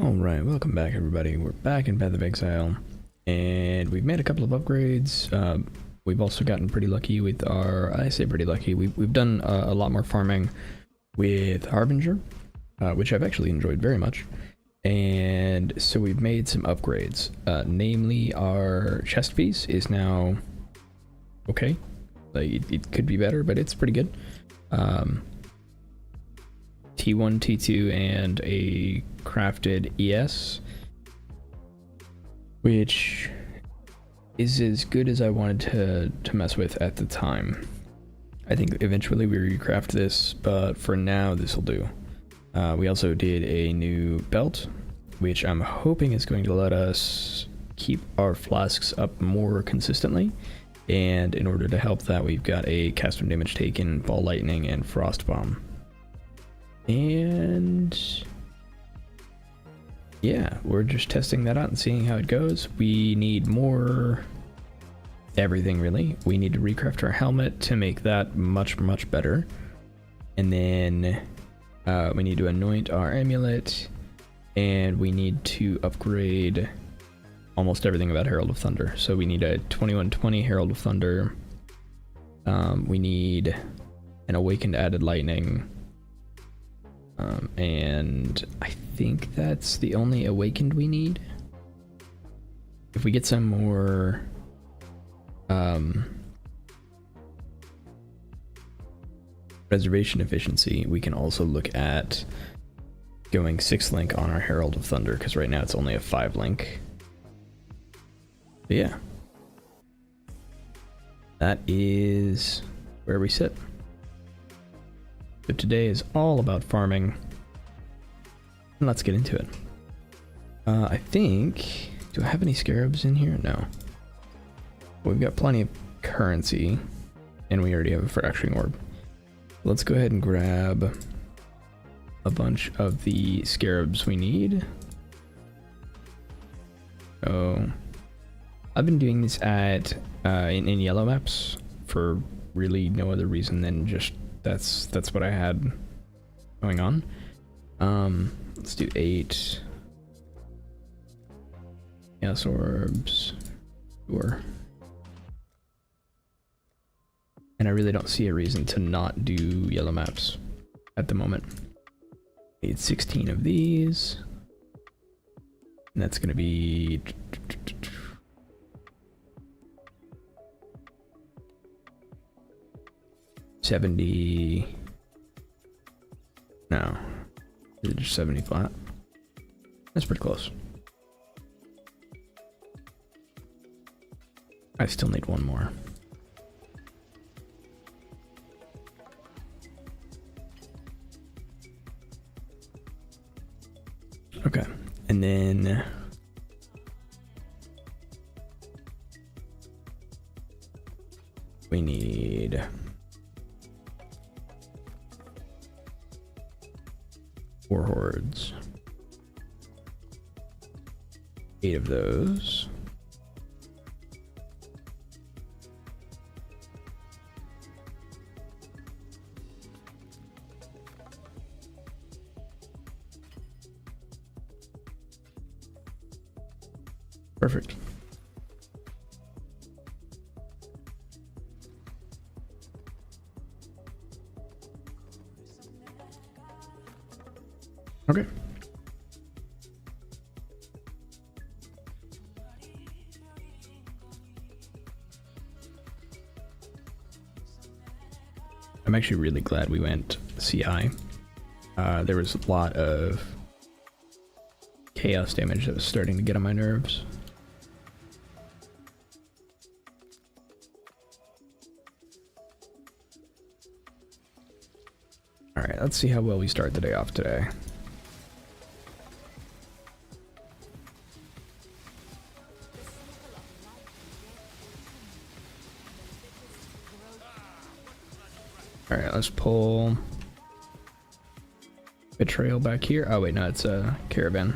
Alright, welcome back everybody. We're back in Path of Exile, and we've made a couple of upgrades. We've also gotten pretty lucky with our, I say pretty lucky, we've done a lot more farming with Harbinger, which I've actually enjoyed very much. And so we've made some upgrades, namely our chest piece is now okay. Like, it could be better, but it's pretty good. T1, T2, and a crafted ES, which is as good as I wanted to mess with at the time. I think eventually we recraft this, but for now this will do. We also did a new belt, which I'm hoping is going to let us keep our flasks up more consistently. And in order to help that, we've got a cast from damage taken, ball lightning, and frost bomb. And yeah, we're just testing that out and seeing how it goes. We need more everything, really. We need to recraft our helmet to make that much better, and then we need to anoint our amulet, and we need to upgrade almost everything about Herald of Thunder. So we need a 2120 Herald of Thunder. We need an awakened added lightning. And I think that's the only awakened we need. If we get some more reservation efficiency, we can also look at going 6 link on our Herald of Thunder, because right now it's only a 5 link. But yeah, that is where we sit. So today is all about farming. Let's get into it. I think, do I have any scarabs in here? No. We've got plenty of currency, and we already have a fracturing orb. Let's go ahead and grab a bunch of the scarabs we need. So I've been doing this at in yellow maps for really no other reason than just that's what I had going on. Let's do 8. Yes, orbs. Sure. And I really don't see a reason to not do yellow maps at the moment. Need 16 of these. And that's gonna be 70. No, is it just 70 flat? That's pretty close. I still need one more. Okay, and then we need war hordes. 8 of those. Perfect. Okay. I'm actually really glad we went CI. There was a lot of chaos damage that was starting to get on my nerves. Alright, let's see how well we start the day off today. Alright, let's pull Betrayal back here. Oh wait, no, it's a caravan.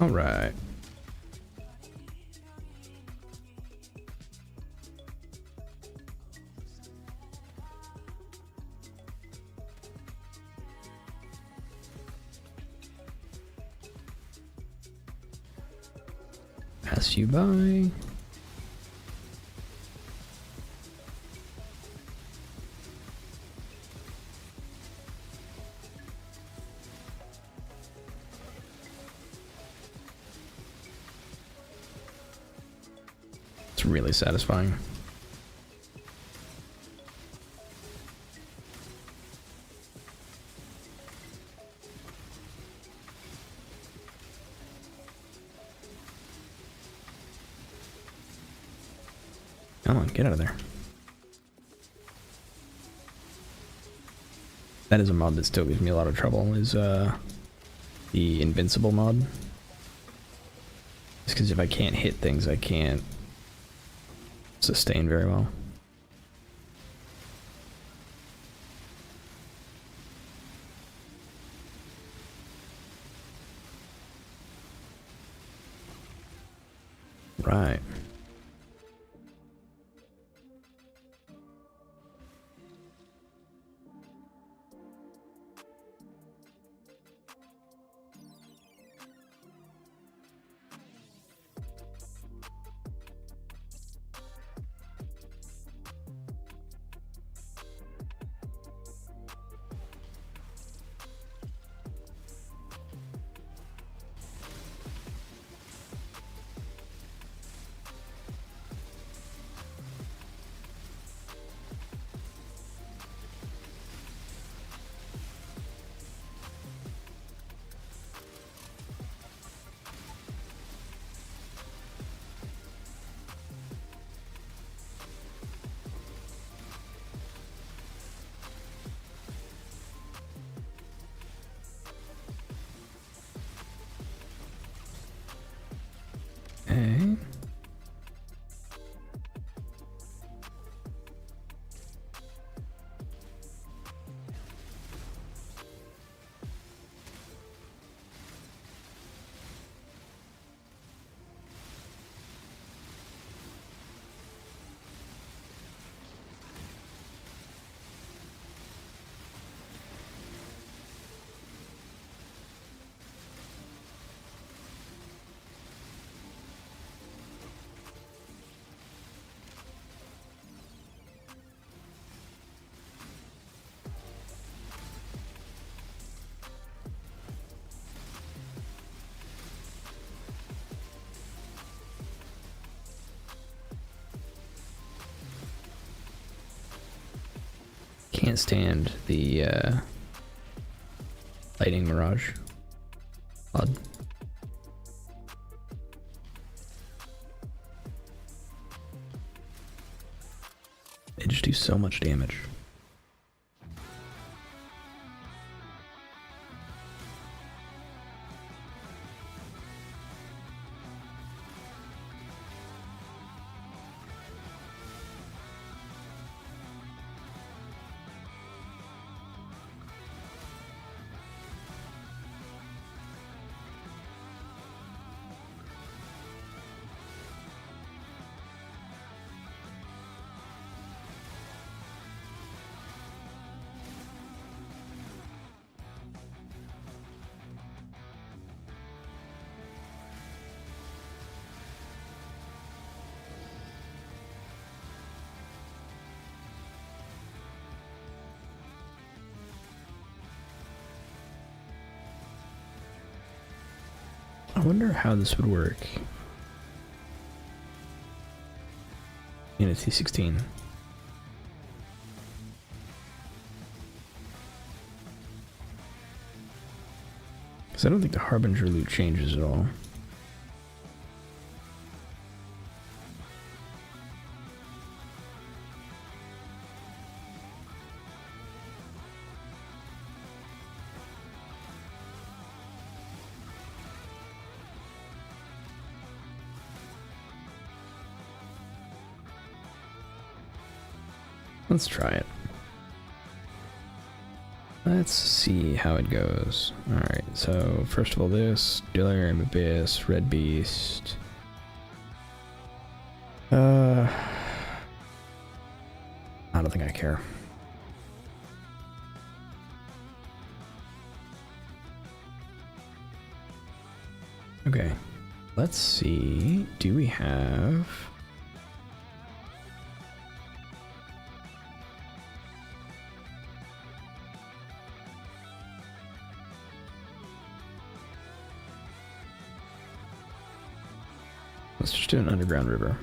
All right. Pass you by. It's really satisfying. Come on, get out of there. That is a mod that still gives me a lot of trouble, is the invincible mod. Just because if I can't hit things, I can't sustain very well. Right. Okay. Can't stand the lighting mirage. Odd. They just do so much damage. I wonder how this would work in a T16. Because I don't think the Harbinger loot changes at all. Let's try it. Let's see how it goes. Alright, so first of all this, Delirium Abyss, Red Beast. I don't think I care. Okay, let's see, do we have... Let's just do an underground river.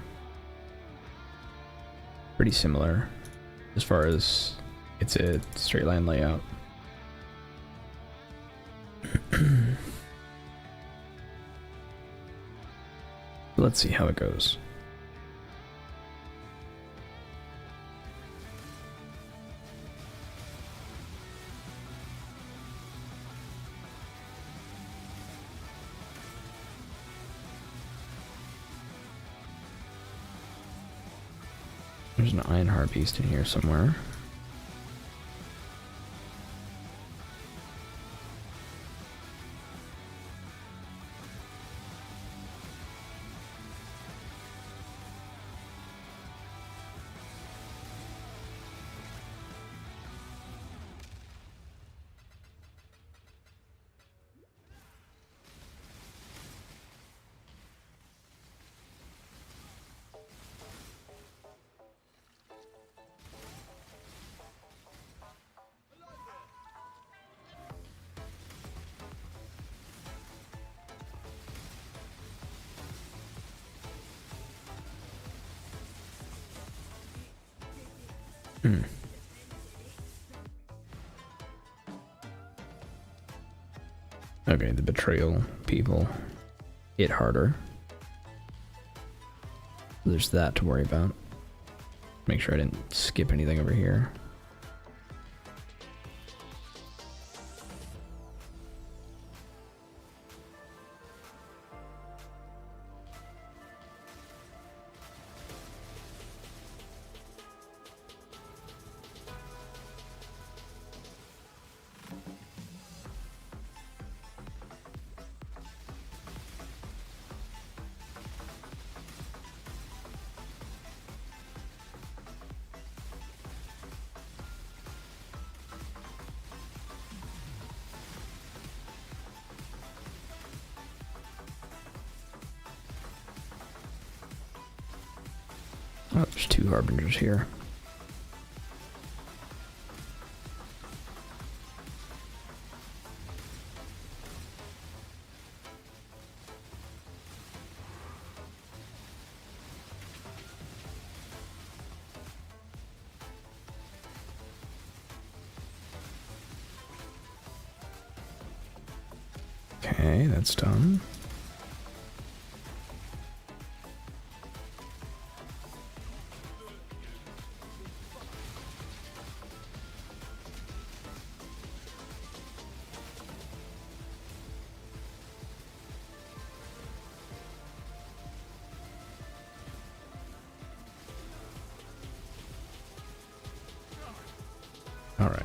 Pretty similar as far as it's a straight line layout. Let's see how it goes. There's an Iron Harbi in here somewhere. Okay, the betrayal people hit harder. There's that to worry about. Make sure I didn't skip anything over here. Oh, there's two Harbingers here. Okay, that's done. All right.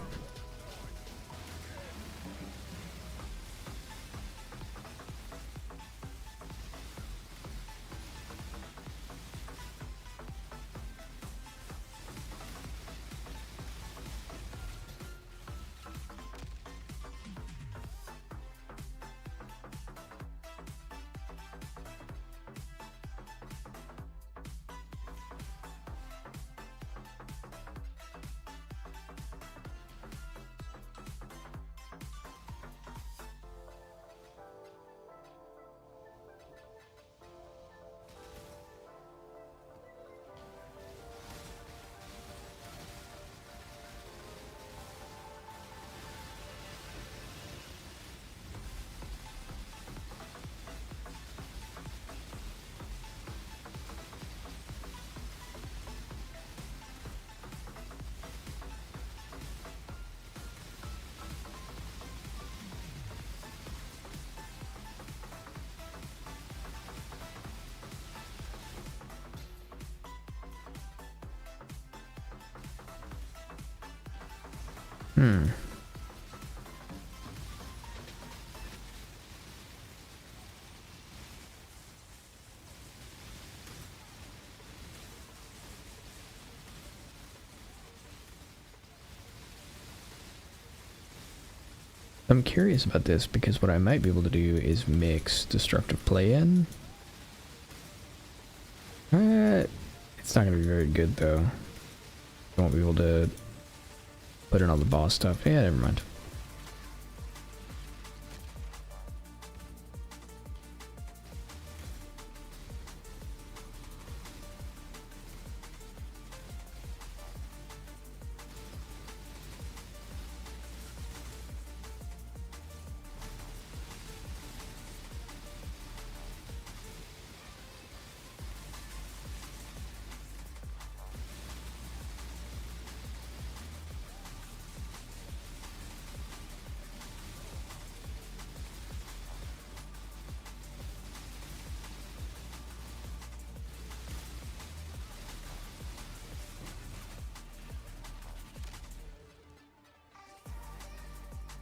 I'm curious about this because what I might be able to do is mix destructive play in. It's not going to be very good though. I won't be able to put in all the boss stuff. Yeah, never mind.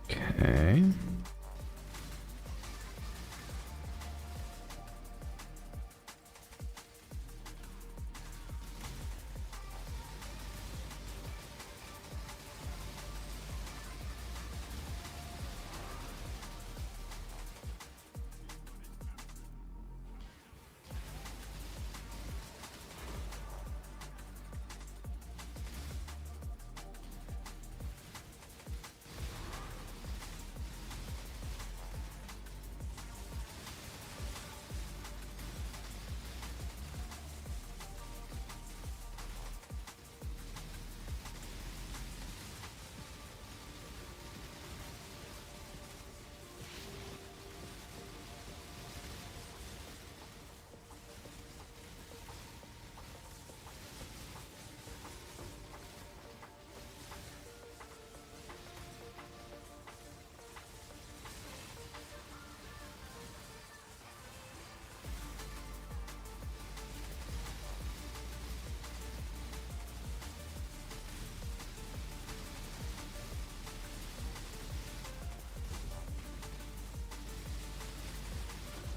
Okay.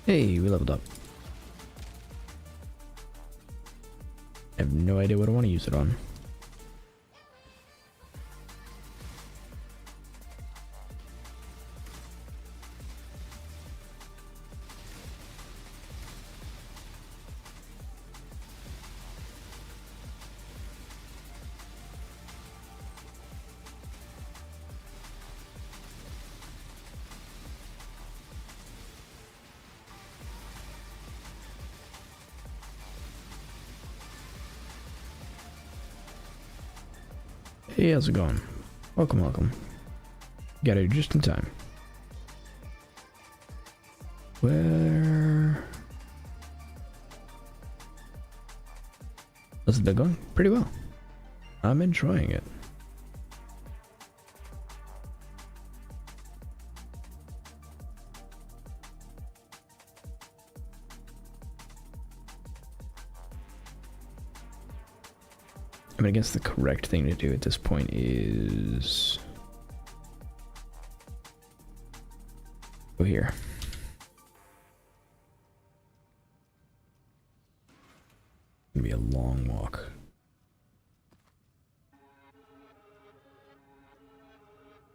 Hey, we leveled up. I have no idea what I want to use it on. Hey, how's it going? Welcome, welcome. Got here just in time. Where... How's the day going? Pretty well. I'm enjoying it. I mean, I guess the correct thing to do at this point is go here. It's gonna be a long walk.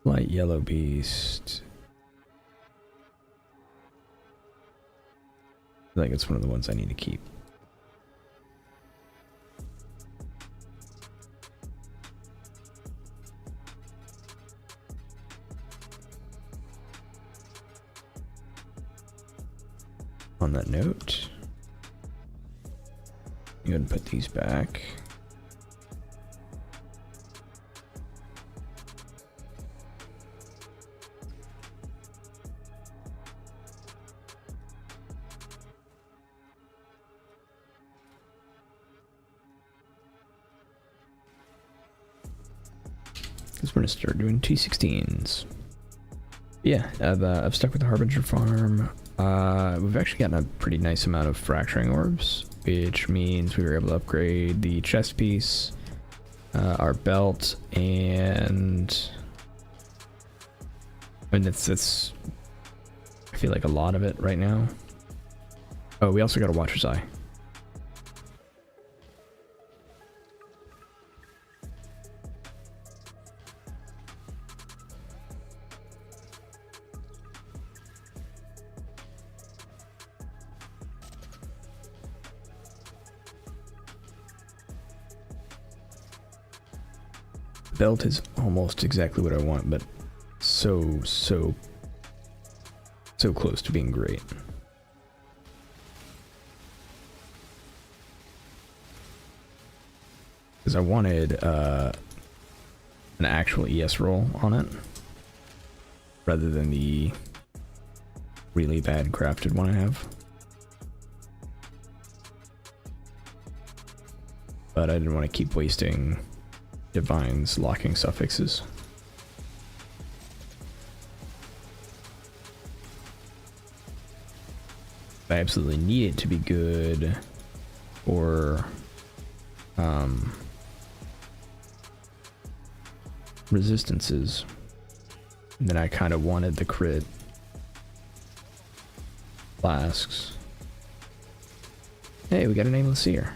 Light yellow beast. I think it's one of the ones I need to keep. On that note, go ahead and put these back. Because we're gonna start doing T16s. Yeah, I've stuck with the Harbinger farm. We've actually gotten a pretty nice amount of fracturing orbs, which means we were able to upgrade the chest piece, our belt, and I mean that's I feel like a lot of it right now. Oh, we also got a Watcher's Eye. belt is almost exactly what I want, but so close to being great. Because I wanted an actual ES roll on it, rather than the really bad crafted one I have. But I didn't want to keep wasting divines locking suffixes. I absolutely need it to be good for resistances. And then I kind of wanted the crit flasks. Hey, we got a nameless seer.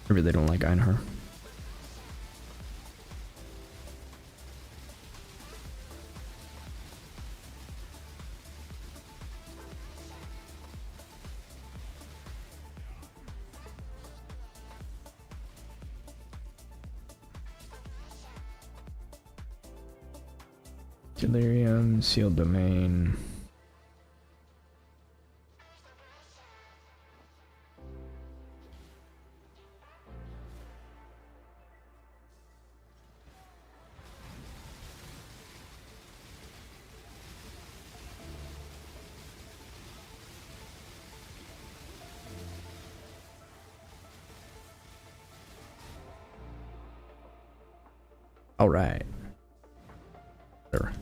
I really don't like Einhar. Delirium, sealed domain. All right. Sure.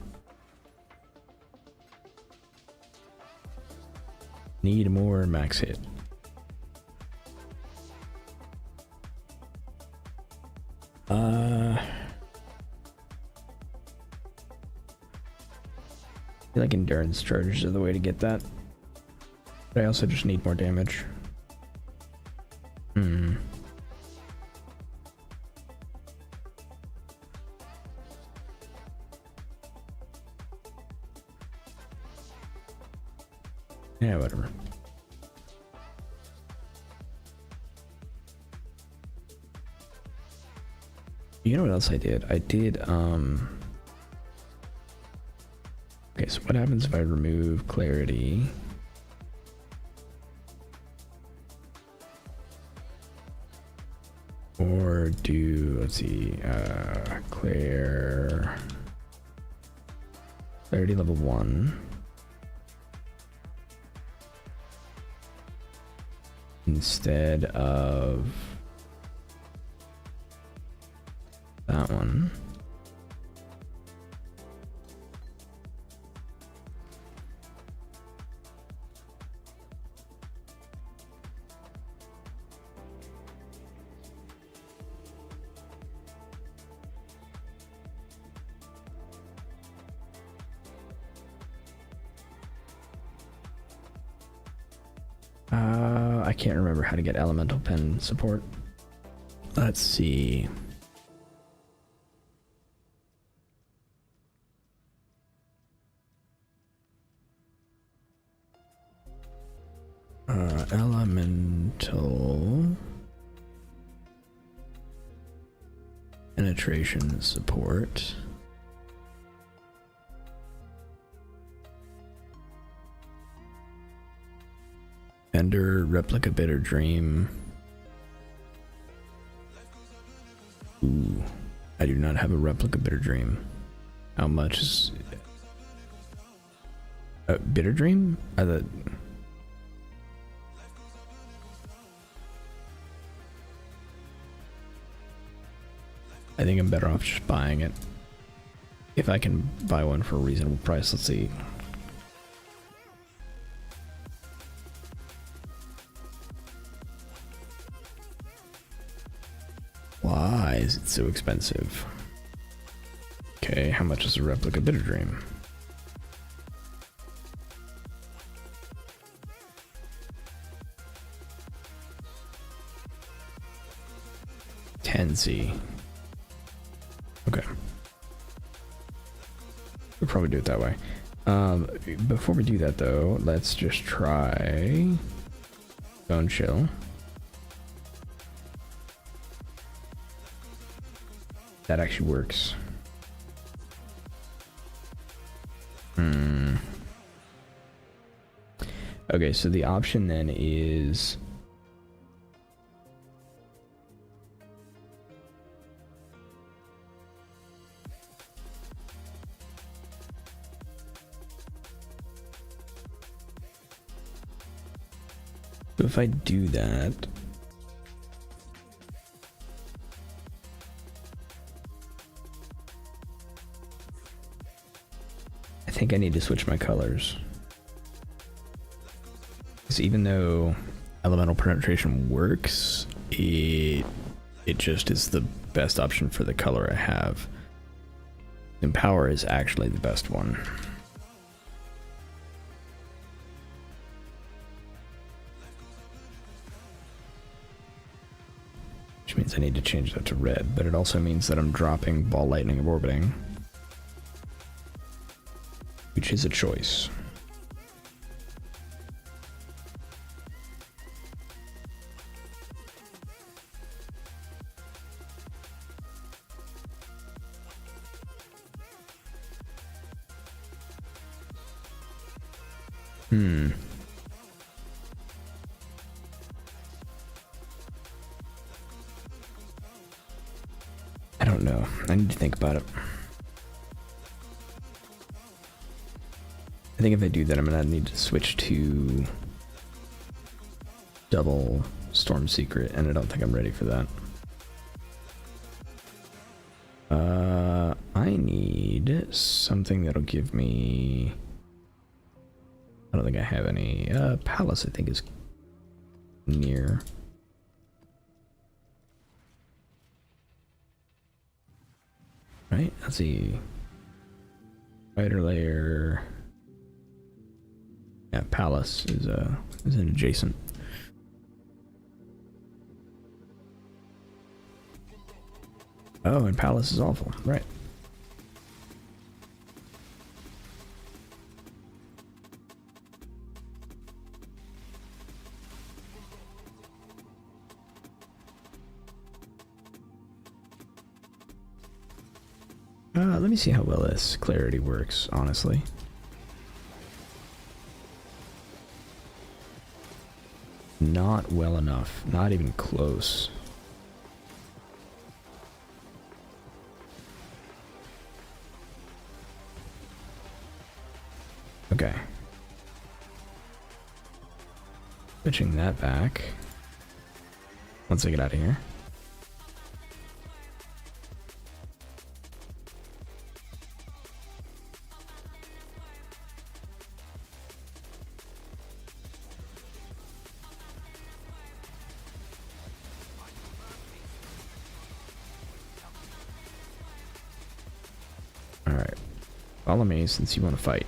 Need more max hit. I feel like endurance charges are the way to get that. But I also just need more damage. Yeah, whatever. You know what else I did? I did, okay, so what happens if I remove clarity? Or do, let's see, clarity level 1. Instead of that one. I can't remember how to get elemental pen support. Let's see. Elemental penetration support. Ender, replica, bitter dream. Ooh, I do not have a replica bitter dream. How much is bitter dream? I think I'm better off just buying it. If I can buy one for a reasonable price, let's see. Why is so expensive. Okay, how much is a replica Bitter Dream? $10C. Okay. We'll probably do it that way. Before we do that though, let's just try Bone Chill. That actually works. Okay, so the option then is if I do that, I think I need to switch my colors. Because even though elemental penetration works, it just is the best option for the color I have. Empower is actually the best one. Which means I need to change that to red, but it also means that I'm dropping Ball Lightning of Orbiting, which is a choice. I don't know. I need to think about it. I think if I do that, I'm gonna need to switch to double Storm Secret, and I don't think I'm ready for that. I need something that'll give me... I don't think I have any. Palace, I think, is near. Right? Let's see. Spider Layer. Yeah, Palace is an adjacent. Oh, and Palace is awful. Right. Let me see how well this clarity works, honestly. Not well enough. Not even close. Okay. Switching that back. Once I get out of here. Alright. Follow me since you want to fight.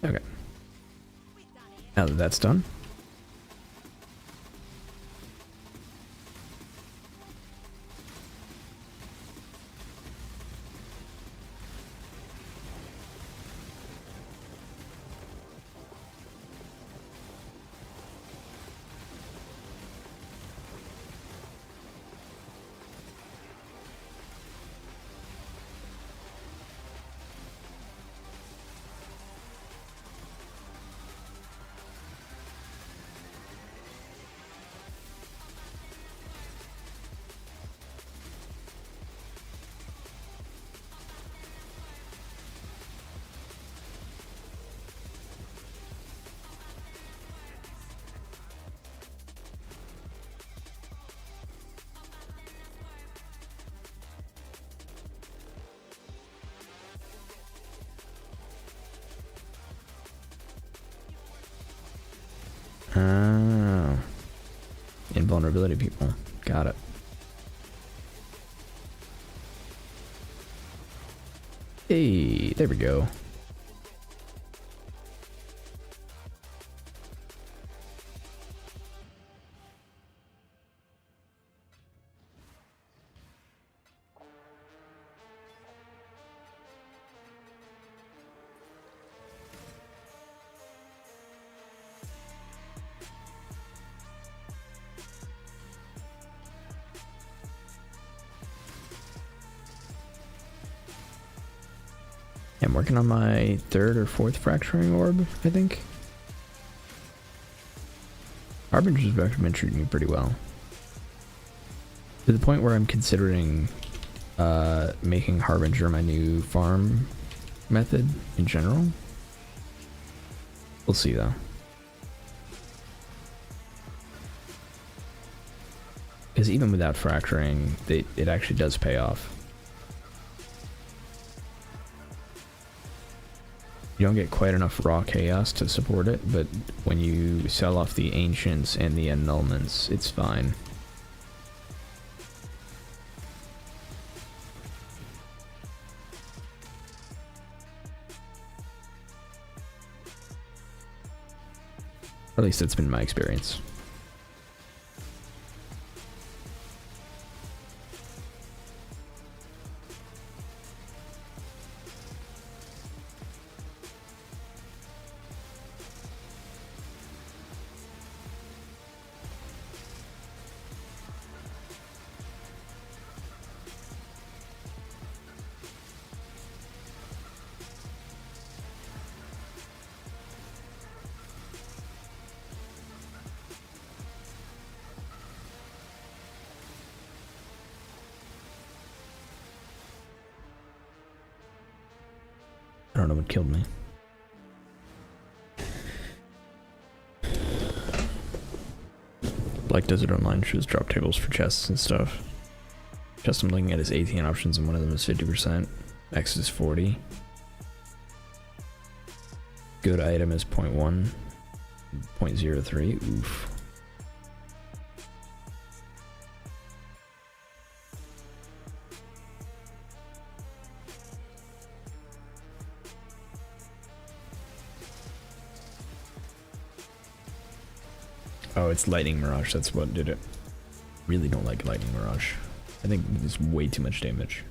Okay. Now that that's done. Oh. Invulnerability people. Got it. Hey, there we go. I'm working on my 3rd or 4th fracturing orb, I think. Harbinger's actually been treating me pretty well. To the point where I'm considering making Harbinger my new farm method in general. We'll see though. Because even without fracturing, it actually does pay off. You don't get quite enough raw chaos to support it, but when you sell off the ancients and the annulments, it's fine. Or at least that's been my experience. I don't know what killed me. Black Desert Online shows drop tables for chests and stuff. Chest I'm looking at is 18 options and one of them is 50%. X is 40. Good item is 0.1. 0.03. Oof. Oh, it's Lightning Mirage, that's what did it. Really don't like Lightning Mirage. I think it's way too much damage.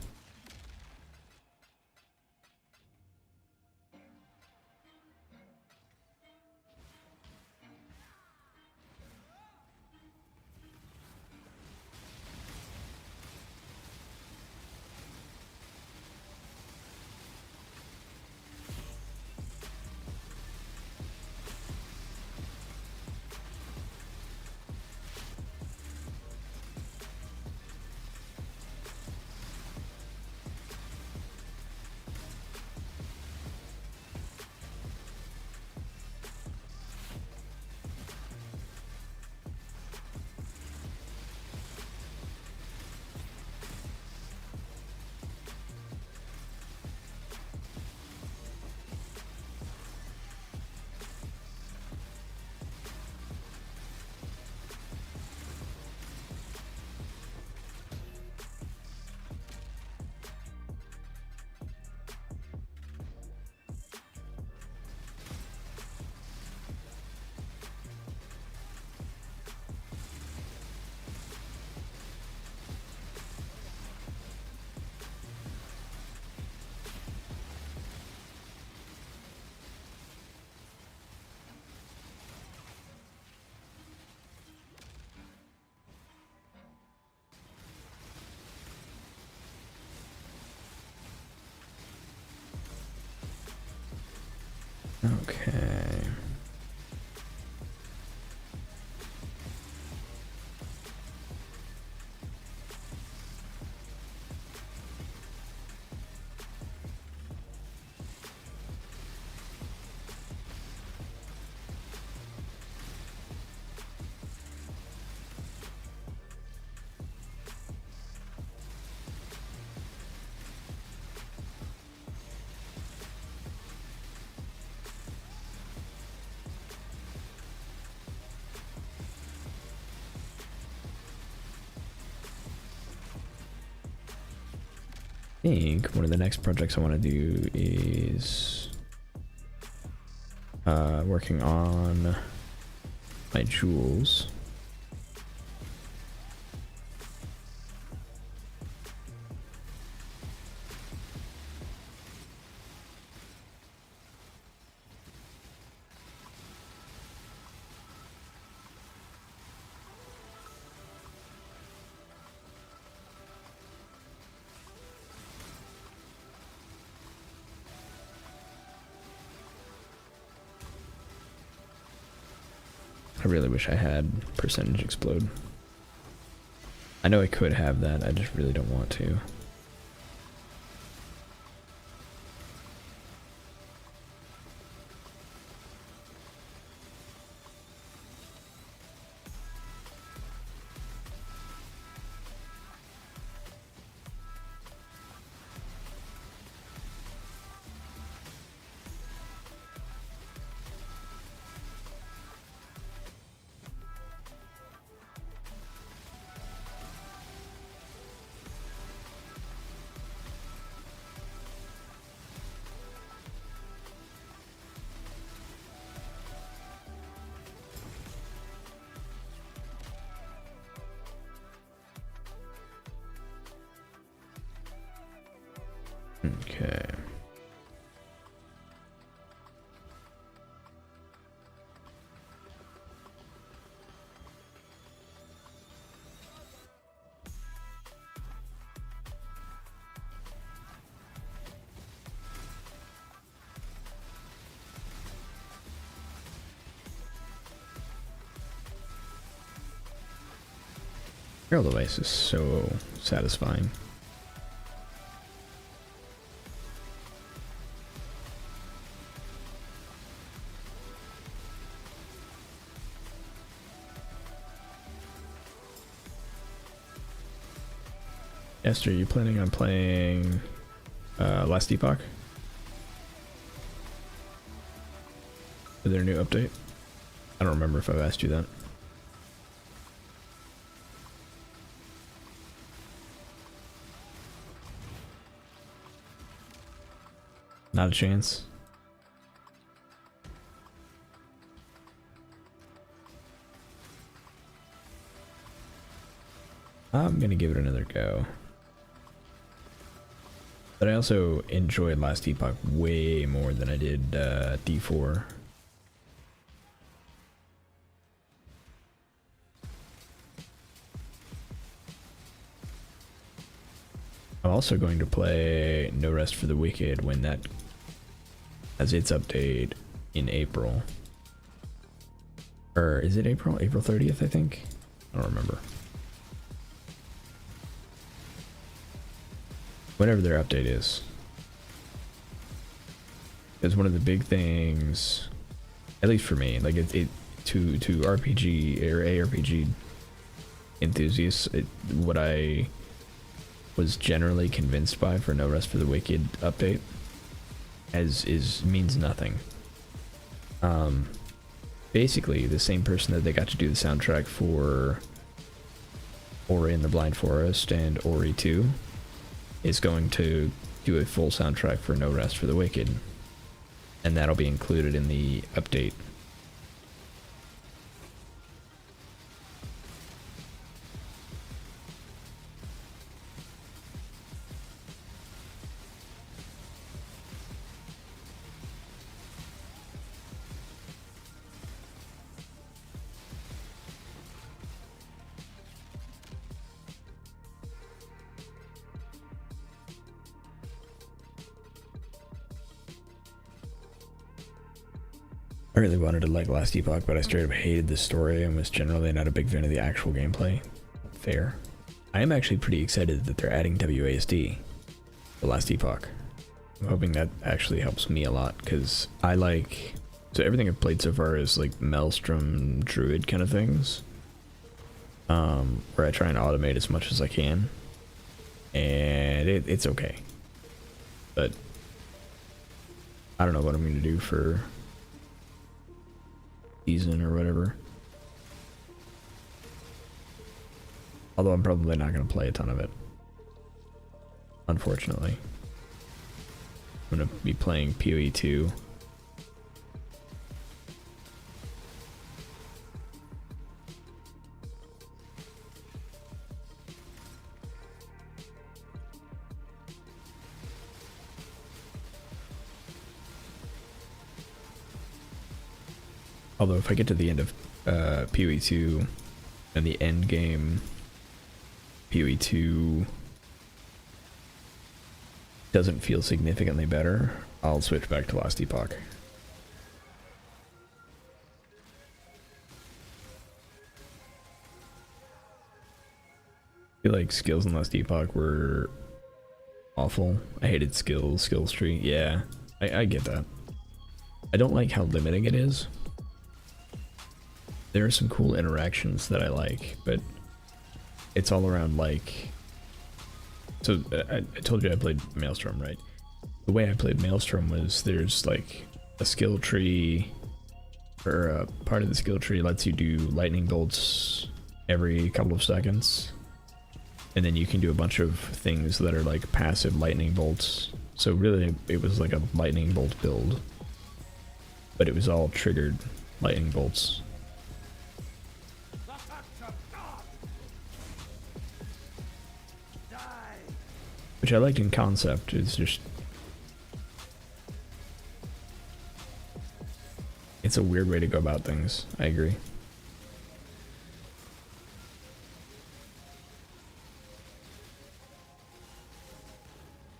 Okay. think one of the next projects I want to do is working on my jewels. I really wish I had percentage explode. I know I could have that, I just really don't want to. Okay. Herald device is so satisfying. Esther, are you planning on playing Last Epoch? Is there a new update? I don't remember if I've asked you that. Not a chance. I'm gonna give it another go. But I also enjoyed Last Epoch way more than I did D4. I'm also going to play No Rest for the Wicked when that has its update in April. Or is it April? April 30th, I think? I don't remember. Whatever their update is. Because one of the big things, at least for me, like to RPG or ARPG enthusiasts, what I was generally convinced by for No Rest for the Wicked update means nothing. Basically the same person that they got to do the soundtrack for Ori and the Blind Forest and Ori 2 is going to do a full soundtrack for No Rest for the Wicked, and that'll be included in the update. I really wanted to like Last Epoch, but I straight up hated the story and was generally not a big fan of the actual gameplay. Fair. I am actually pretty excited that they're adding WASD to Last Epoch. I'm hoping that actually helps me a lot, because I like... So everything I've played so far is like Maelstrom Druid kind of things. Where I try and automate as much as I can. And it's okay. But I don't know what I'm going to do for season or whatever. Although I'm probably not going to play a ton of it. unfortunately. I'm gonna be playing PoE 2. Although if I get to the end of PoE 2 and the end game PoE 2 doesn't feel significantly better, I'll switch back to Last Epoch. I feel like skills in Last Epoch were awful. I hated skill tree. Yeah, I get that. I don't like how limiting it is. There are some cool interactions that I like, but it's all around like... So I told you I played Maelstrom, right? The way I played Maelstrom was there's like a skill tree, or a part of the skill tree lets you do lightning bolts every couple of seconds. And then you can do a bunch of things that are like passive lightning bolts. So really it was like a lightning bolt build, but it was all triggered lightning bolts. Which I liked in concept. It's just... it's a weird way to go about things. I agree.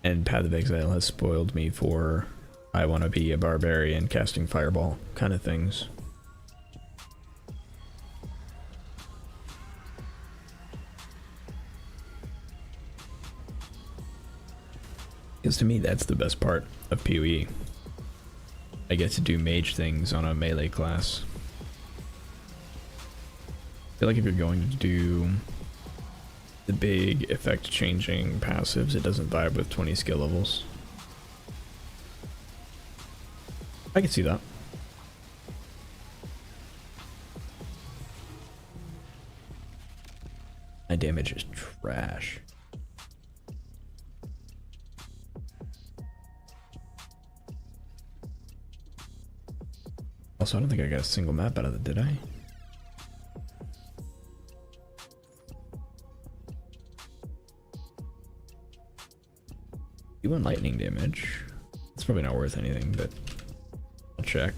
And Path of Exile has spoiled me for I want to be a barbarian casting fireball kind of things. Because to me, that's the best part of PoE. I get to do mage things on a melee class. I feel like if you're going to do the big effect changing passives, it doesn't vibe with 20 skill levels. I can see that. My damage is trash. Also, I don't think I got a single map out of it, did I? You want lightning damage. It's probably not worth anything, but I'll check.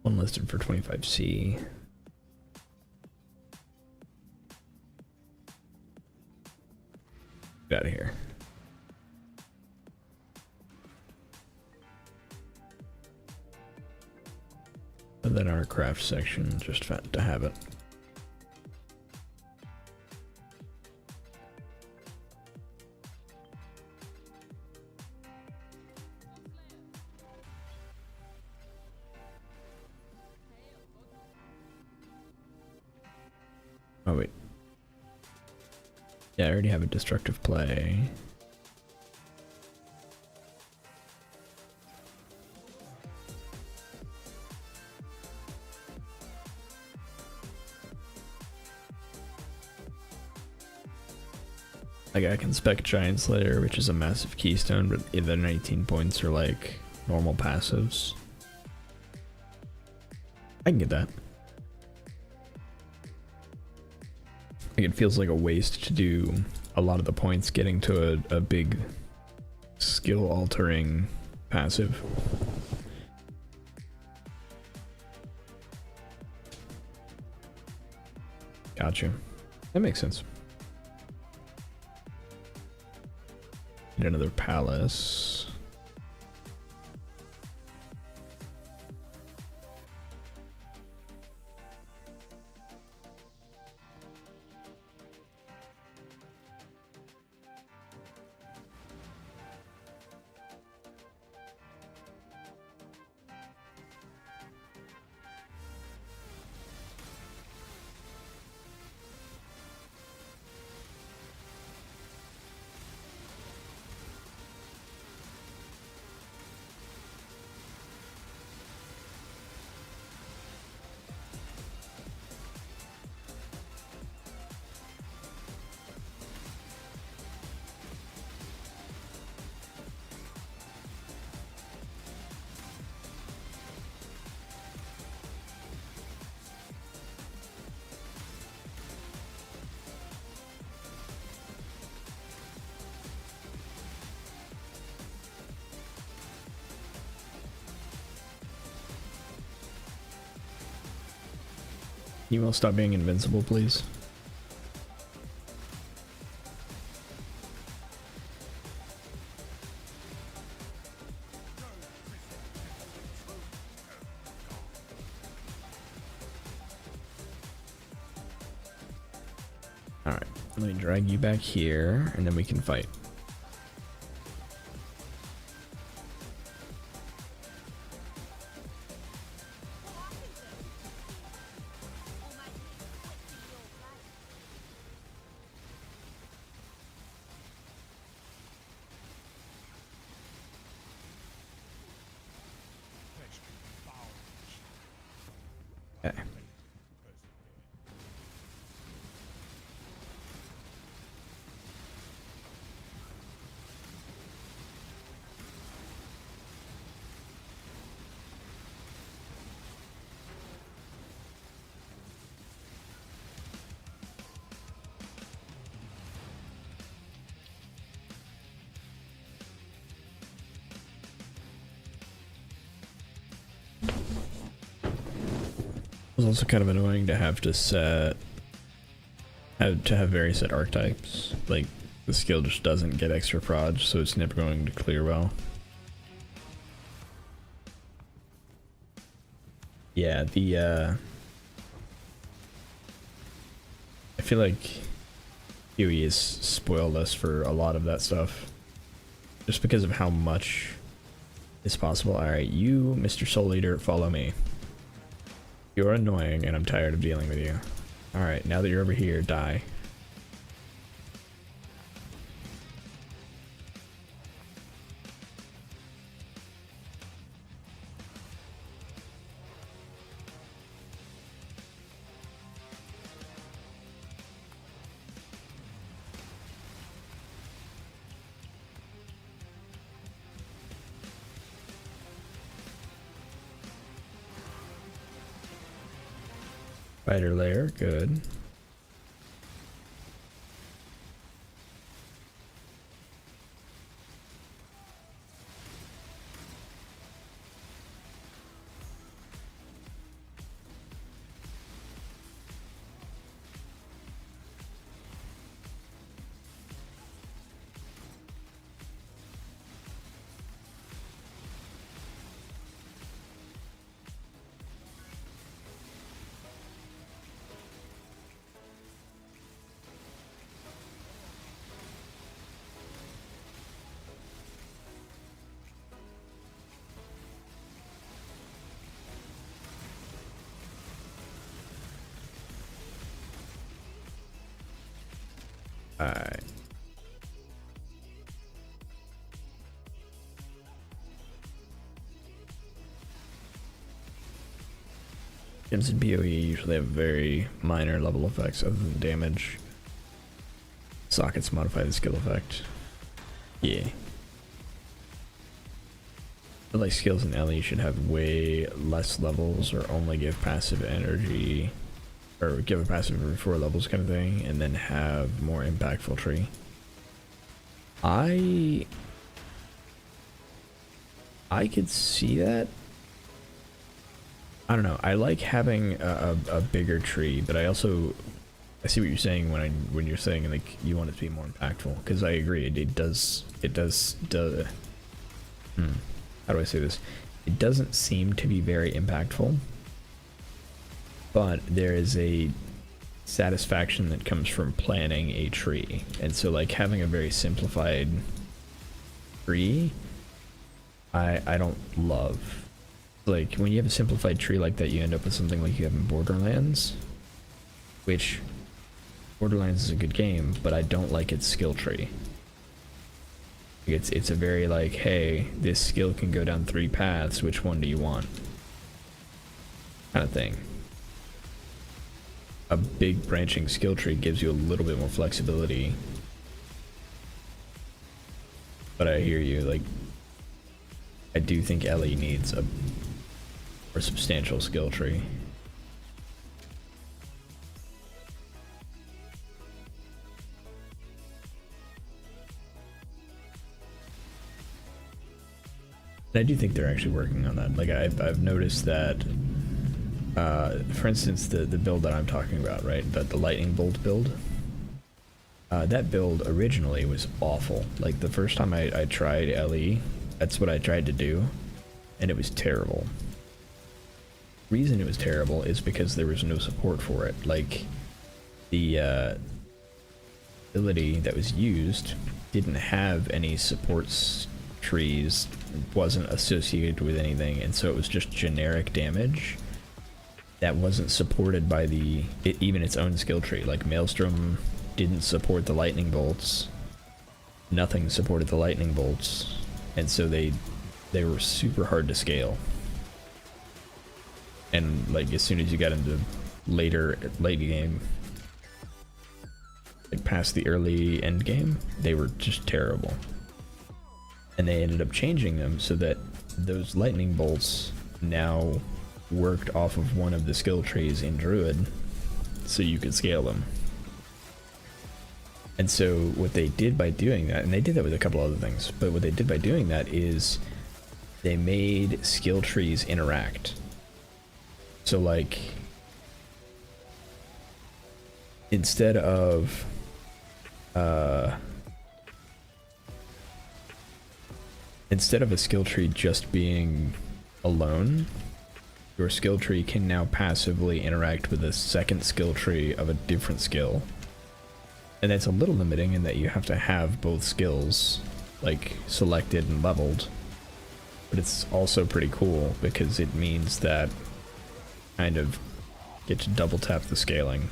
One listed for 25C. Get out of here. And then our craft section, just to have it. Oh wait. Yeah, I already have a destructive play. Like I can spec Giant Slayer, which is a massive keystone, but the 19 points are like normal passives. I can get that. Like it feels like a waste to do a lot of the points getting to a big skill altering passive. Gotcha. That makes sense. Get another palace. You will stop being invincible, please. Alright, let me drag you back here, and then we can fight. Okay. It's also kind of annoying to have to have very set archetypes. Like, the skill just doesn't get extra prod, so it's never going to clear well. Yeah, I feel like Huey has spoiled us for a lot of that stuff. Just because of how much is possible. Alright, you, Mr. Soul Eater, follow me. You're annoying and I'm tired of dealing with you. Alright, now that you're over here, die. Spider layer, good. Alright. Gems and PoE usually have very minor level effects other than damage. Sockets modify the skill effect. Yeah. But like skills in LE should have way less levels or only give passive energy, or give a passive every 4 levels kind of thing, and then have more impactful tree. I could see that. I don't know. I like having a bigger tree, but I see what you're saying when you're saying like you want it to be more impactful. Because I agree, it does. How do I say this? It doesn't seem to be very impactful, but there is a satisfaction that comes from planning a tree, and so like having a very simplified tree, I don't love. Like when you have a simplified tree like that, you end up with something like you have in Borderlands, which Borderlands is a good game, but I don't like its skill tree. It's a very like, hey, this skill can go down 3 paths, which one do you want? Kind of thing. A big branching skill tree gives you a little bit more flexibility. But I hear you, like, I do think Ellie needs a more substantial skill tree. And I do think they're actually working on that. Like I've noticed that For instance, the build that I'm talking about, right? The lightning bolt build. That build originally was awful. Like the first time I tried LE, that's what I tried to do, and it was terrible. The reason it was terrible is because there was no support for it. Like the ability that was used didn't have any supports trees, wasn't associated with anything, and so it was just generic damage that wasn't supported by even its own skill tree. Like Maelstrom didn't support the lightning bolts, nothing supported the lightning bolts, and so they were super hard to scale. And like as soon as you got into late game, like past the early end game, they were just terrible. And they ended up changing them so that those lightning bolts now worked off of one of the skill trees in Druid, so you could scale them. And so what they did by doing that, and they did that with a couple other things, but what they did by doing that is they made skill trees interact. So like, instead of a skill tree just being alone, your skill tree can now passively interact with a second skill tree of a different skill. And that's a little limiting in that you have to have both skills like selected and leveled. But it's also pretty cool because it means that kind of get to double tap the scaling.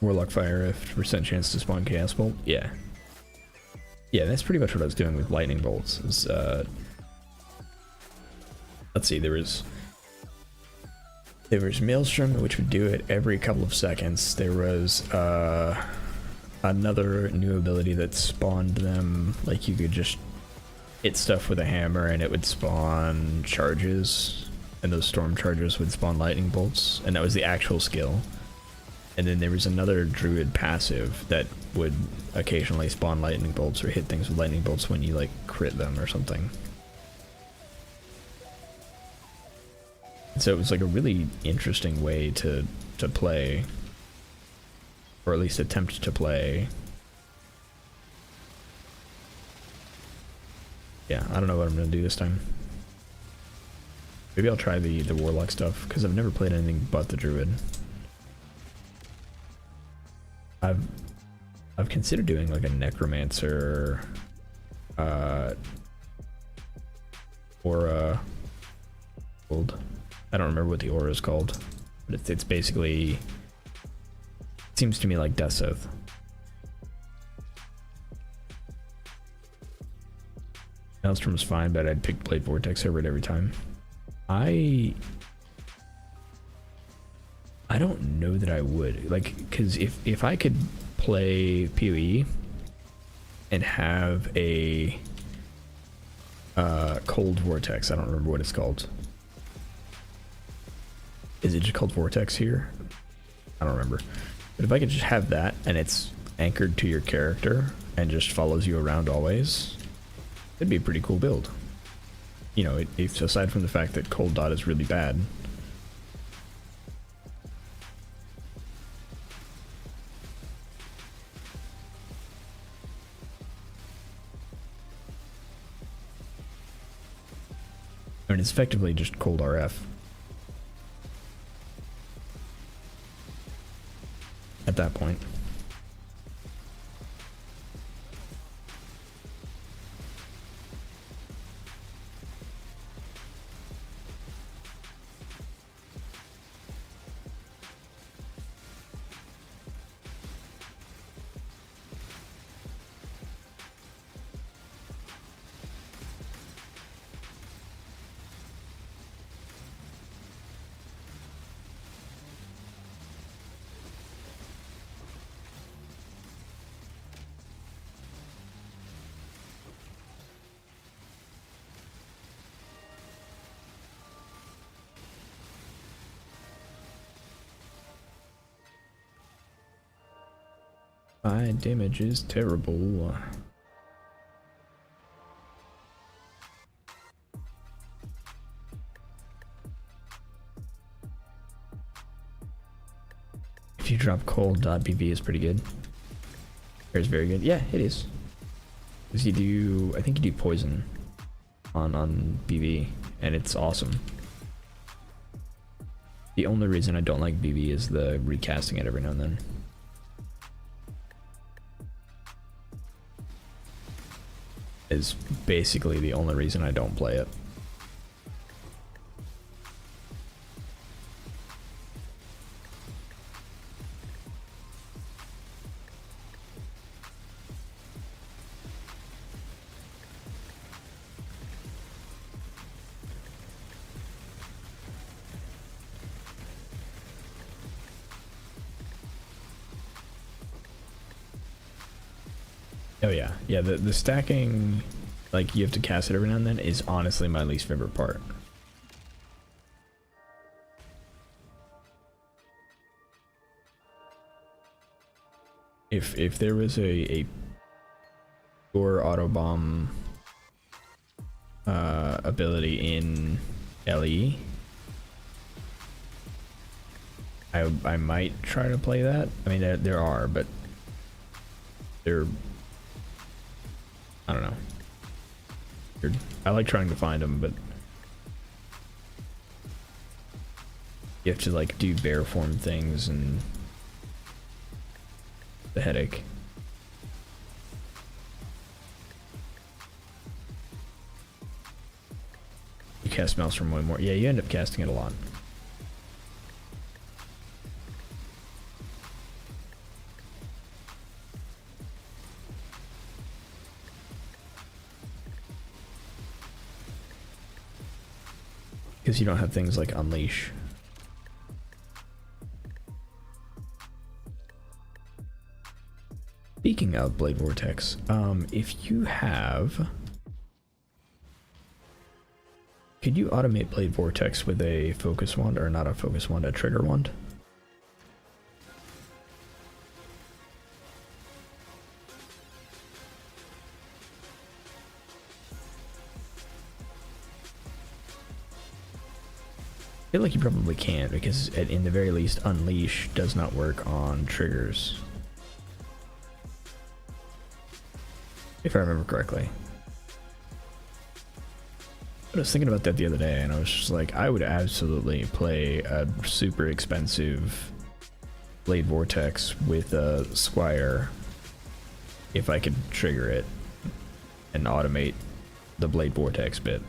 Warlock Fire Rift, percent chance to spawn Chaos Bolt. Yeah. Yeah, that's pretty much what I was doing with Lightning Bolts. Is, let's see, there was Maelstrom, which would do it every couple of seconds. There was another new ability that spawned them, like you could just hit stuff with a hammer and it would spawn charges, and those storm charges would spawn lightning bolts, and that was the actual skill. And then there was another druid passive that would occasionally spawn lightning bolts or hit things with lightning bolts when you like crit them or something. So it was like a really interesting way to play, or at least attempt to play. Yeah, I don't know what I'm gonna do this time. Maybe I'll try the warlock stuff because I've never played anything but the druid. I've considered doing like a necromancer aura build. I don't remember what the aura is called, but it's basically, it seems to me like Death South. Maelstrom's fine, but I'd pick Blade Vortex over it every time. I don't know that I would, like, because if I could play PoE and have a cold vortex, I don't remember what it's called. Is it just called Vortex here? I don't remember. But if I could just have that and it's anchored to your character and just follows you around always, it'd be a pretty cool build. You know, it's aside from the fact that cold dot is really bad. I mean, it's effectively just cold RF. At that point. My damage is terrible. If you drop cold, BV is pretty good. It's very good. Yeah, it is. Because you do, I think you do poison on BV, and it's awesome. The only reason I don't like BV is the recasting it every now and then. Is basically the only reason I don't play it. Oh yeah, yeah, the stacking, like you have to cast it every now and then, is honestly my least favorite part. If there was a pure auto bomb ability in LE, I might try to play that. I mean there are, but they're, I don't know. I like trying to find them, but you have to like do bear form things and the headache. You cast Maelstrom way more. Yeah, you end up casting it a lot. Because you don't have things like Unleash. Speaking of Blade Vortex, if you have... Could you automate Blade Vortex with a focus wand, or not a focus wand, a trigger wand? I feel like you probably can, because in the very least, Unleash does not work on triggers. If I remember correctly. I was thinking about that the other day, and I was just like, I would absolutely play a super expensive Blade Vortex with a Squire if I could trigger it and automate the Blade Vortex bit.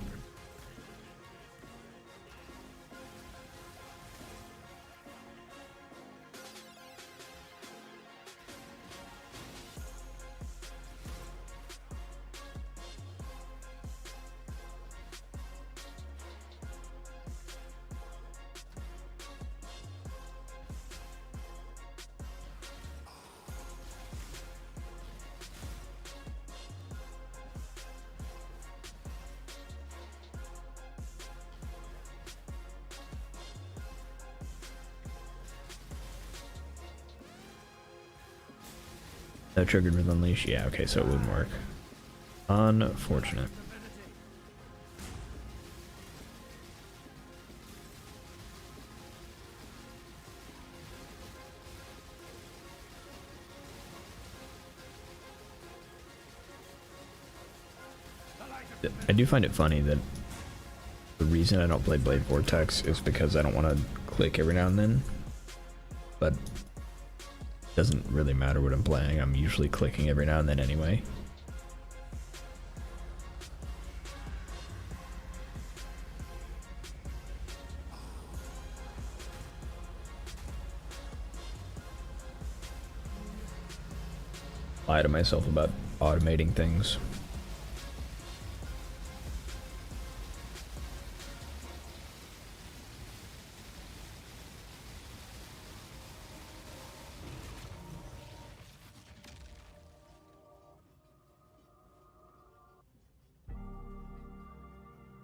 That triggered with Unleash? Yeah, okay, so it wouldn't work. Unfortunate. I do find it funny that the reason I don't play Blade Vortex is because I don't want to click every now and then, but it doesn't really matter what I'm playing. I'm usually clicking every now and then anyway. Lie to myself about automating things.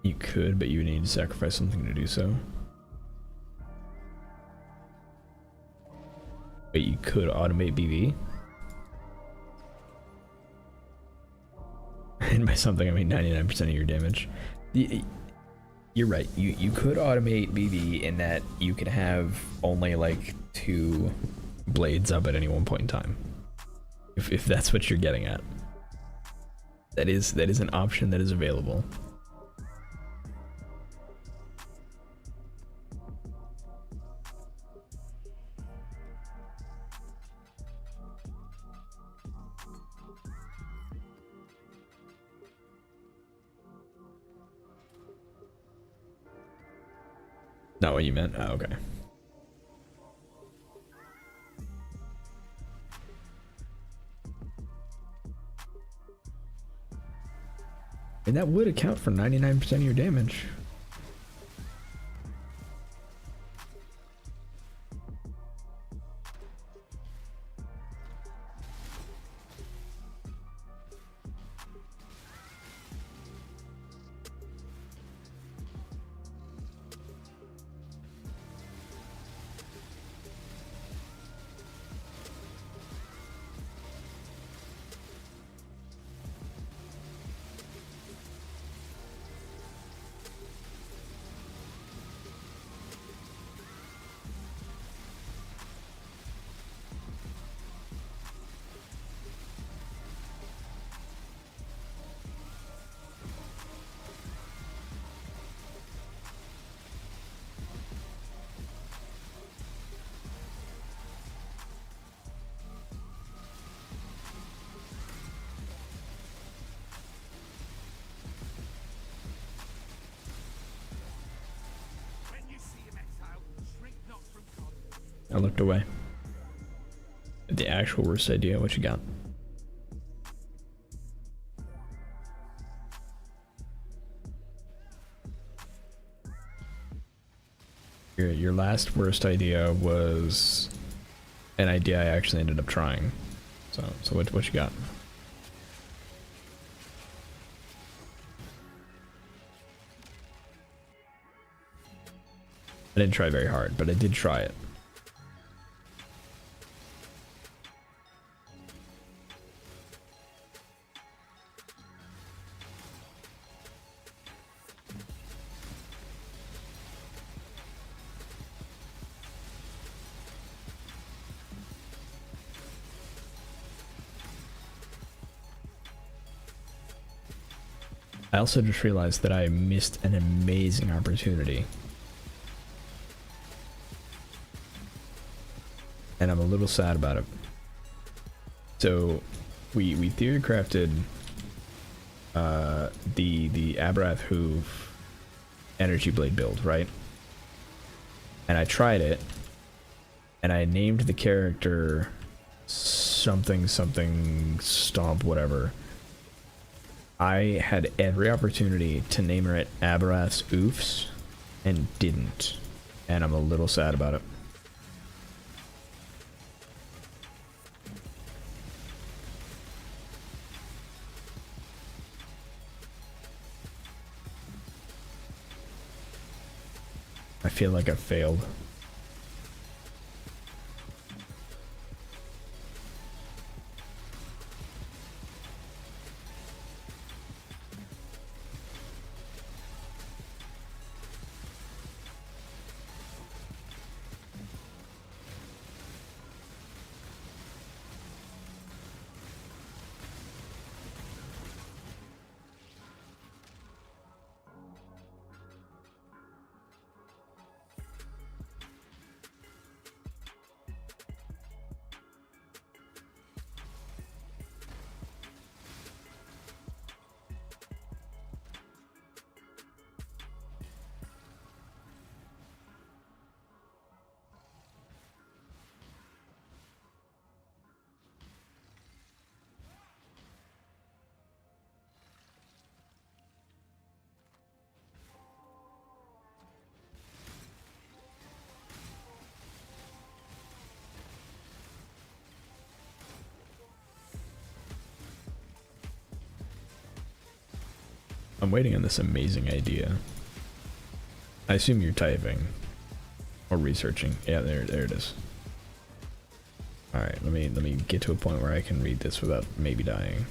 You could, but you would need to sacrifice something to do so. But you could automate BV. something, I mean 99% of your damage. You're right. You could automate BB in that you could have only like 2 blades up at any one point in time. If that's what you're getting at. That is an option that is available. Not what you meant? Oh, okay. And that would account for 99% of your damage. I looked away. The actual worst idea, what you got? Your last worst idea was an idea I actually ended up trying. So what you got? I didn't try very hard, but I did try it. I also just realized that I missed an amazing opportunity. And I'm a little sad about it. So we theorycrafted the Abrath Hoof energy blade build, right? And I tried it, and I named the character something stomp whatever. I had every opportunity to name her at Abrath's Oofs and didn't, and I'm a little sad about it. I feel like I failed. I'm waiting on this amazing idea. I assume you're typing or researching. Yeah, there it is. All right, let me get to a point where I can read this without maybe dying.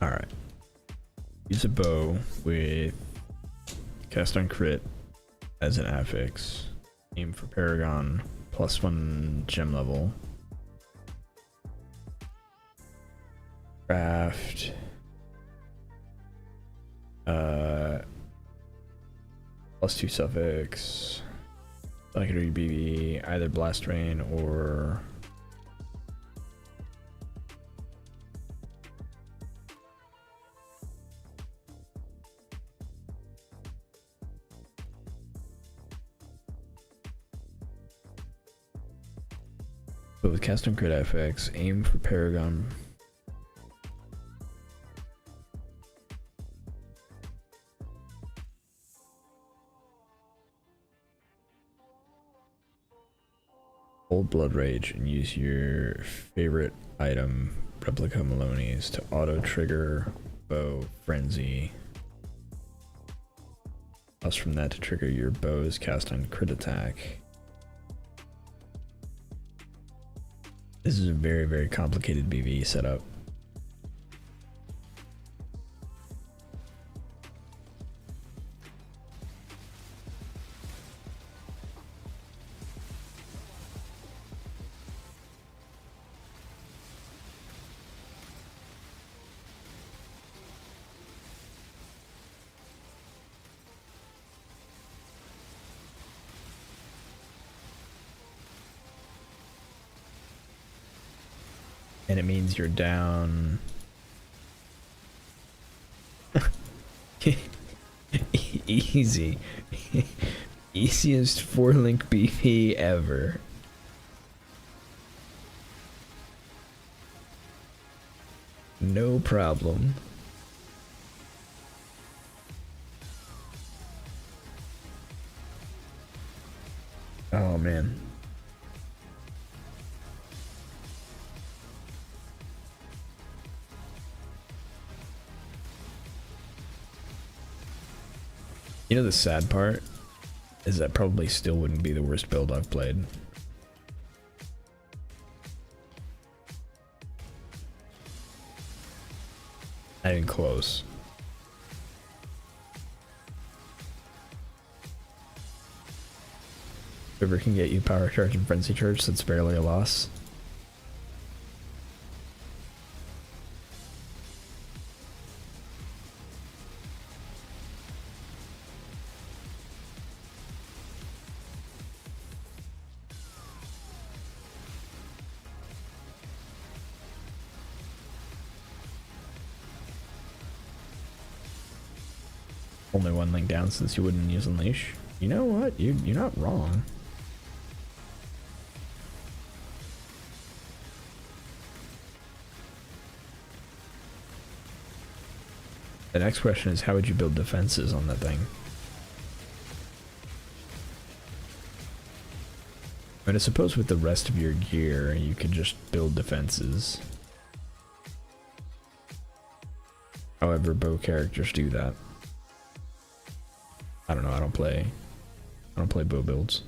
All right. Use a bow with cast on crit as an affix. Aim for Paragon. +1 gem level. Craft. +2 suffix. Secondary BB, either blast rain or but with cast on crit FX, aim for Paragon. Hold Blood Rage and use your favorite item, Replica Maloney's, to auto trigger bow frenzy. Plus from that to trigger your bow's cast on crit attack. This is a very, very complicated BV setup. And it means you're down. Easy. Easiest 4-link BP ever. No problem. Oh man. You know the sad part is that probably still wouldn't be the worst build I've played. Not even close. Whoever can get you power charge and frenzy charge, that's barely a loss. Only 1 link down since you wouldn't use Unleash. You know what? You're not wrong. The next question is, how would you build defenses on that thing? I mean, I suppose with the rest of your gear, you could just build defenses. However, bow characters do that. I don't know, I don't play bow builds.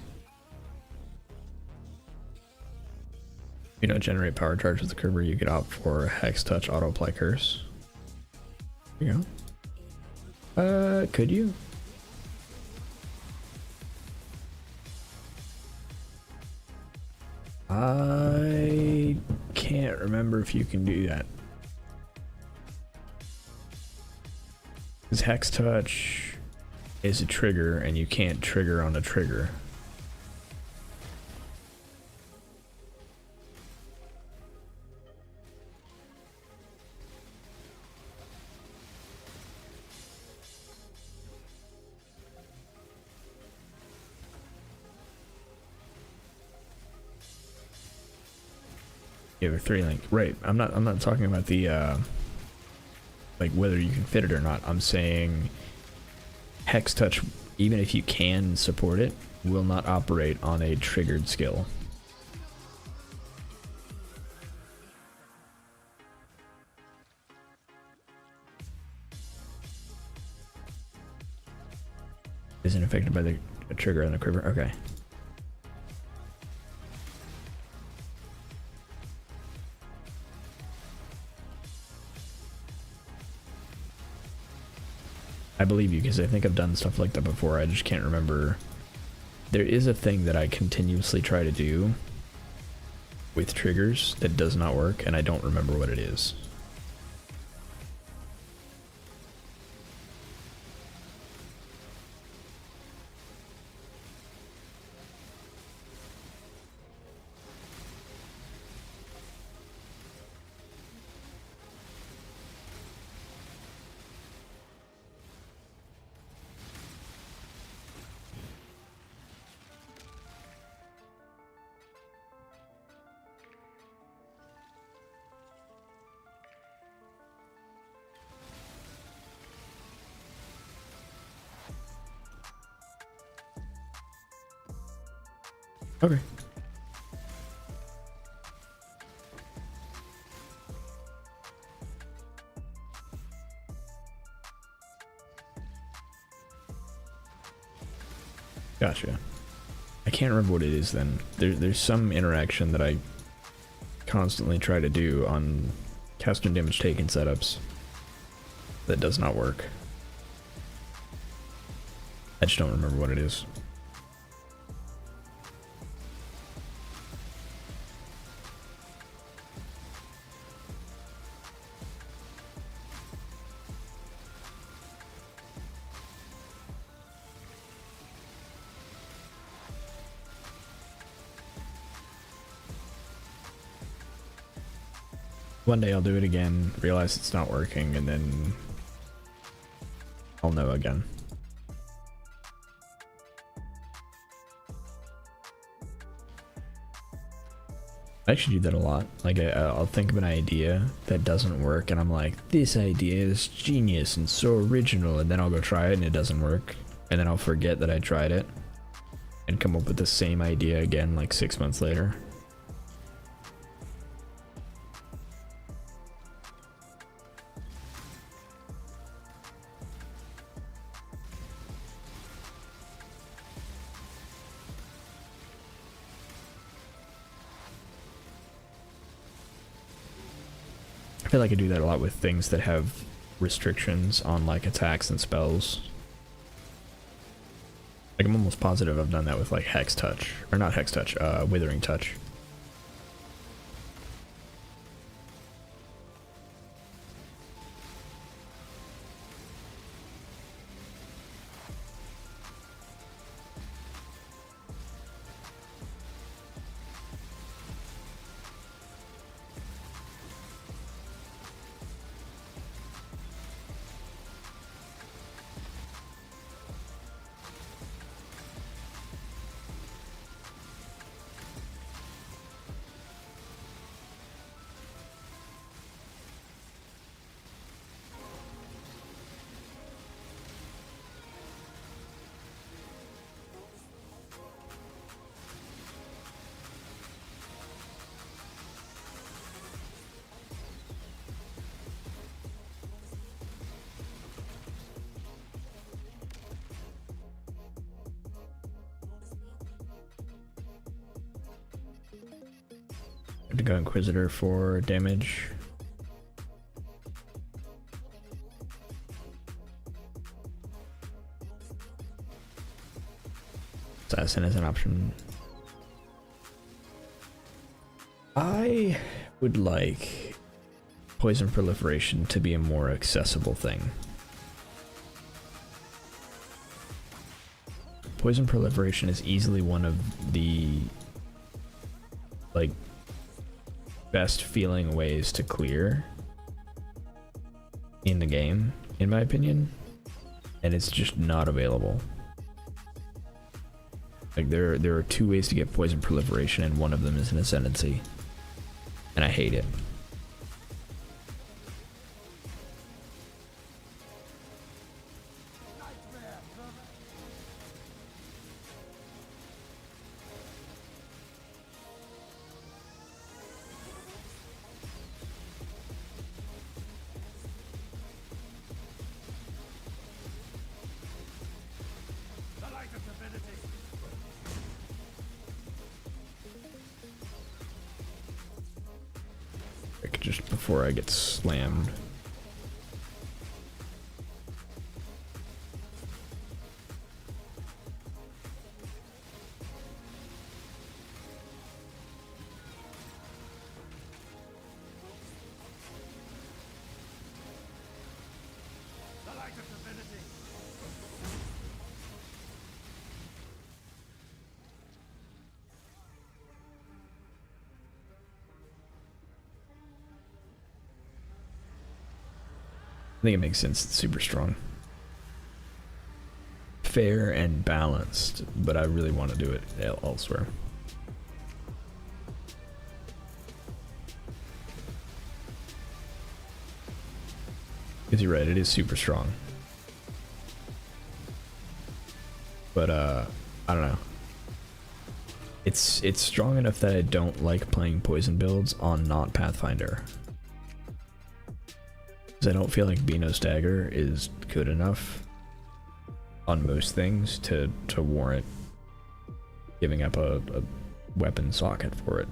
If you don't generate power charge with the Kerber, you could opt for Hex Touch Auto Apply Curse. There you go. Could you? I can't remember if you can do that. Because Hex Touch is a trigger and you can't trigger on a trigger. You have a 3-link, right? I'm not talking about the like whether you can fit it or not. I'm saying Hex Touch, even if you can support it, will not operate on a triggered skill. Isn't affected by the trigger on the quiver. Okay. I believe you because I think I've done stuff like that before. I just can't remember. There is a thing that I continuously try to do with triggers that does not work, and I don't remember what it is. Okay. Gotcha. I can't remember what it is then. There's some interaction that I constantly try to do on cast and damage taken setups that does not work. I just don't remember what it is. One day I'll do it again, realize it's not working, and then I'll know again. I actually do that a lot. Like I'll think of an idea that doesn't work, and I'm like, this idea is genius and so original, and then I'll go try it and it doesn't work, and then I'll forget that I tried it and come up with the same idea again like 6 months later. I feel like I do that a lot with things that have restrictions on like attacks and spells. Like I'm almost positive I've done that with like Hex Touch, or not Hex Touch, Withering Touch. To go Inquisitor for damage. Assassin is an option. I would like poison proliferation to be a more accessible thing. Poison proliferation is easily one of the like best feeling ways to clear in the game, in my opinion, and it's just not available. Like there are two ways to get poison proliferation, and one of them is an ascendancy, and I hate it. Just before I get slammed. I think it makes sense. It's super strong. Fair and balanced, but I really want to do it elsewhere. Because you're right, it is super strong. But I don't know. It's strong enough that I don't like playing poison builds on not Pathfinder. Because I don't feel like Beano Stagger is good enough on most things to warrant giving up a weapon socket for it.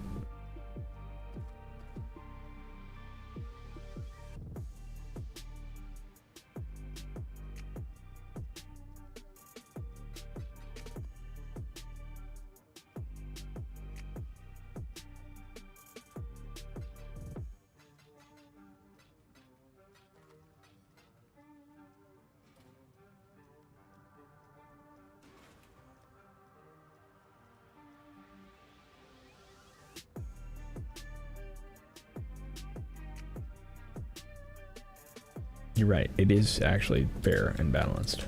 You're right, it is actually fair and balanced.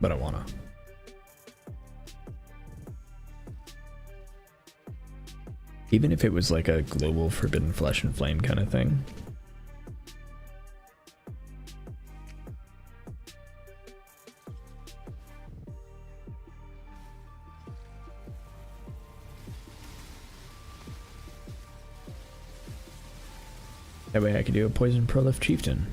But I wanna. Even if it was like a global Forbidden Flesh and Flame kind of thing. That way I could do a Poison Prolif Chieftain.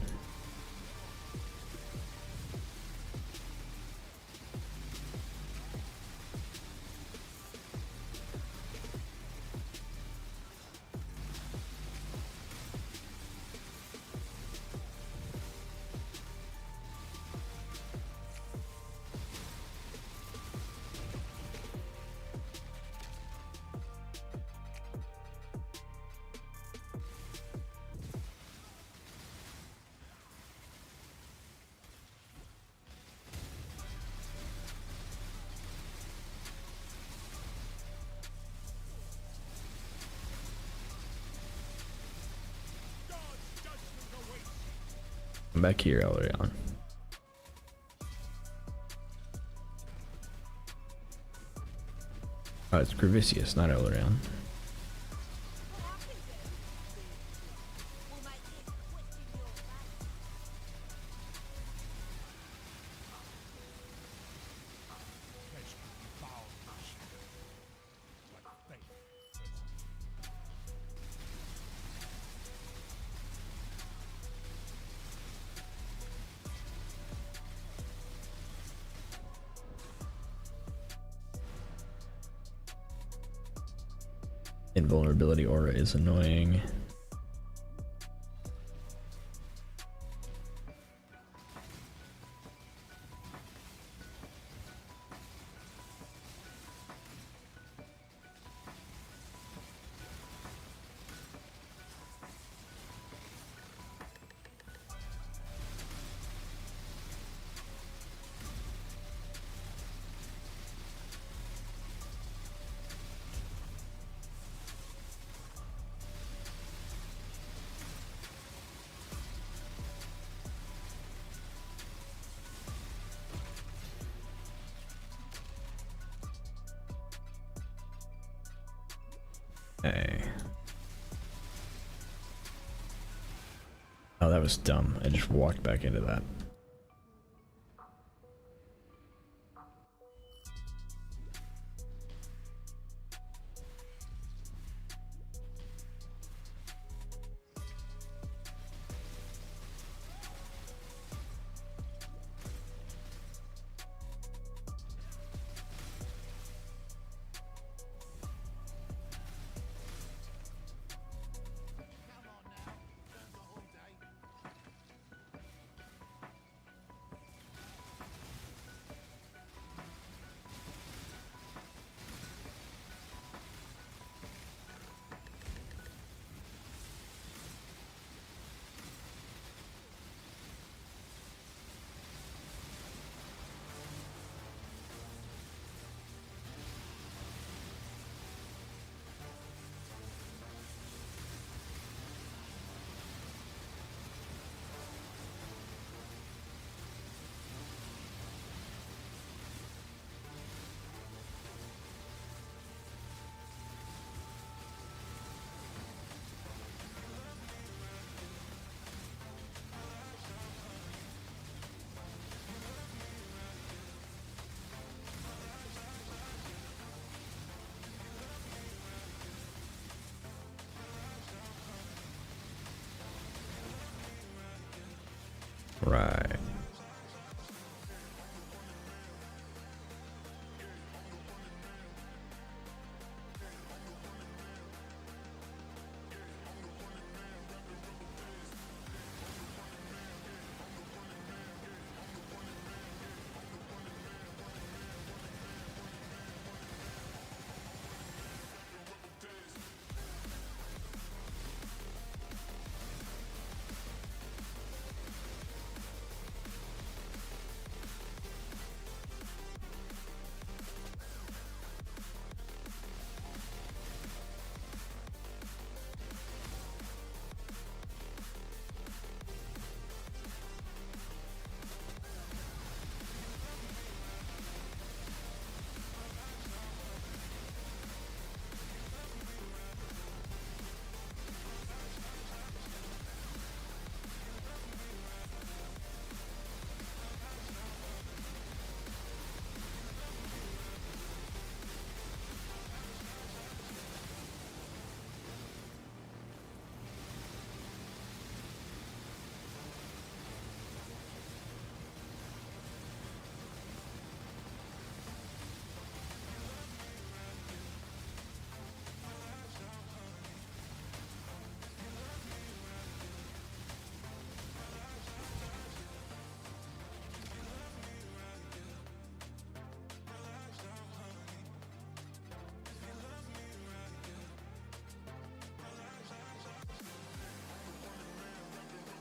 I'm back here, Elrion. Oh, it's Gravicius, not Elrion. Invulnerability aura is annoying. Okay. Oh, that was dumb. I just walked back into that. Right.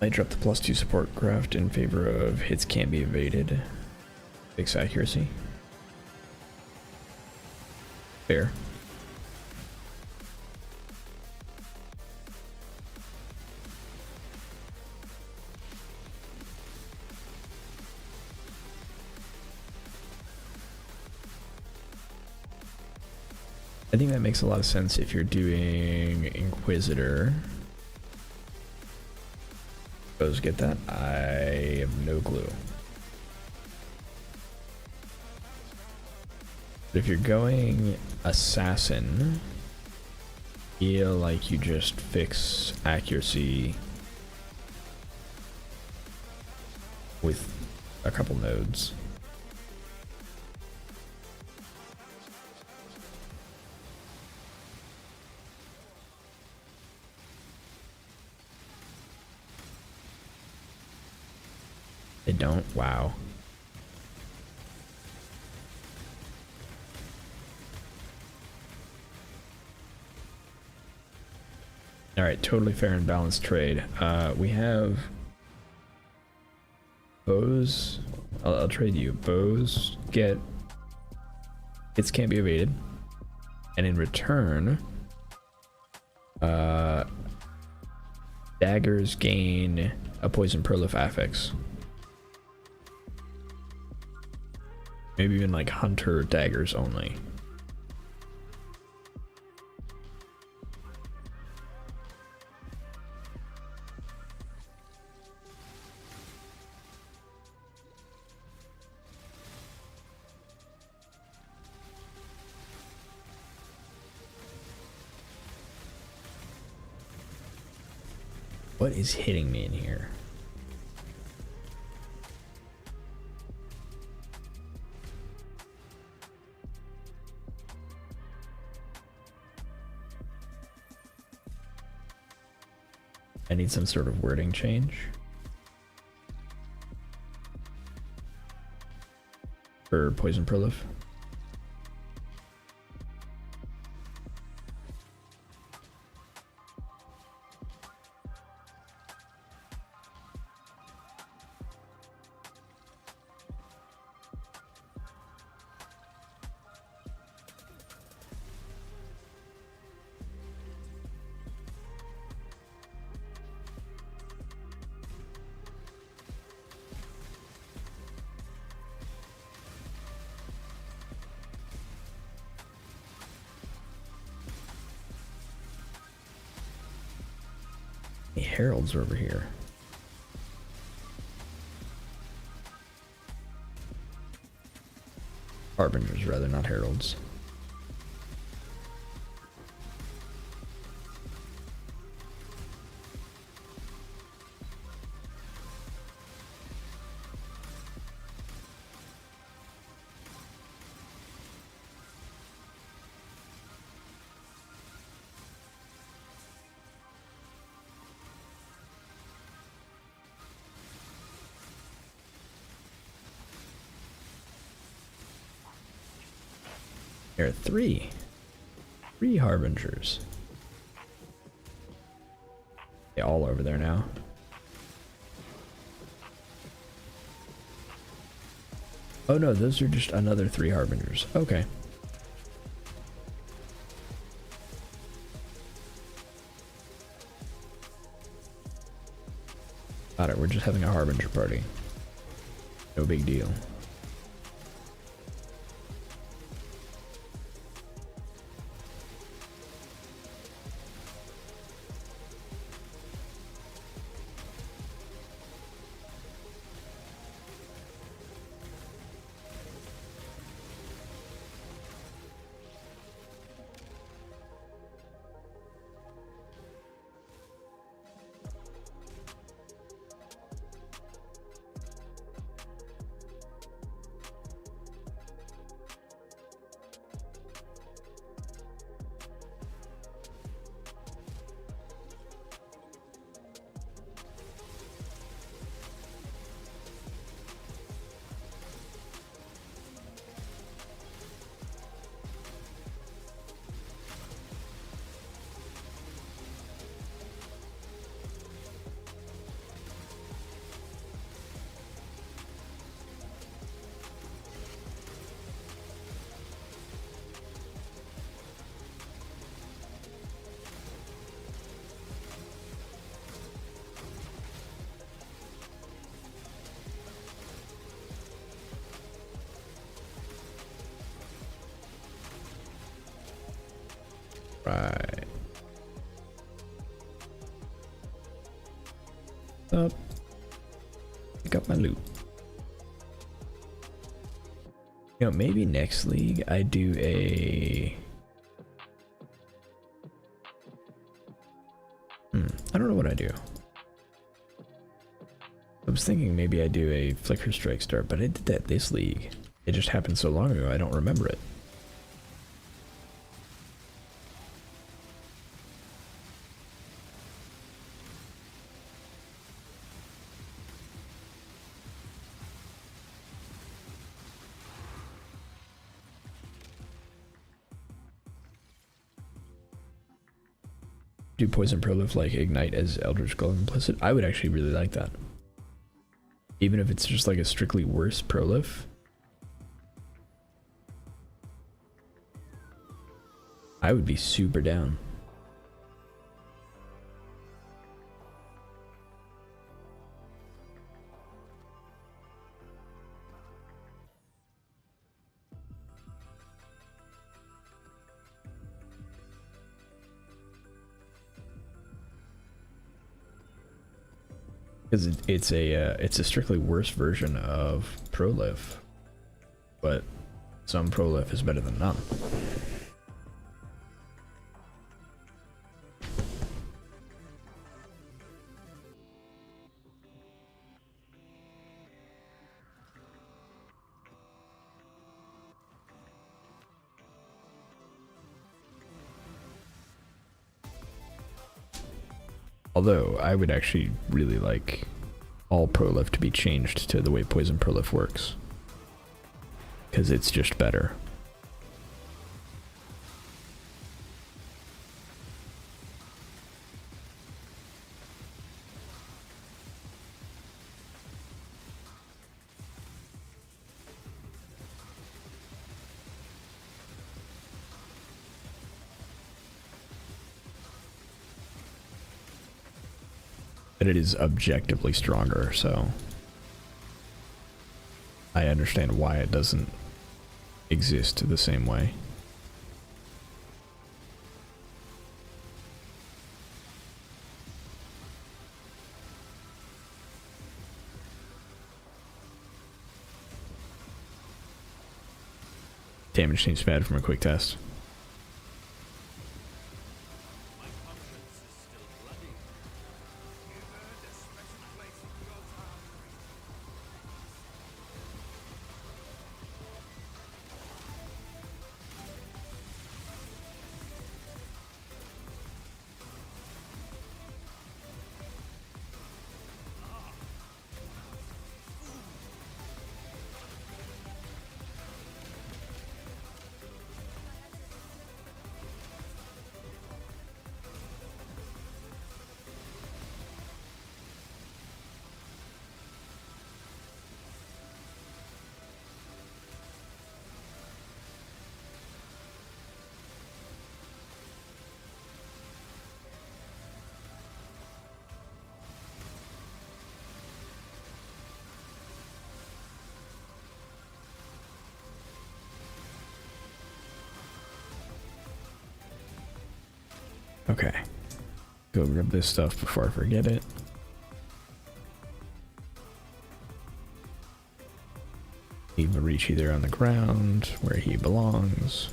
I dropped the +2 support craft in favor of hits can't be evaded. Fixed accuracy. Fair. I think that makes a lot of sense if you're doing Inquisitor. Suppose get that? I have no clue. But if you're going Assassin, feel like you just fix accuracy with a couple nodes. They don't? Wow. Alright, totally fair and balanced trade. We have bows. I'll trade you. Bows get hits can't be evaded. And in return, daggers gain a poison prolif affix. Maybe even like hunter daggers only. What is hitting me in here? I need some sort of wording change. For poison prolif. The Heralds are over here. Harbingers, rather, not Heralds. There are three Harbingers. They all over there now. Oh no, those are just another 3 Harbingers. Okay. Got it, we're just having a Harbinger party. No big deal. Right. Up. Pick up my loot. You know, maybe next league I do a... I don't know what I do. I was thinking maybe I do a Flicker Strike start, but I did that this league. It just happened so long ago, I don't remember it. Do Poison Prolif like Ignite as Eldritch Golem Implicit? I would actually really like that. Even if it's just like a strictly worse Prolif. I would be super down. Because it's a strictly worse version of Prolif, but some Prolif is better than none. Although, I would actually really like all Prolif to be changed to the way Poison Prolif works. Because it's just better. But it is objectively stronger, so I understand why it doesn't exist the same way. Damage seems bad from a quick test. Okay. Go grab this stuff before I forget it. Leave Marichi there on the ground where he belongs.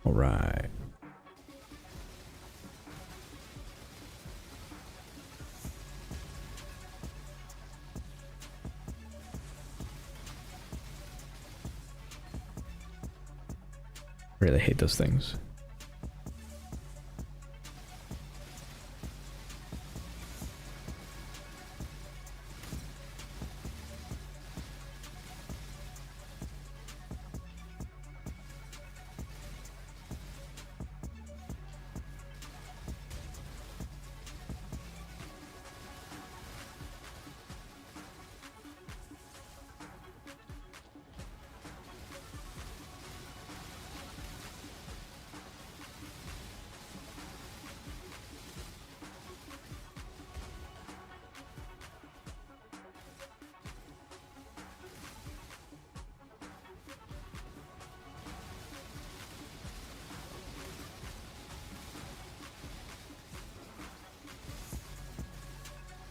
All right. Really hate those things.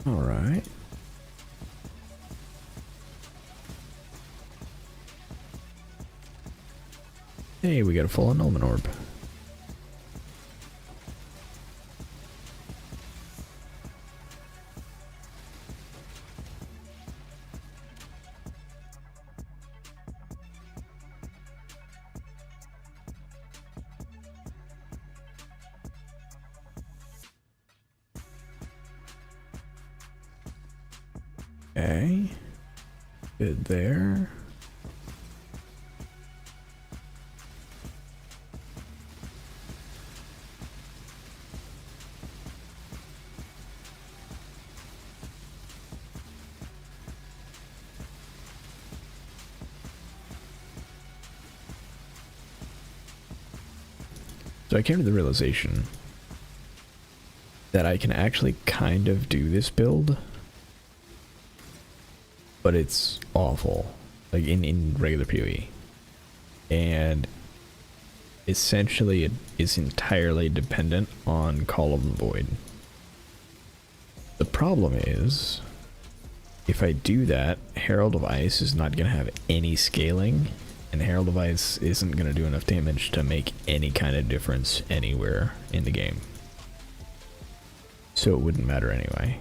All right. Hey, we got a full annulment orb. Okay. Good there. So I came to the realization that I can actually kind of do this build, but it's awful, like in regular PoE. And essentially it is entirely dependent on Call of the Void. The problem is, if I do that, Herald of Ice is not going to have any scaling, and Herald of Ice isn't going to do enough damage to make any kind of difference anywhere in the game. So it wouldn't matter anyway.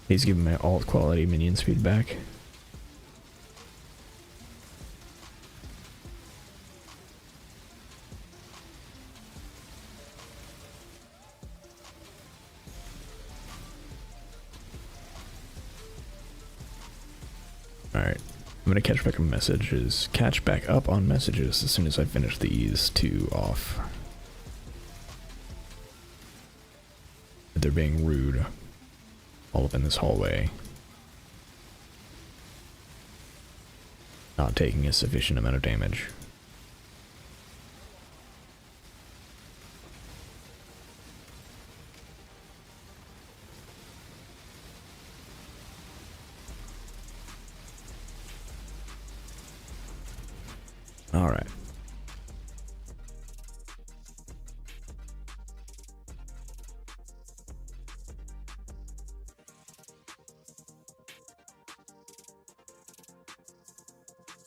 He's giving my alt quality minion speed back. Alright, I'm gonna catch back on messages. Catch back up on messages as soon as I finish these two off. They're being rude. All up in this hallway. Not taking a sufficient amount of damage.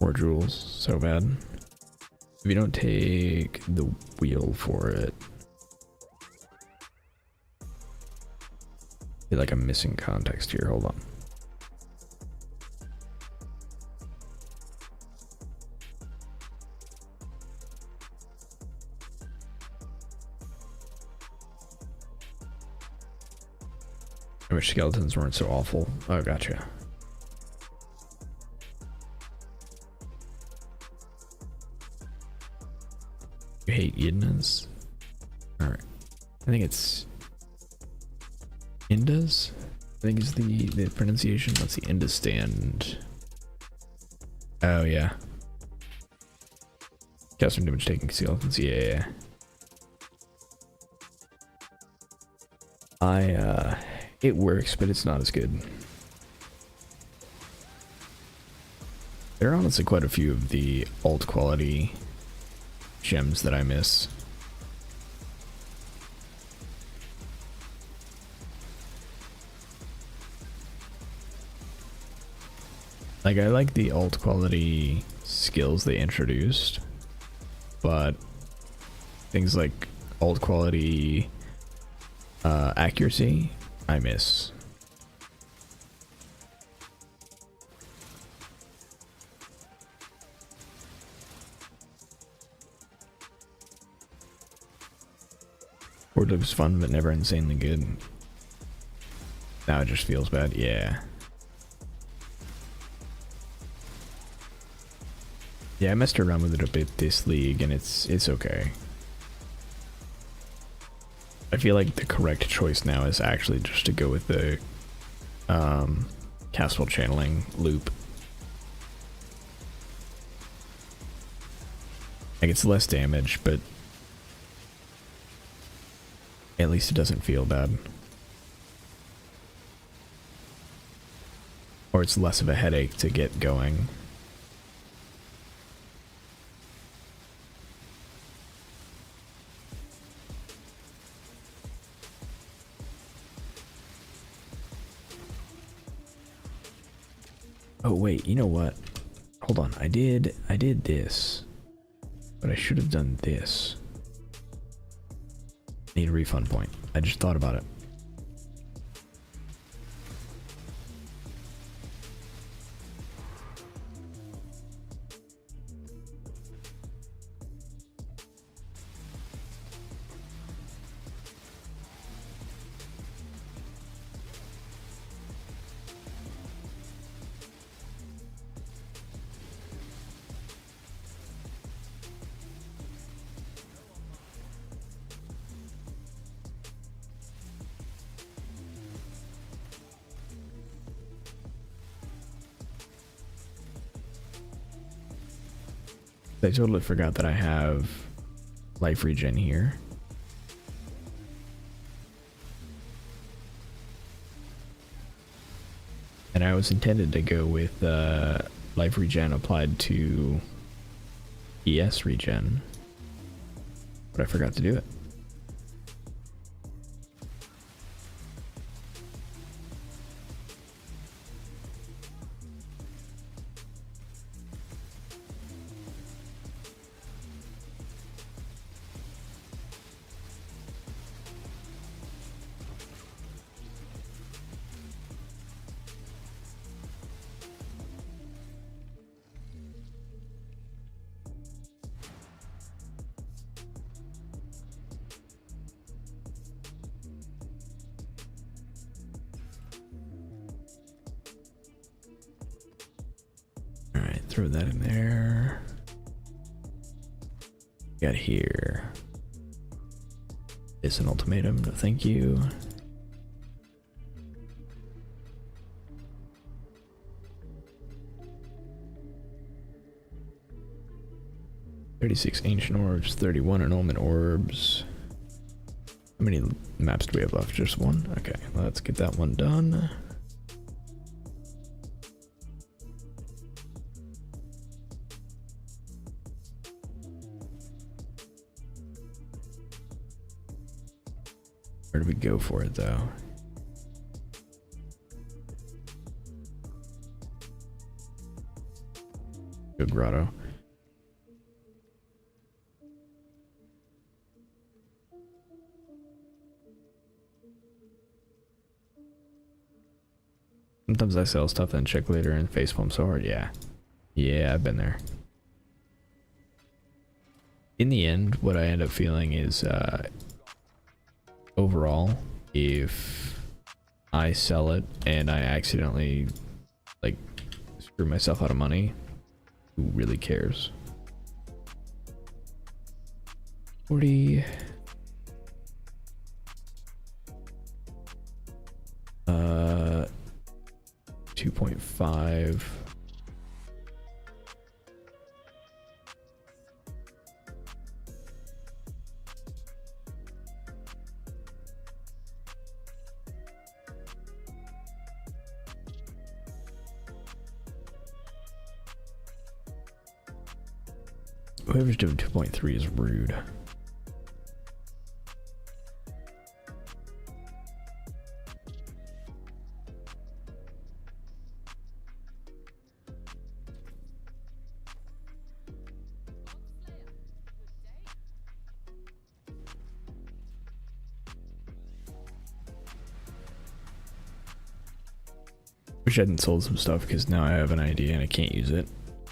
4 jewels, so bad. If you don't take the wheel for it, I feel like I'm missing context here. Hold on. I wish skeletons weren't so awful. Oh, gotcha. You hate Yidnas? Alright. I think it's Indas? I think is the pronunciation. Let's see, Indas stand. Oh yeah. Custom damage taking skeletons, yeah. It works, but it's not as good. There are honestly quite a few of the alt quality gems that I miss. Like, I like the alt quality skills they introduced, but things like alt quality accuracy, I miss. Board looks fun, but never insanely good. Now it just feels bad, yeah. Yeah, I messed around with it a bit this league, and it's okay. I feel like the correct choice now is actually just to go with the castle channeling loop. Like, it's less damage, but at least it doesn't feel bad. Or it's less of a headache to get going. Oh wait, you know what? Hold on, I did this, but I should have done this. Need a refund point. I just thought about it. I totally forgot that I have life regen here. And I was intended to go with life regen applied to ES regen, but I forgot to do it. Throw that in there. Got here. It's an ultimatum. No, thank you. $36 ancient orbs, 31 annulment orbs. How many maps do we have left? Just one? Okay, let's get that one done. Where do we go for it though? grotto. Sometimes I sell stuff and check later and facepalm so hard. Yeah. Yeah, I've been there. In the end, what I end up feeling is overall, if I sell it and I accidentally like screw myself out of money, who really cares? 40 2.5. Whoever's doing 2.3 is rude. Wish I hadn't sold some stuff because now I have an idea and I can't use it.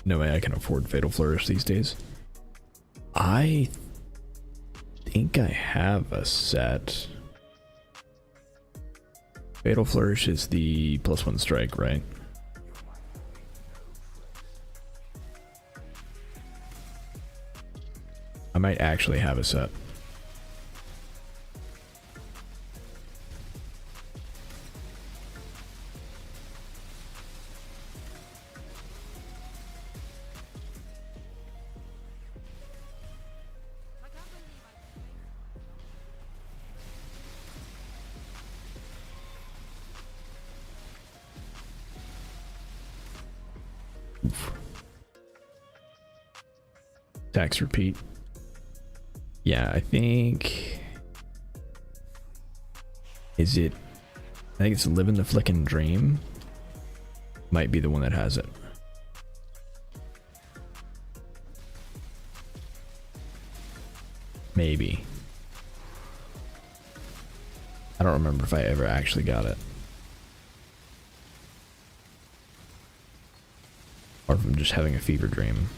No way I can afford Fatal Flourish these days. I think I have a set. Fatal Flourish is the +1 strike, right? I might actually have a set. Tax repeat. Yeah, I think... Is it... I think it's Living the Flickin' Dream. Might be the one that has it. Maybe. I don't remember if I ever actually got it. Or if I'm just having a fever dream.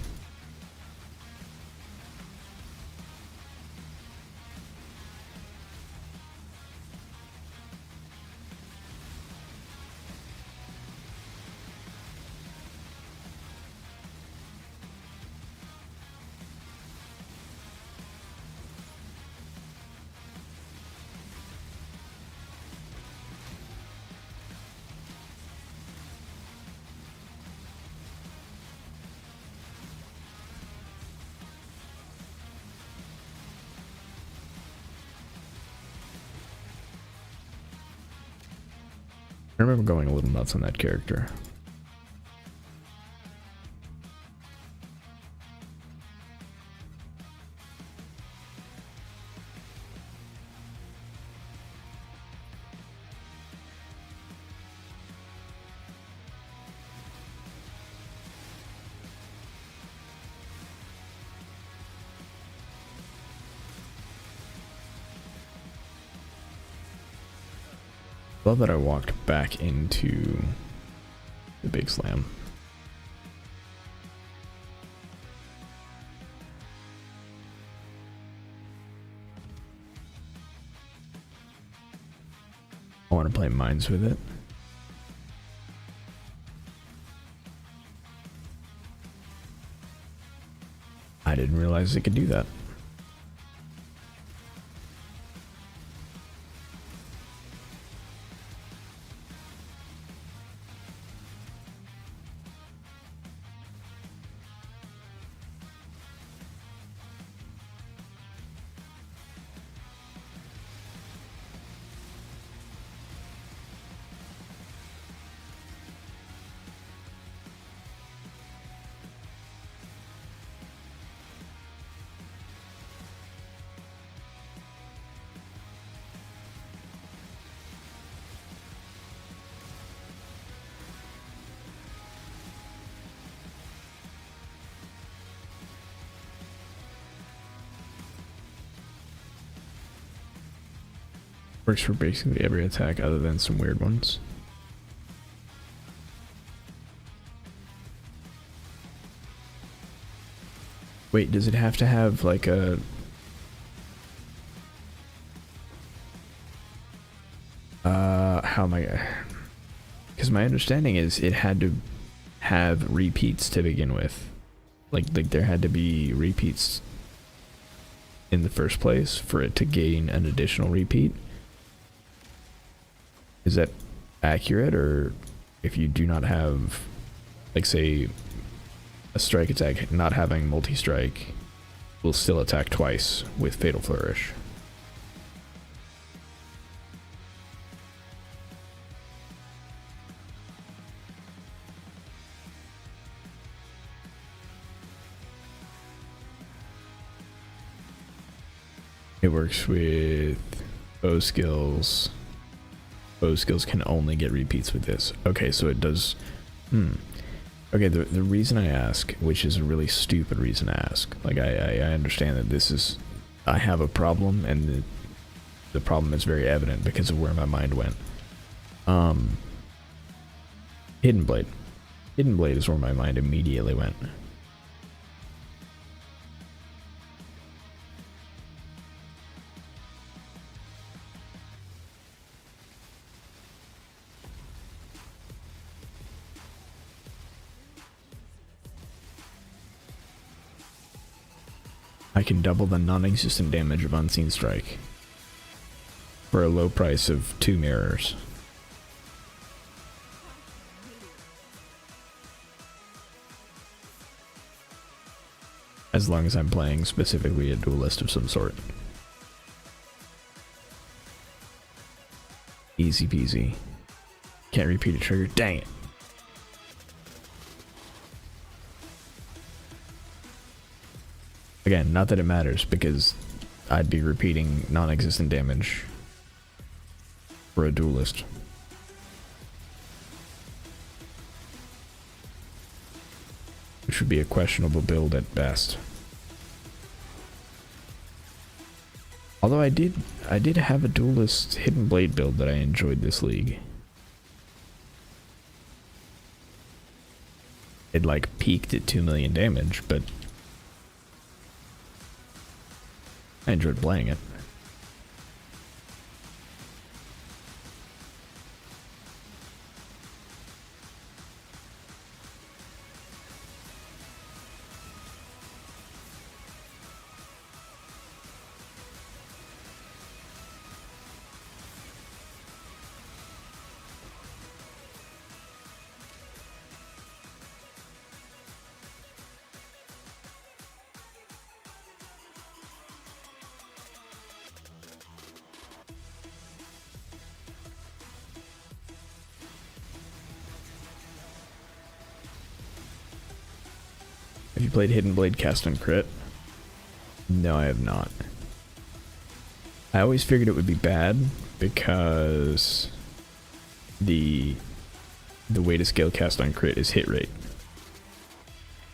I remember going a little nuts on that character. Love that I walked back into the big slam. I want to play mines with it. I didn't realize it could do that. Works for basically every attack other than some weird ones. Wait, does it have to have like a... how am I... Because my understanding is it had to have repeats to begin with. Like there had to be repeats in the first place for it to gain an additional repeat. Is that accurate? Or if you do not have, like say, a strike attack not having multi-strike, will still attack twice with Fatal Flourish? It works with bow skills. Bow skills can only get repeats with this. Okay, so it does... Okay, the reason I ask, which is a really stupid reason to ask, like I understand that this is... I have a problem, and the problem is very evident because of where my mind went. Hidden Blade. Hidden Blade is where my mind immediately went. I can double the non-existent damage of Unseen Strike for a low price of 2 mirrors. As long as I'm playing specifically a duelist of some sort. Easy peasy. Can't repeat a trigger. Dang it. Again, not that it matters, because I'd be repeating non-existent damage for a duelist. Which would be a questionable build at best. Although I did have a duelist Hidden Blade build that I enjoyed this league. It like peaked at 2 million damage, but I enjoyed playing it. Have you played Hidden Blade cast on crit? No, I have not. I always figured it would be bad because the way to scale cast on crit is hit rate.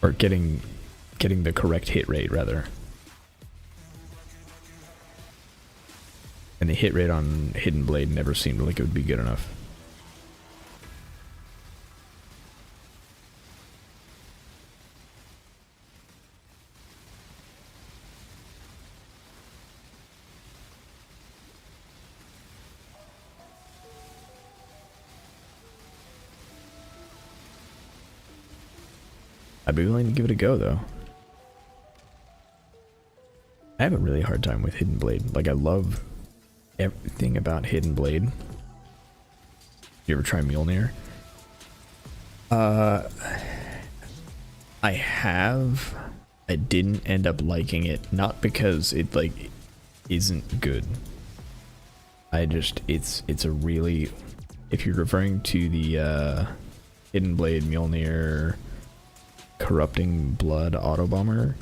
Or getting the correct hit rate, rather. And the hit rate on Hidden Blade never seemed like it would be good enough. I'd be willing to give it a go, though. I have a really hard time with Hidden Blade. Like, I love everything about Hidden Blade. You ever try Mjolnir? I have. I didn't end up liking it. Not because it, like, isn't good. I just, it's a really... If you're referring to the, Hidden Blade Mjolnir... Corrupting Blood auto bomber,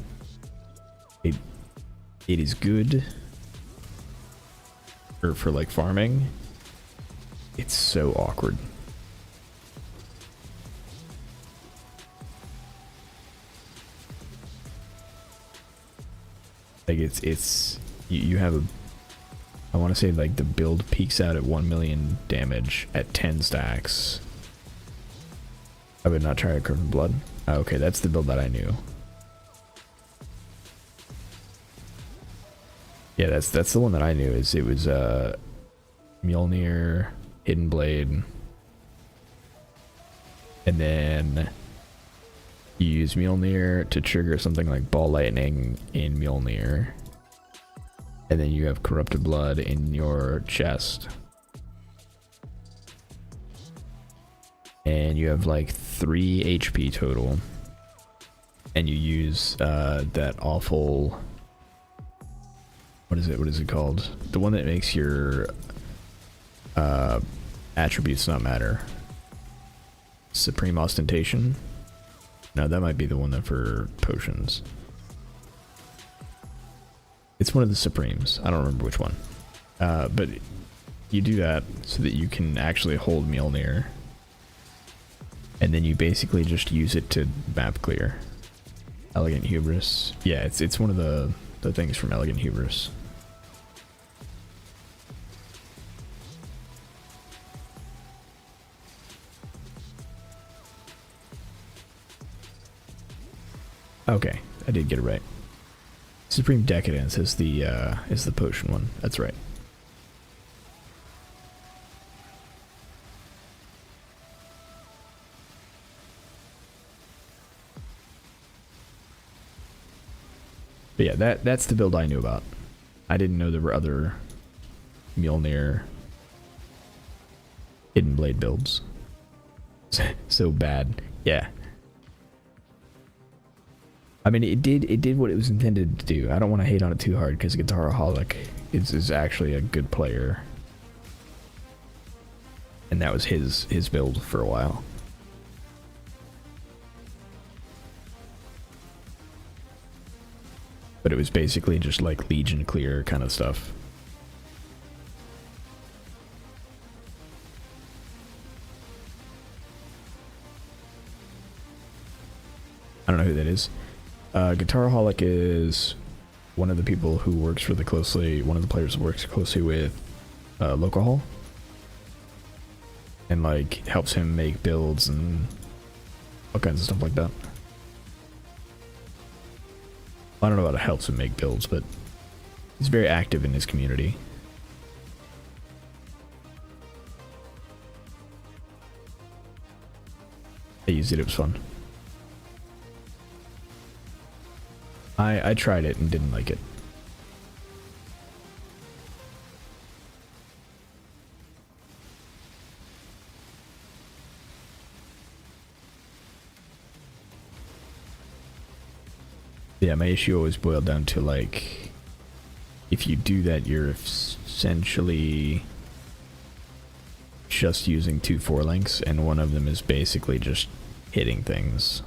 it is good for like farming. It's so awkward. Like it's you have I want to say like the build peaks out at 1 million damage at 10 stacks. I would not try a Crimson Blood. Oh, okay, that's the build that I knew. Yeah, that's the one that I knew. It was Mjolnir, Hidden Blade, and then you use Mjolnir to trigger something like Ball Lightning in Mjolnir, and then you have Corrupted Blood in your chest, and you have like 3 HP total, and you use that awful, what is it called? The one that makes your attributes not matter. Supreme Ostentation. No, that might be the one that for potions. It's one of the Supremes. I don't remember which one. But you do that so that you can actually hold Mjolnir. And then you basically just use it to map clear. Elegant Hubris. Yeah, it's one of the things from Elegant Hubris. Okay, I did get it right. Supreme Decadence is the potion one. That's right. But yeah, that's the build I knew about. I didn't know there were other Mjolnir Hidden Blade builds. So bad. Yeah. I mean, it did what it was intended to do. I don't want to hate on it too hard because Guitaraholic is actually a good player. And that was his build for a while. But it was basically just like Legion clear kind of stuff. I don't know who that is. Guitaraholic is one of the people who works for one of the players who works closely with Locahol. And like helps him make builds and all kinds of stuff like that. I don't know about it helps him make builds, but he's very active in his community. I used it, it was fun. I tried it and didn't like it. Yeah, my issue always boiled down to like, if you do that, you're essentially just using 2 4-links, and one of them is basically just hitting things.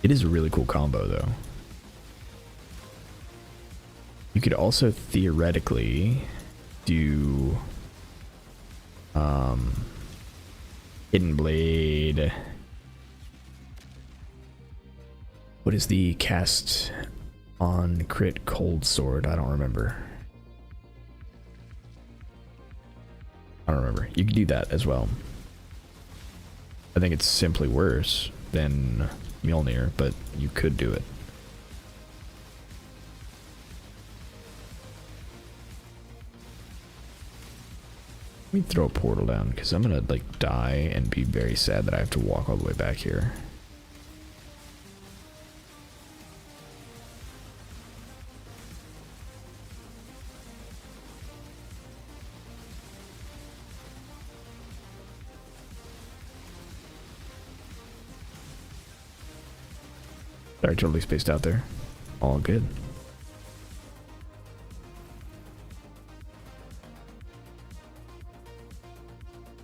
It is a really cool combo, though. You could also theoretically do Hidden Blade. What is the cast on crit Cold Sword? I don't remember. You could do that as well. I think it's simply worse than Mjolnir, but you could do it. Let me throw a portal down, because I'm gonna like die and be very sad that I have to walk all the way back here. Sorry, totally spaced out there. All good.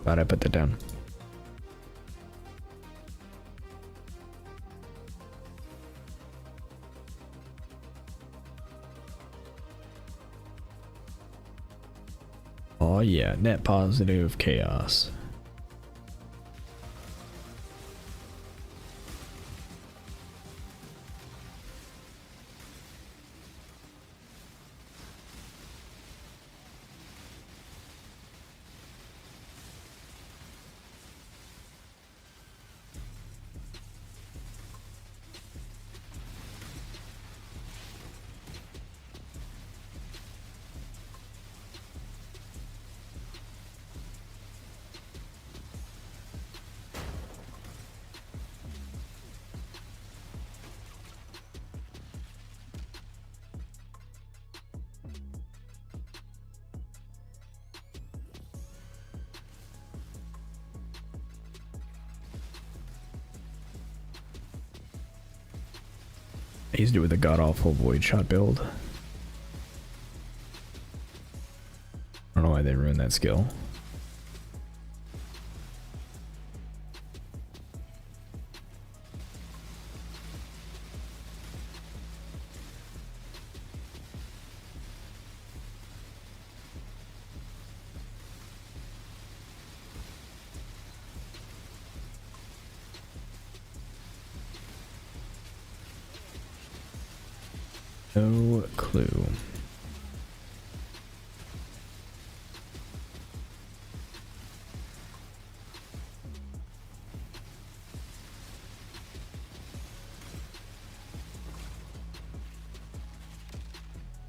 Glad I put that down. Oh yeah, net positive chaos. I used it with a god-awful void shot build. I don't know why they ruined that skill. No clue.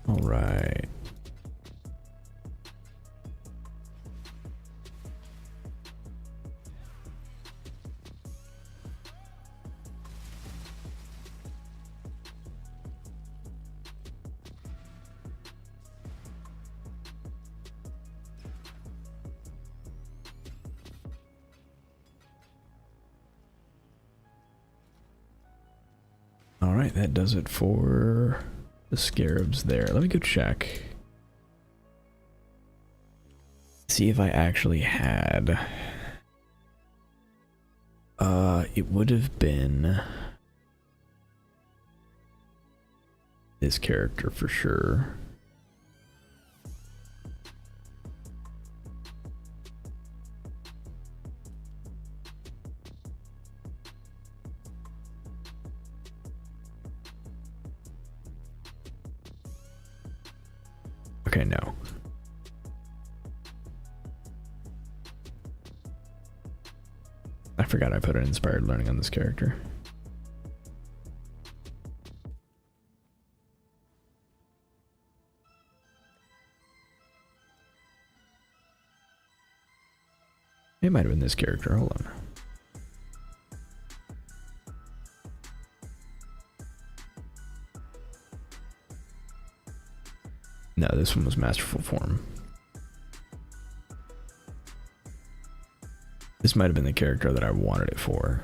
All right. All right, that does it for the scarabs there. Let me go check. See if I actually had. It would have been this character for sure. Okay, no. I forgot I put an inspired learning on this character. It might have been this character. Hold on. No, this one was Masterful Form. This might have been the character that I wanted it for.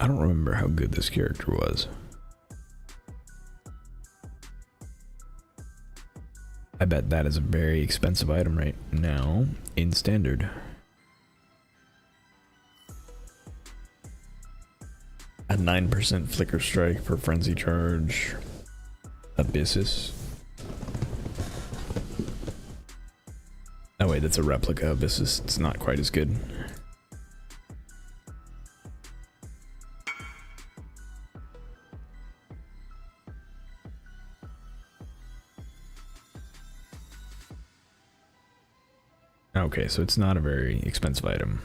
I don't remember how good this character was. I bet that is a very expensive item right now in standard. A 9% flicker strike per frenzy charge. Abyssus. Oh wait, that's a replica Abyssus. It's not quite as good. Okay, so it's not a very expensive item.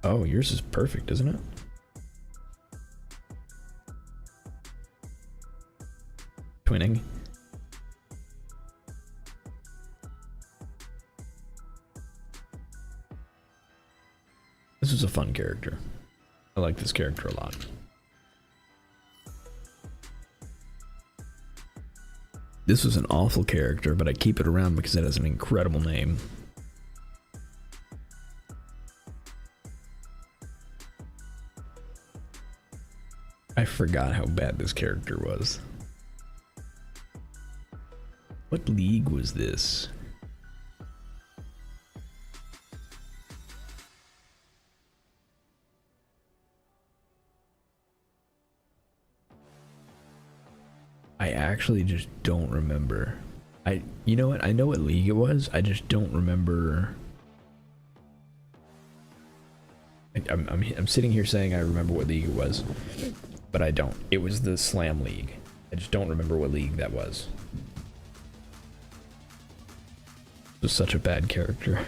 Oh, yours is perfect, isn't it? Twinning. This is a fun character. I like this character a lot. This was an awful character, but I keep it around because it has an incredible name. I forgot how bad this character was. What league was this? I actually just don't remember. You know what? I know what league it was. I just don't remember. I'm sitting here saying I remember what league it was, but I don't. It was the Slam League. I just don't remember what league that was. It was such a bad character.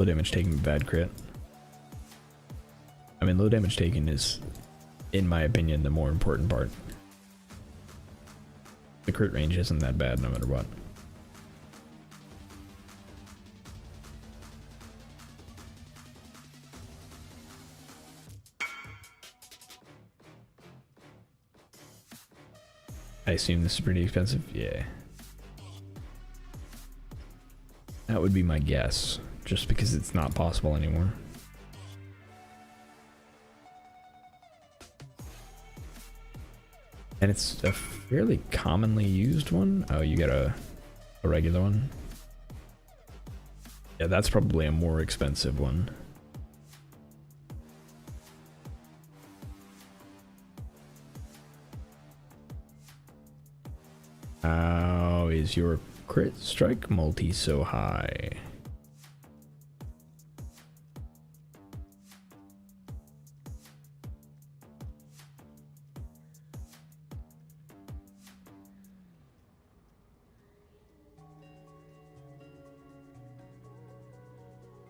Low damage taking, bad crit. I mean, low damage taken is, in my opinion, the more important part. The crit range isn't that bad no matter what. I assume this is pretty expensive? Yeah. That would be my guess, just because it's not possible anymore. And it's a fairly commonly used one. Oh, you got a regular one? Yeah, that's probably a more expensive one. How is your crit strike multi so high?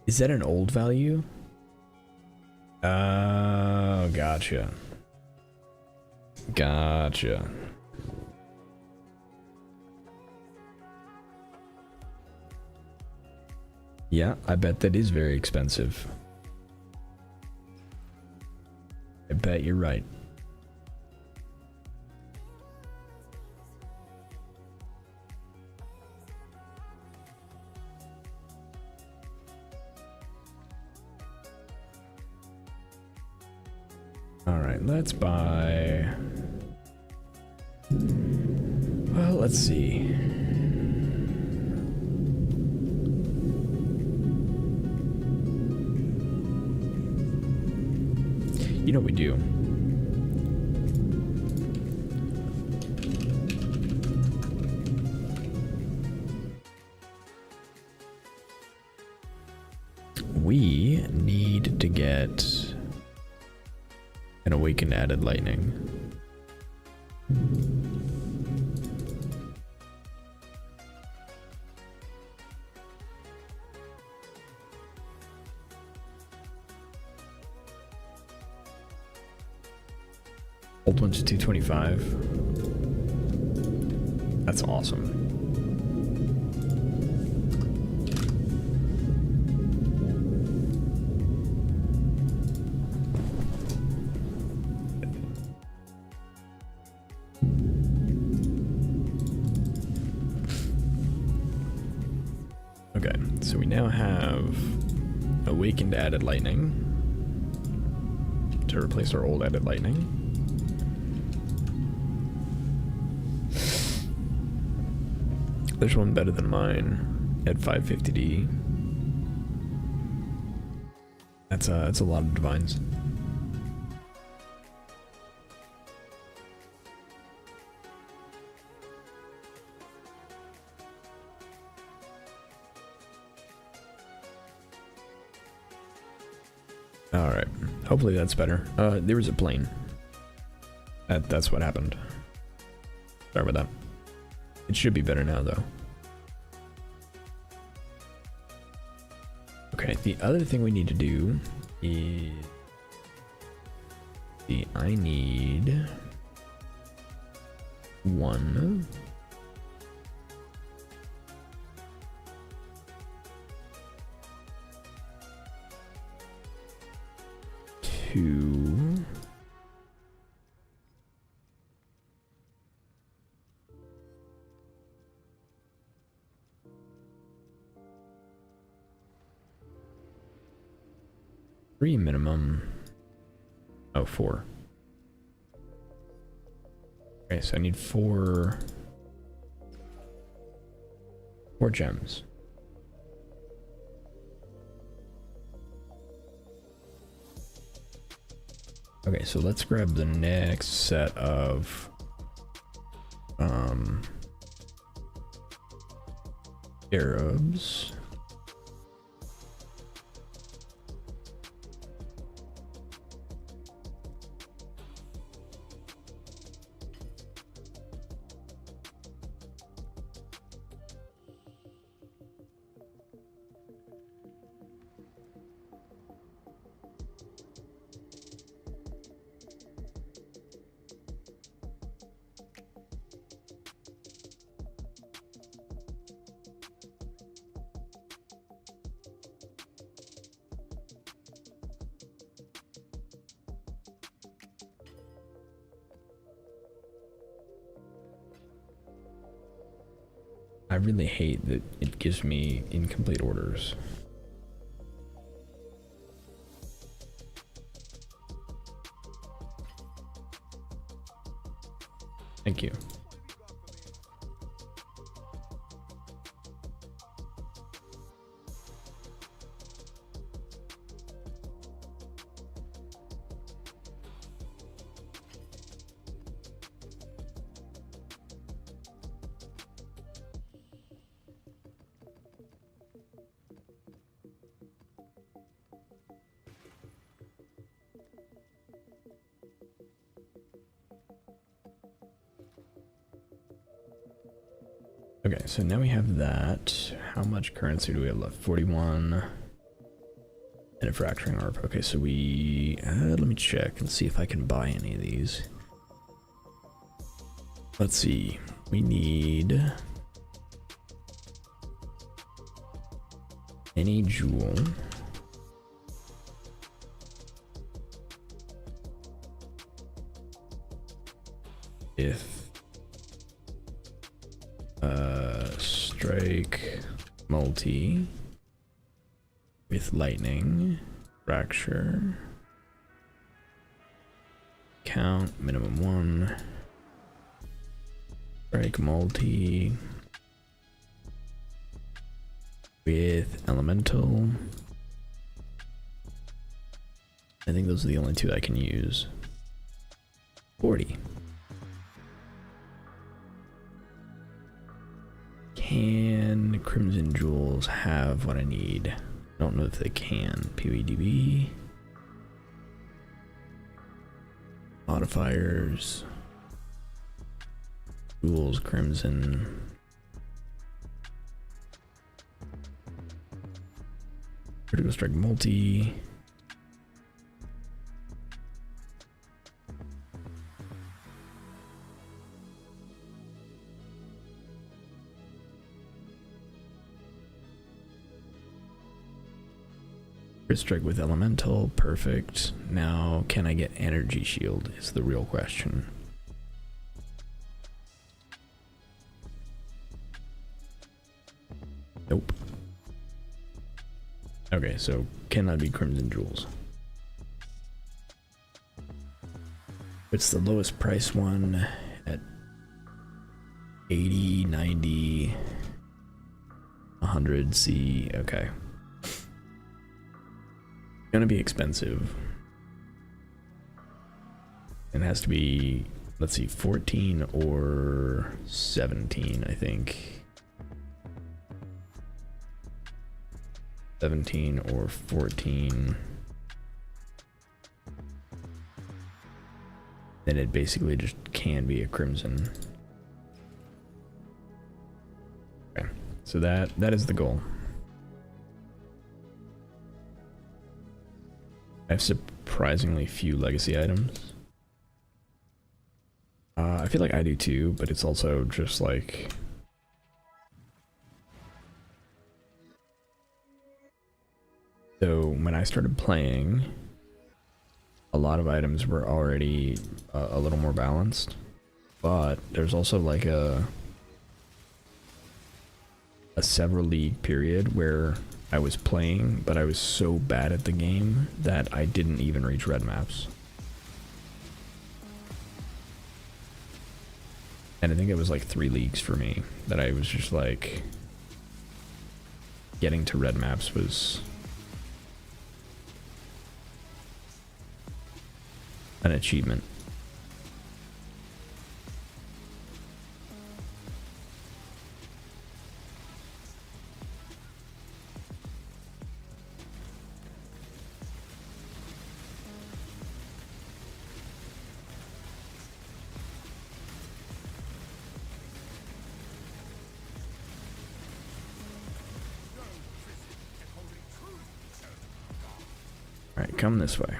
Is that an old value? Oh, gotcha. Gotcha. Yeah, I bet that is very expensive. I bet you're right. All right, let's buy. Well, let's see. You know what we do? We need to get an awakened added lightning. Old one's 225. That's awesome. Okay, so we now have awakened added lightning to replace our old added lightning. There's one better than mine at 550D. That's a lot of divines. All right, hopefully that's better. There was a plane. That's what happened. Sorry about that. It should be better now, though. Okay, the other thing we need to do is... I need... one... two... three minimum. Oh, four. Okay, so I need four gems. Okay, so let's grab the next set of Arabs. I really hate that it gives me incomplete orders. Thank you. Okay, so now we have that. How much currency do we have left? 41. And a fracturing ARP. Okay, so we... let me check and see if I can buy any of these. Let's see. We need... any jewel. If... strike multi with lightning, fracture, count minimum 1, strike multi with elemental. I think those are the only two I can use. 40. Can Crimson Jewels have what I need? I don't know if they can. PVDB. Modifiers. Jewels, Crimson. Critical Strike Multi. Strike with elemental, perfect. Now can I get energy shield is the real question. Nope. Okay, so cannot be Crimson Jewels. It's the lowest price one at 80, 90, 100 C. Okay. Gonna be expensive. It has to be, let's see, 14 or 17, I think. 17 or 14. Then it basically just can be a crimson. Okay, so that is the goal. I have surprisingly few legacy items. I feel like I do too, but it's also just like... So when I started playing, a lot of items were already a little more balanced, but there's also like a several league period where I was playing, but I was so bad at the game that I didn't even reach red maps. And I think it was like 3 leagues for me that I was just like... Getting to red maps was... an achievement. Alright, come this way.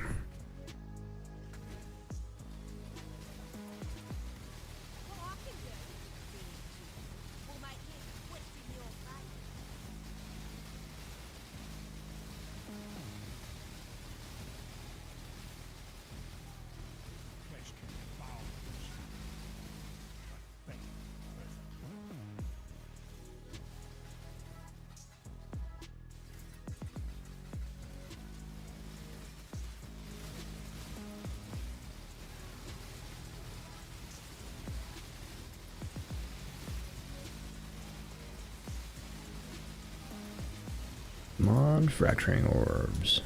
Come on, fracturing orbs.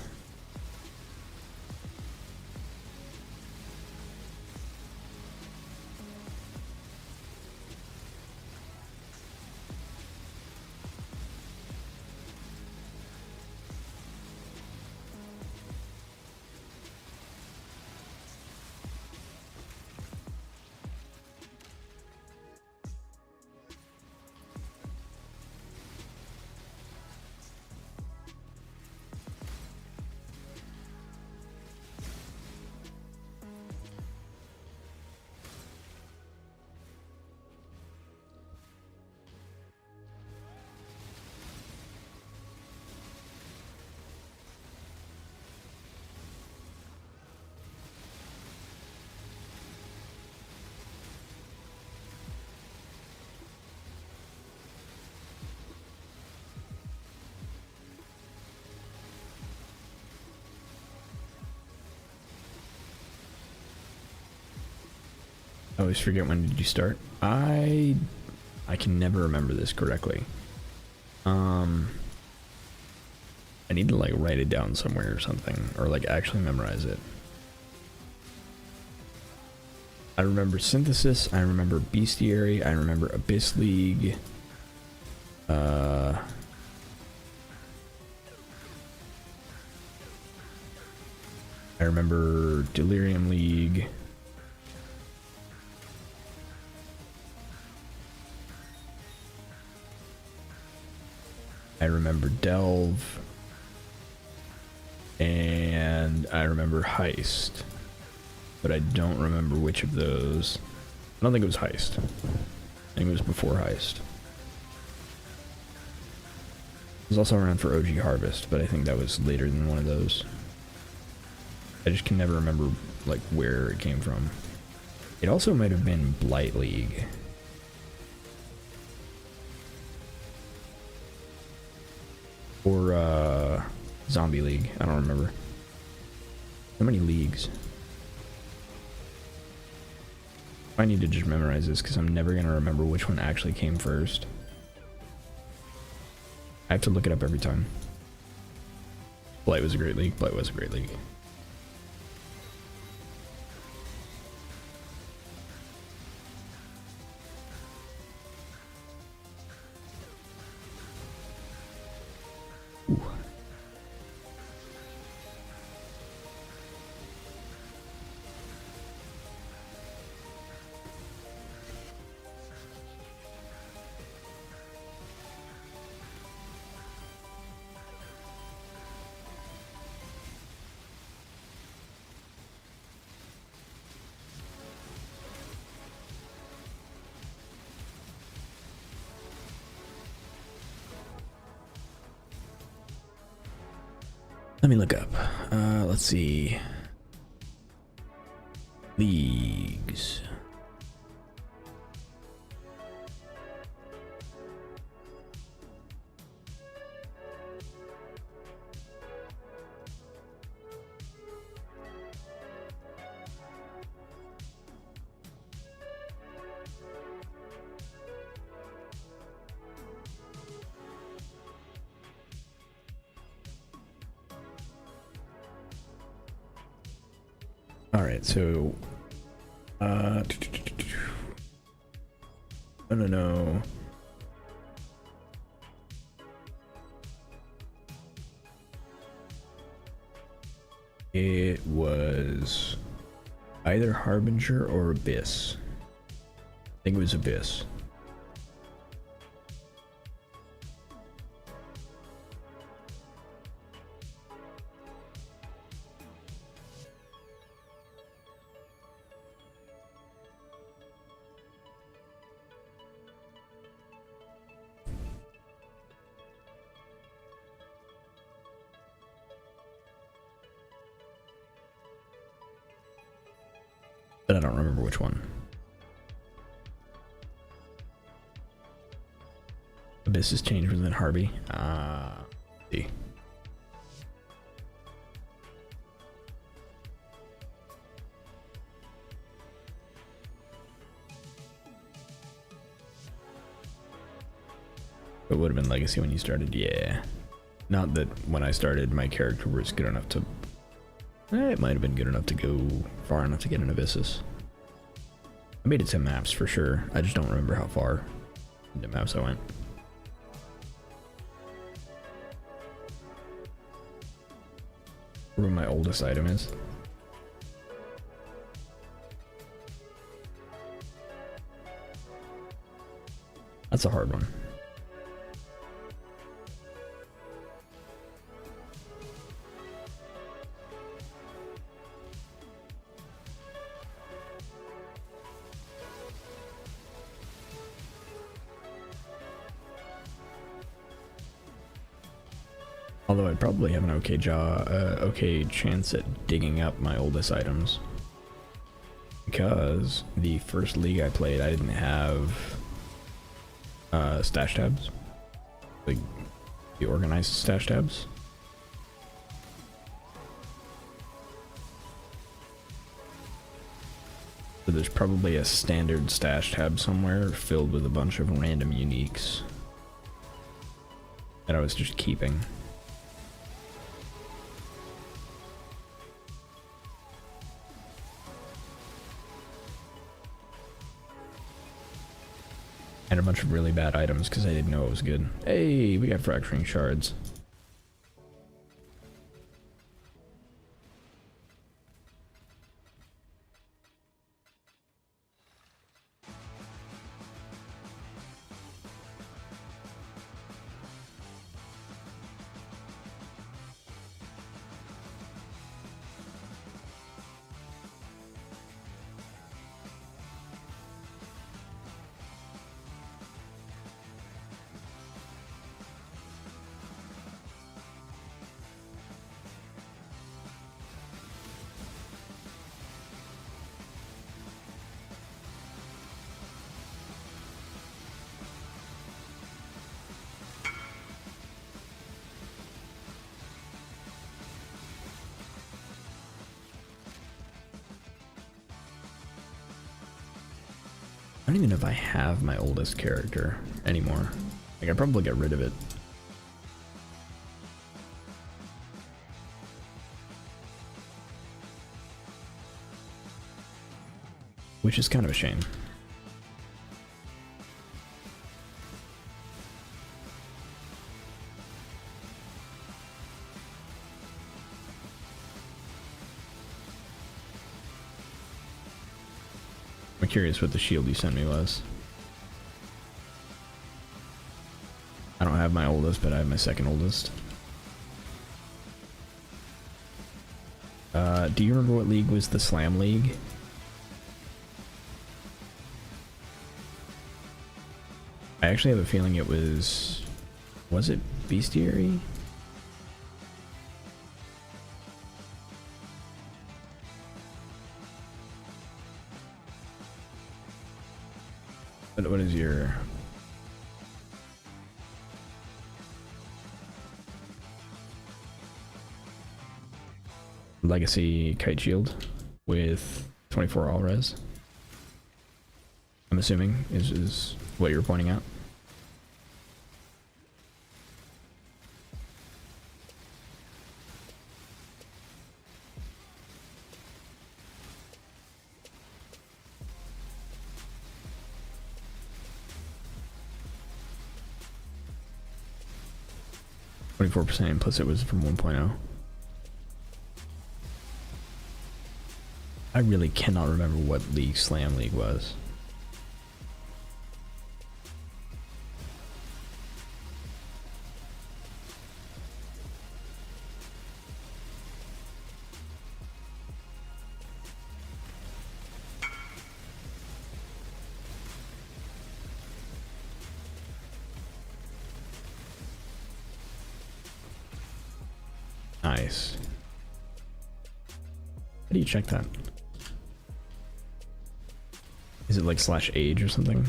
I always forget, when did you start? I can never remember this correctly. I need to like write it down somewhere or something, or like actually memorize it. I remember Synthesis, I remember Bestiary, I remember Abyss League. I remember Delirium League. I remember Delve, and I remember Heist, but I don't remember which of those. I don't think it was Heist. I think it was before Heist. I was also around for OG Harvest, but I think that was later than one of those. I just can never remember like where it came from. It also might have been Blight League. Or Zombie League. I don't remember. So many leagues. I need to just memorize this because I'm never going to remember which one actually came first. I have to look it up every time. Blight was a great league. Blight was a great league. Ooh. Let me look up. Let's see. Leagues. Alright, so no. It was either Harbinger or Abyss. I think it was Abyss. But I don't remember which one. Abyss has changed within Harbi. See. It would have been Legacy when you started, yeah. Not that when I started my character was good enough to... it might have been good enough to go far enough to get an Abyssus. I made it to maps for sure. I just don't remember how far into maps I went. Where my oldest item is. That's a hard one. Although I'd probably have an okay chance at digging up my oldest items. Because the first league I played, I didn't have stash tabs. Like, the organized stash tabs. So there's probably a standard stash tab somewhere filled with a bunch of random uniques that I was just keeping. And a bunch of really bad items because I didn't know it was good. Hey, we got fracturing shards. I don't even know if I have my oldest character anymore. Like, I'd probably get rid of it. Which is kind of a shame. I'm curious what the shield you sent me was. I don't have my oldest, but I have my second oldest. Do you remember what league was the Slam League? I actually have a feeling it was it Bestiary? What is your... Legacy Kite Shield with 24 all res? I'm assuming is what you're pointing out. %, plus it was from 1.0. I really cannot remember what League Slam League was. Nice. How do you check that? Is it like /age or something?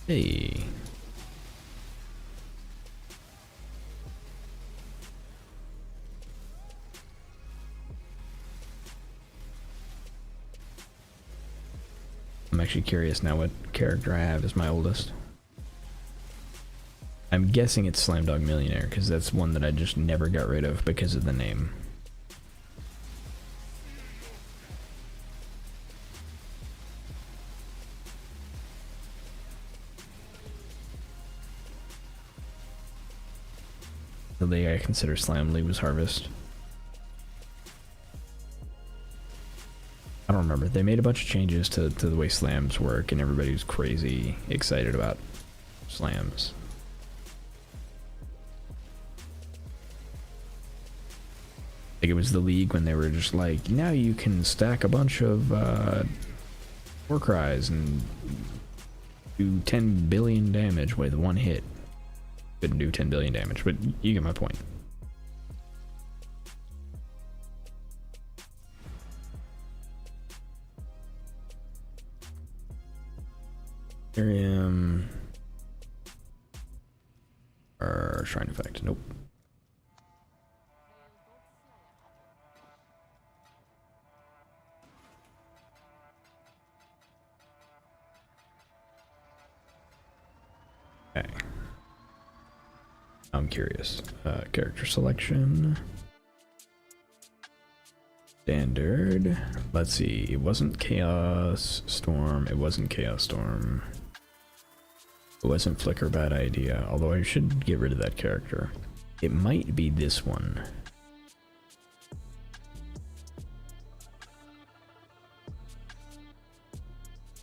Hey. actually curious now what character I have as my oldest. I'm guessing it's Slamdog Millionaire, because that's one that I just never got rid of because of the name. The league I consider Slam League was Harvest. I don't remember. They made a bunch of changes to the way slams work, and everybody was crazy excited about slams. Like, it was the league when they were just like, now you can stack a bunch of Warcries and do 10 billion damage with one hit. Couldn't do 10 billion damage, but you get my point. Or Shrine Effect, nope. Okay. I'm curious. Character selection. Standard. Let's see. It wasn't Chaos Storm. It wasn't Chaos Storm. It wasn't Flicker. Bad idea. Although I should get rid of that character. It might be this one.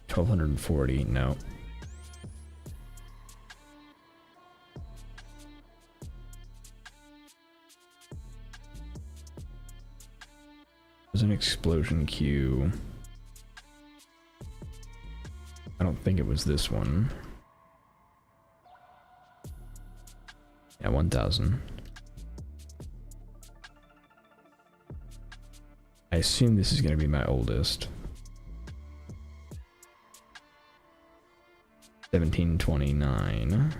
$1,240. No. There's an explosion queue. I don't think it was this one. Yeah, 1,000. I assume this is going to be my oldest. 1729.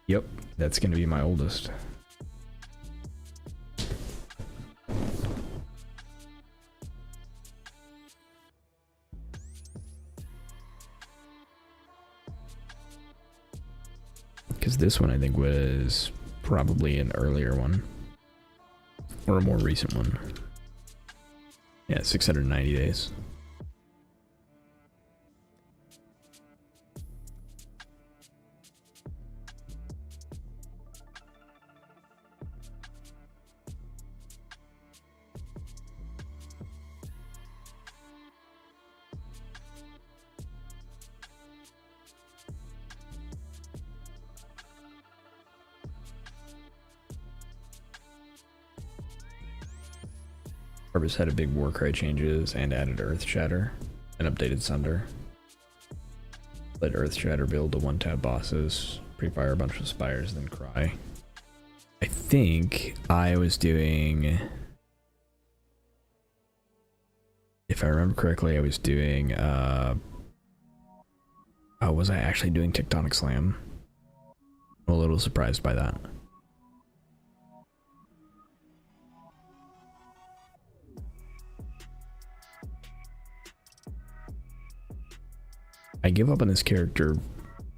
Yep, that's going to be my oldest. Because this one I think was probably an earlier one. Or a more recent one. Yeah, 690 days. Harvest had a big Warcry changes and added Earth Shatter and updated Sunder. Let Earth Shatter build the one-tap bosses, pre-fire a bunch of spires, then cry. I think I was doing, if I remember correctly, I was doing, oh, was I actually doing Tectonic Slam? I'm a little surprised by that. I give up on this character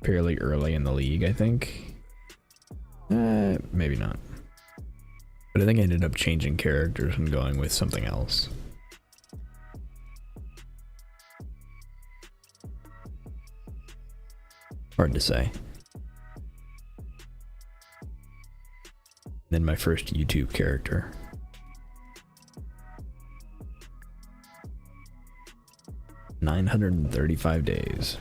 fairly early in the league, I think. Maybe not. But I think I ended up changing characters and going with something else. Hard to say. Then my first YouTube character. $935 days.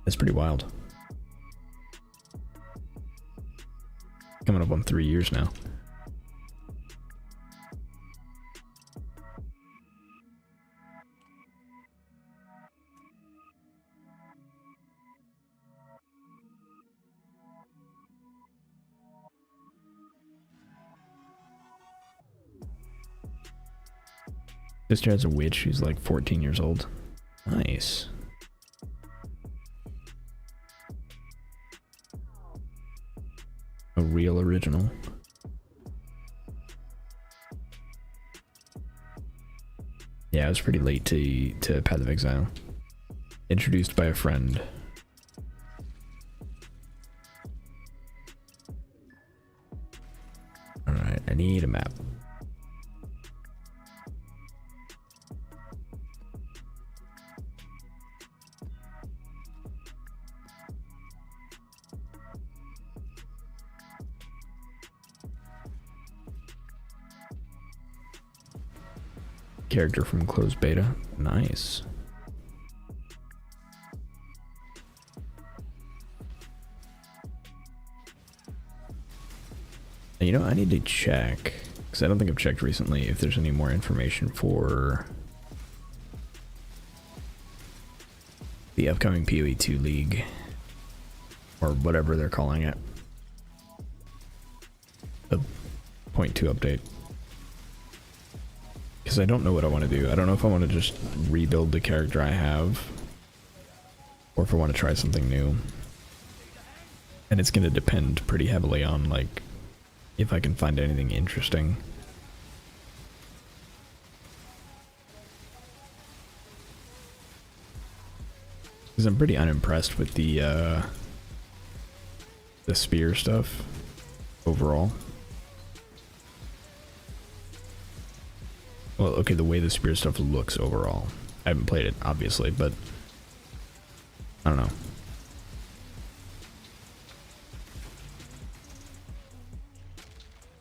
That's pretty wild. Coming up on 3 years now. Sister has a witch who's like 14 years old. Nice. A real original. Yeah, I was pretty late to Path of Exile. Introduced by a friend. Alright, I need a map. Character from closed beta. Nice. You know, I need to check, because I don't think I've checked recently, if there's any more information for the upcoming PoE 2 League, or whatever they're calling it. The .2 update. Because I don't know what I want to do. I don't know if I want to just rebuild the character I have, or if I want to try something new. And it's going to depend pretty heavily on, like, if I can find anything interesting. Because I'm pretty unimpressed with the spear stuff overall. Well, okay, the way the spear stuff looks overall. I haven't played it, obviously, but I don't know.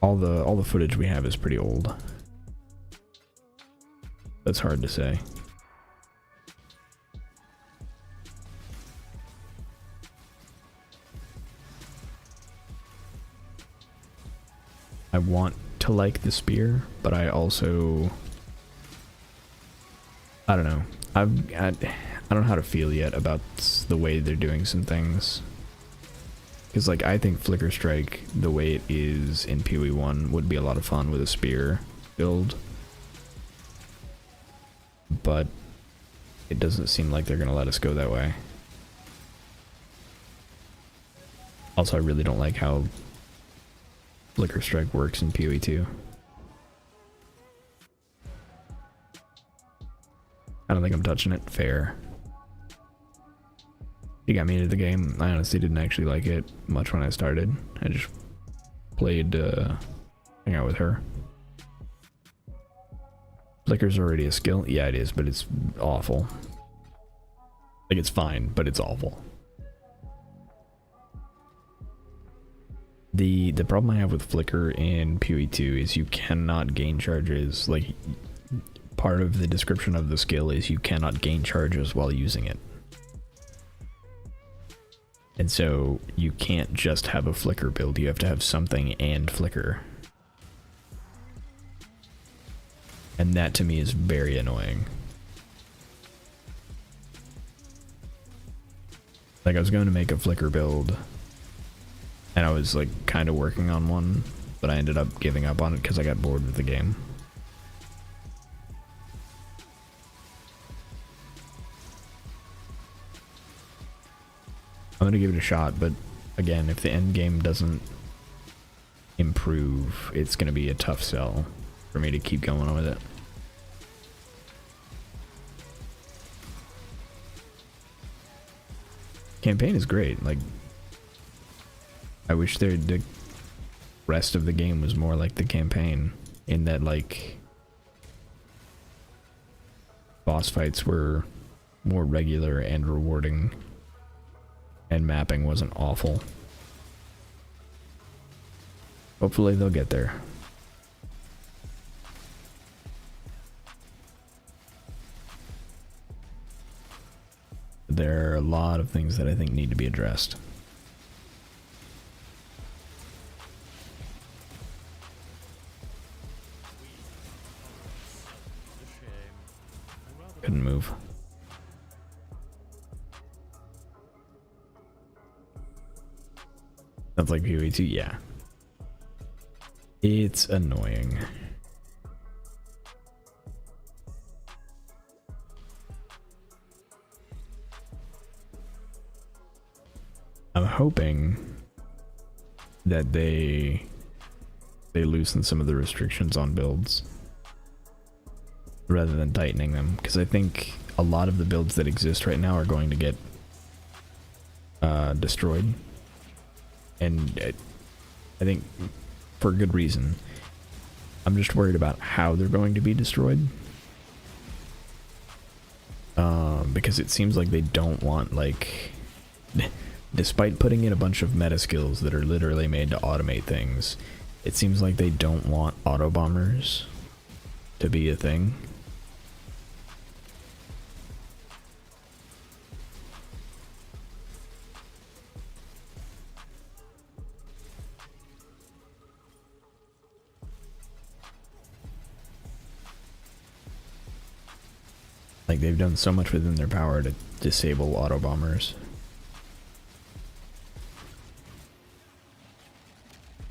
All the footage we have is pretty old. That's hard to say. I want to like the spear, but I also, I don't know. I don't know how to feel yet about the way they're doing some things. Because, like, I think Flicker Strike, the way it is in PoE 1, would be a lot of fun with a spear build. But it doesn't seem like they're going to let us go that way. Also, I really don't like how Flicker Strike works in PoE 2. I don't think I'm touching it. Fair. He got me into the game. I honestly didn't actually like it much when I started. I just played, hang out with her. Flicker's already a skill. Yeah, it is, but it's awful. Like, it's fine, but it's awful. The problem I have with Flicker in PoE 2 is you cannot gain charges. Like, part of the description of the skill is you cannot gain charges while using it. And so you can't just have a Flicker build, you have to have something and Flicker. And that to me is very annoying. Like, I was going to make a Flicker build, and I was like kind of working on one, but I ended up giving up on it because I got bored with the game. I'm gonna give it a shot, but again, if the end game doesn't improve, it's gonna be a tough sell for me to keep going with it. Campaign is great. Like, I wish the rest of the game was more like the campaign, in that, like, boss fights were more regular and rewarding, and mapping wasn't awful. Hopefully they'll get there. There are a lot of things that I think need to be addressed. Couldn't move. Sounds like PoE 2, yeah. It's annoying. hoping that they loosen some of the restrictions on builds rather than tightening them, because I think a lot of the builds that exist right now are going to get destroyed, and I think for good reason. I'm just worried about how they're going to be destroyed, because it seems like they don't want, like, despite putting in a bunch of meta skills that are literally made to automate things, it seems like they don't want auto bombers to be a thing. Like, they've done so much within their power to disable auto bombers,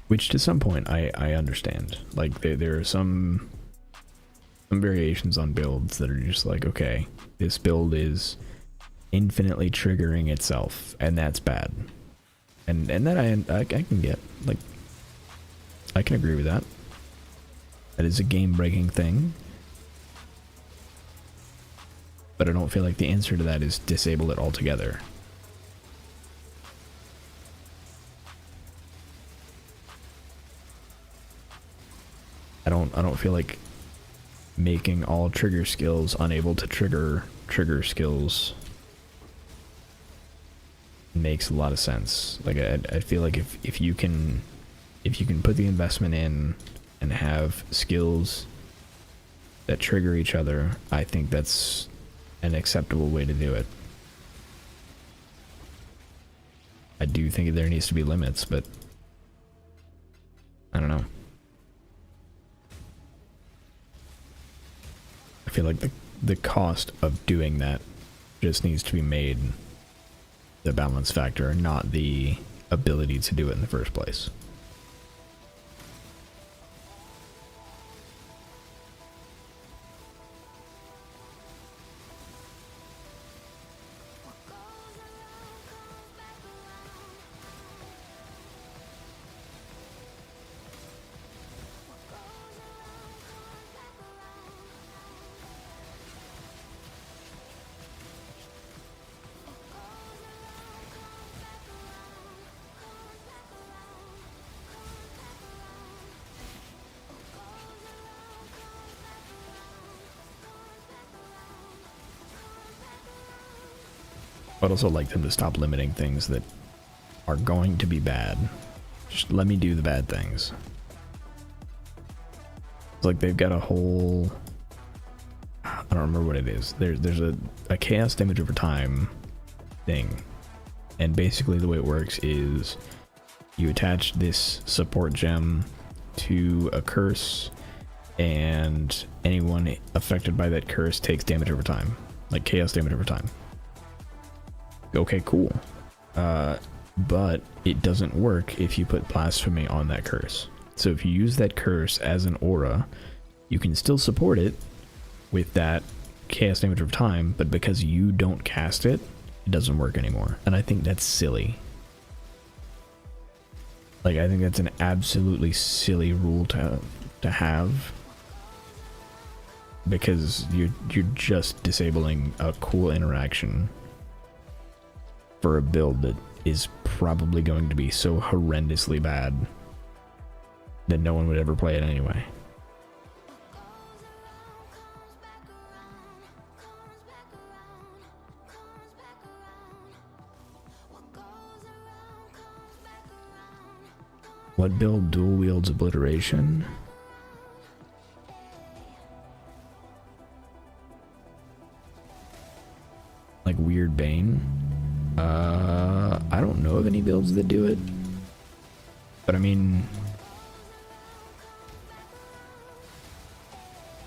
which to some point I understand. Like, there are some variations on builds that are just like, okay, this build is infinitely triggering itself, and that's bad, and that I can get. Like, I can agree with that. That is a game-breaking thing. But I don't feel like the answer to that is disable it altogether. I don't feel like making all trigger skills unable to trigger skills makes a lot of sense. Like, I feel like if you can put the investment in and have skills that trigger each other, I think that's an acceptable way to do it. I do think there needs to be limits, but I don't know. I feel like the cost of doing that just needs to be made the balance factor, not the ability to do it in the first place. I'd also like them to stop limiting things that are going to be bad. Just let me do the bad things. It's like they've got a whole... I don't remember what it is. There's a chaos damage over time thing. And basically the way it works is you attach this support gem to a curse, and anyone affected by that curse takes damage over time. Like chaos damage over time. Okay, cool. But it doesn't work if you put blasphemy on that curse. So if you use that curse as an aura, you can still support it with that chaos damage over time, but because you don't cast it, it doesn't work anymore. And I think that's silly. Like, I think that's an absolutely silly rule to have, because you're just disabling a cool interaction for a build that is probably going to be so horrendously bad that no one would ever play it anyway. What build dual wields obliteration? Like Weird Bane? I don't know of any builds that do it, but I mean,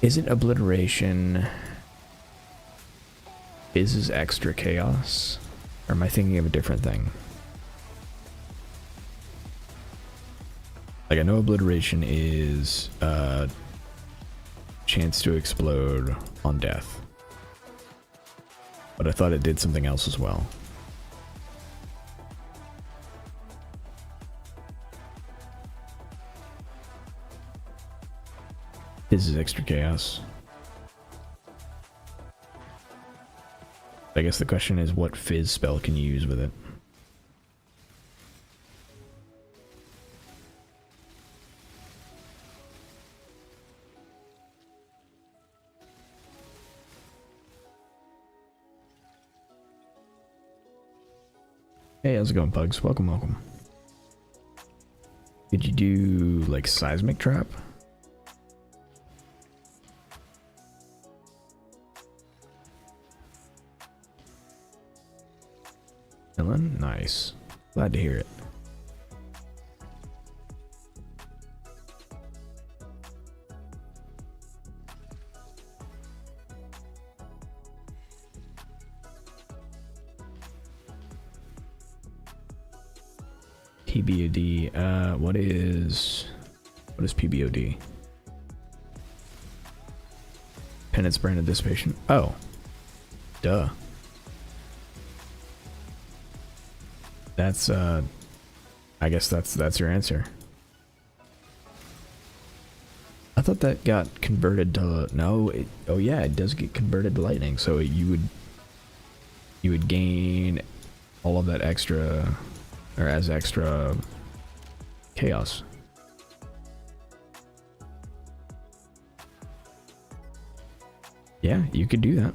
isn't obliteration is extra chaos, or am I thinking of a different thing? Like, I know obliteration is chance to explode on death, but I thought it did something else as well. This is extra chaos. I guess the question is, what fizz spell can you use with it? Hey, how's it going, Pugs? Welcome, welcome. Did you do, like, seismic trap? Dylan? Nice. Glad to hear it. PBOD, what is PBOD? Penance brand of dissipation. Oh. Duh. That's I guess that's your answer. I thought that got converted to no, oh yeah, it does get converted to lightning, so you would gain all of that extra, or as extra chaos. Yeah, you could do that.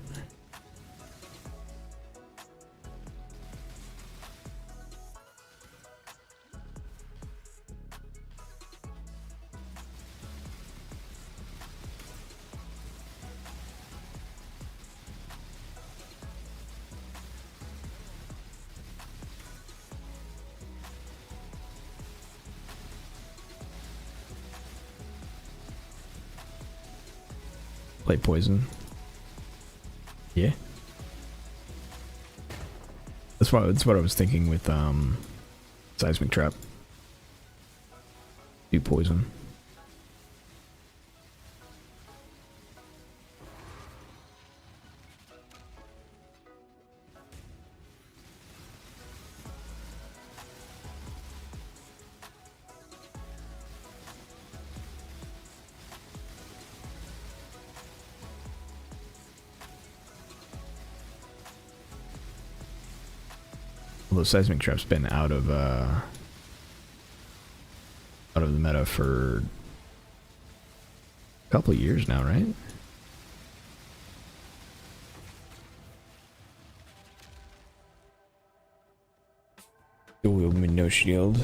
Play poison. Yeah. That's what I was thinking with seismic trap. Do poison. Although seismic trap's been out of the meta for a couple of years now, right? Dual wield with no shield,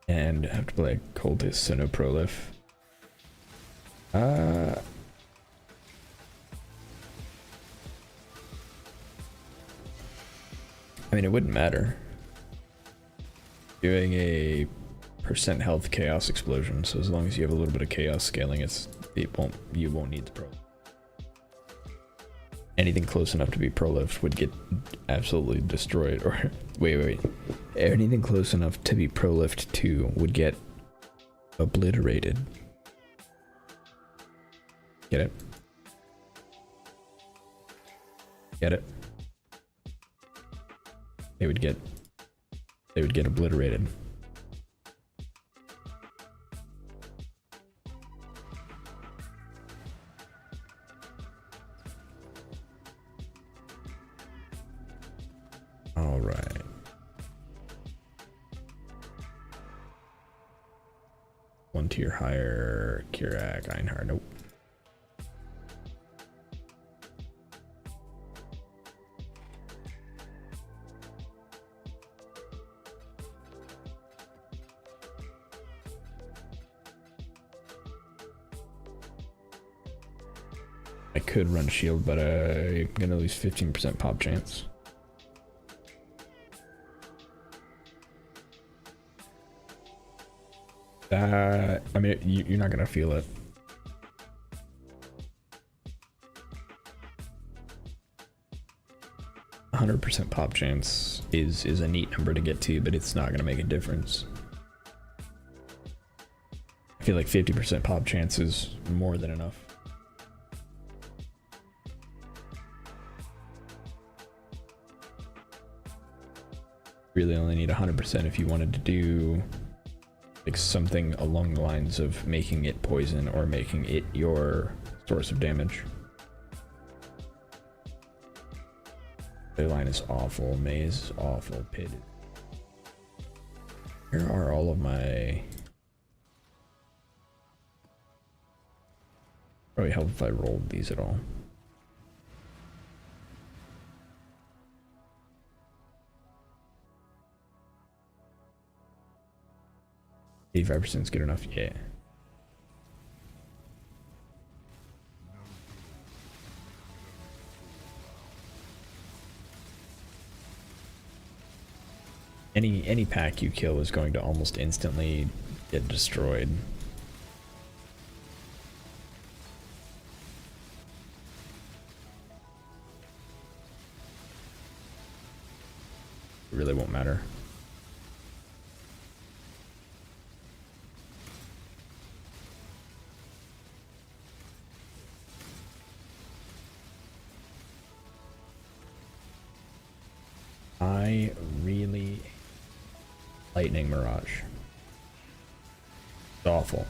and have to play a cultist, so no prolif. I mean, it wouldn't matter. Doing a % health chaos explosion, so as long as you have a little bit of chaos scaling, you won't need the pro. Anything close enough to be prolif would get absolutely destroyed. Or wait. Anything close enough to be prolifed 2 would get obliterated. Get it? Get it? They would get obliterated. All right. One tier higher, Kirak, Einhard. Nope. I could run shield, but I'm gonna lose 15% pop chance. I mean, you're not gonna feel it. %100% pop chance is a neat number to get to, but it's not gonna make a difference. I feel like 50% pop chance is more than enough. Really only need 100% if you wanted to do Like something along the lines of making it poison or making it your source of damage. The line is awful, maze is awful, pit. Where are all of my... Probably help if I rolled these at all. 85% is good enough, yeah. Any pack you kill is going to almost instantly get destroyed. It really won't matter. I really... Lightning Mirage. It's awful.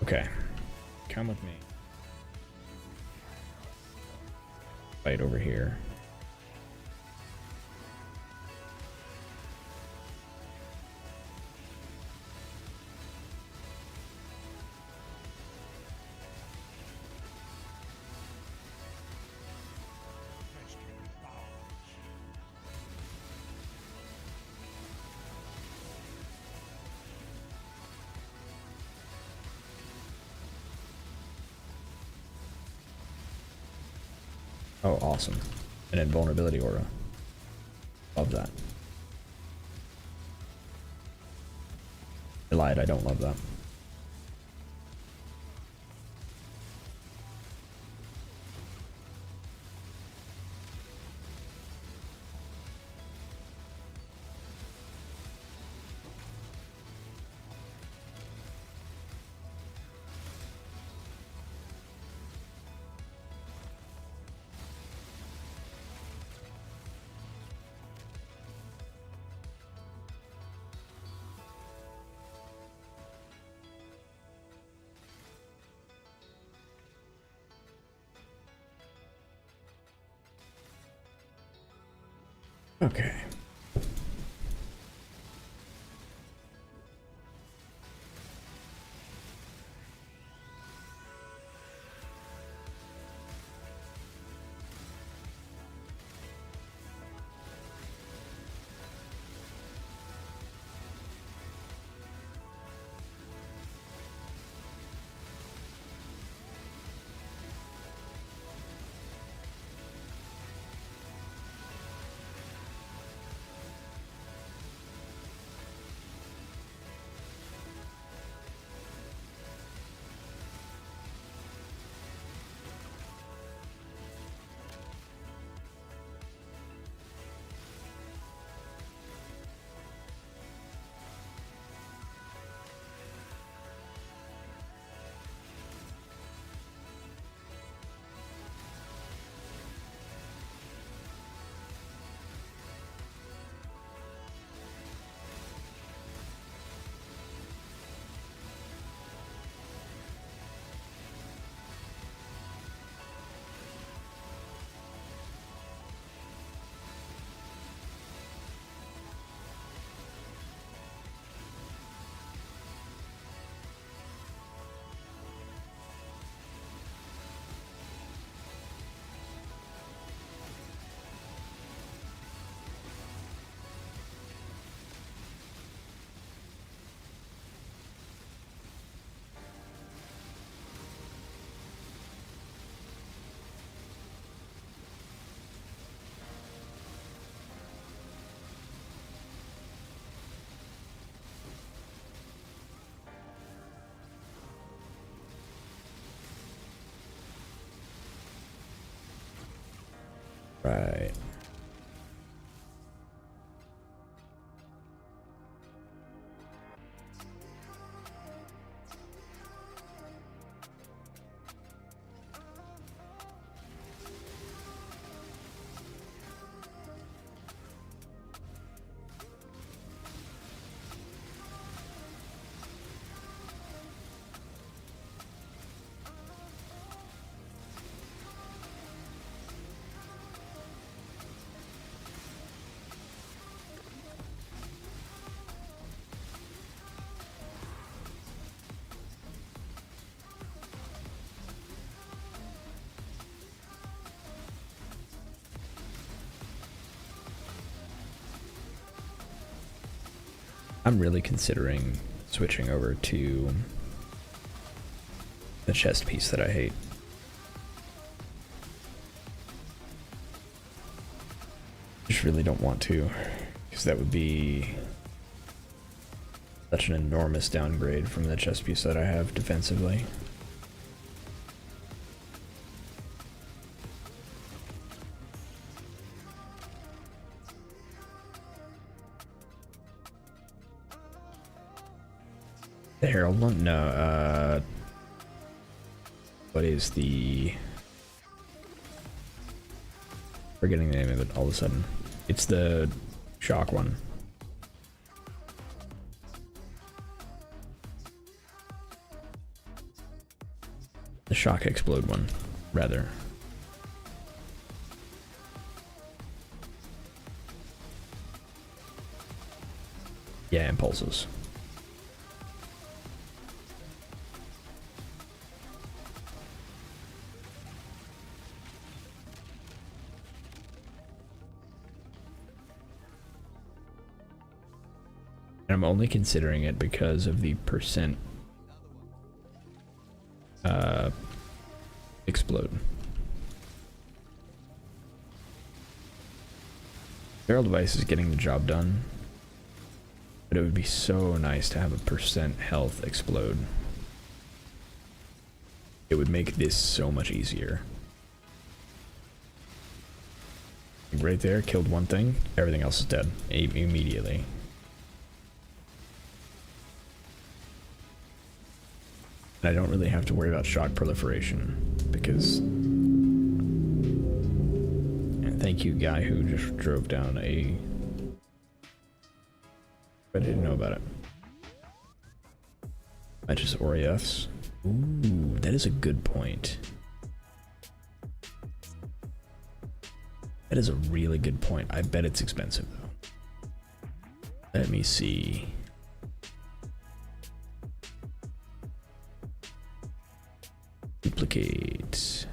Okay. Come with me. Fight over here. Oh, awesome. An invulnerability aura. Love that. I lied, I don't love that. Okay. Right. I'm really considering switching over to the chest piece that I hate. Just really don't want to, because that would be such an enormous downgrade from the chest piece that I have defensively. The Herald one? No, what is the... Forgetting the name of it all of a sudden. It's the shock one. The shock explode one, rather. Yeah, impulses. I'm only considering it because of the percent explode. Barrel device is getting the job done, but it would be so nice to have a percent health explode. It would make this so much easier. Right there, killed one thing, everything else is dead immediately. And I don't really have to worry about shock proliferation because... And thank you, guy who just drove down a... I didn't know about it. I just Orieths. Ooh, that is a good point. That is a really good point. I bet it's expensive though. Let me see. Duplicate.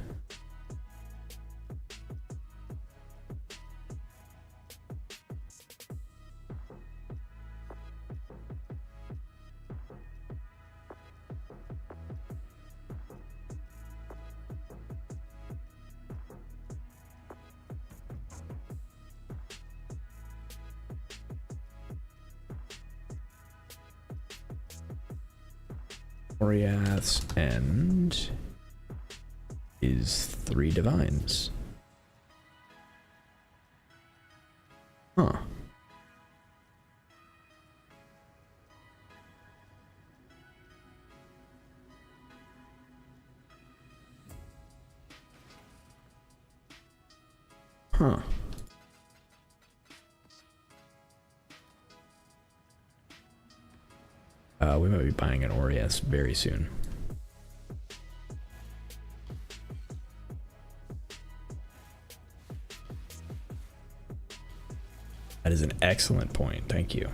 Oriath's End is 3 divines. Huh. Huh. We might be buying an Orias very soon. That is an excellent point. Thank you.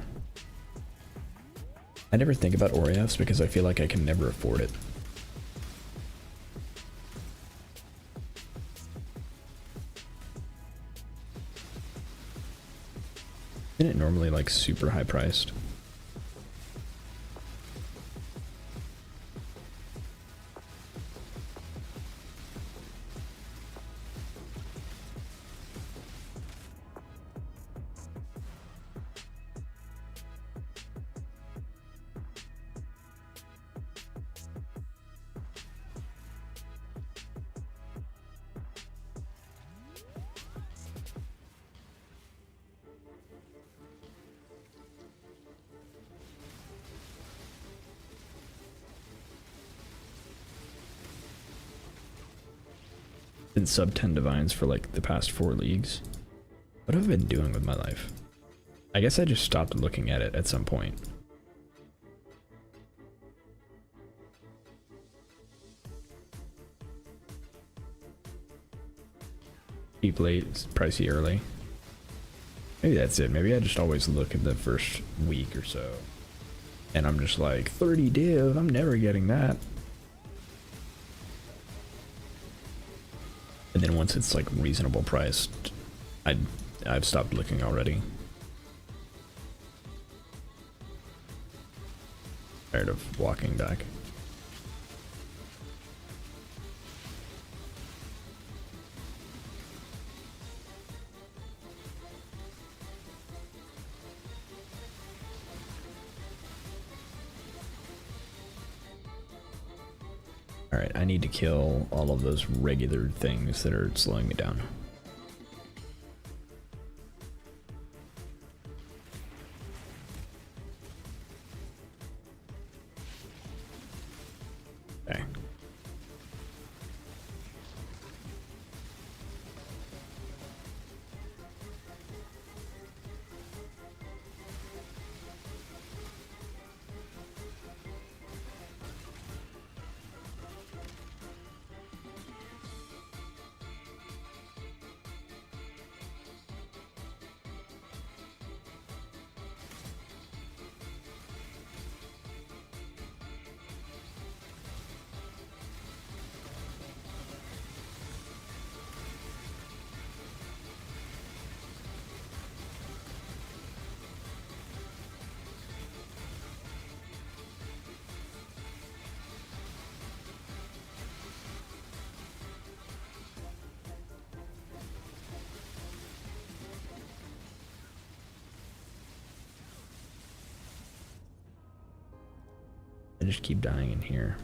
I never think about Orias because I feel like I can never afford it. Isn't it normally like super high priced? Been sub 10 divines for like the past 4 leagues. What have I been doing with my life? I guess I just stopped looking at it at some point. Cheap late, pricey early. Maybe that's it. Maybe I just always look at the first week or so. And I'm just like, 30 div, I'm never getting that. And then once it's like reasonable priced, I've stopped looking already. Tired of walking back. Alright, I need to kill all of those regular things that are slowing me down. Okay. I just keep dying in here.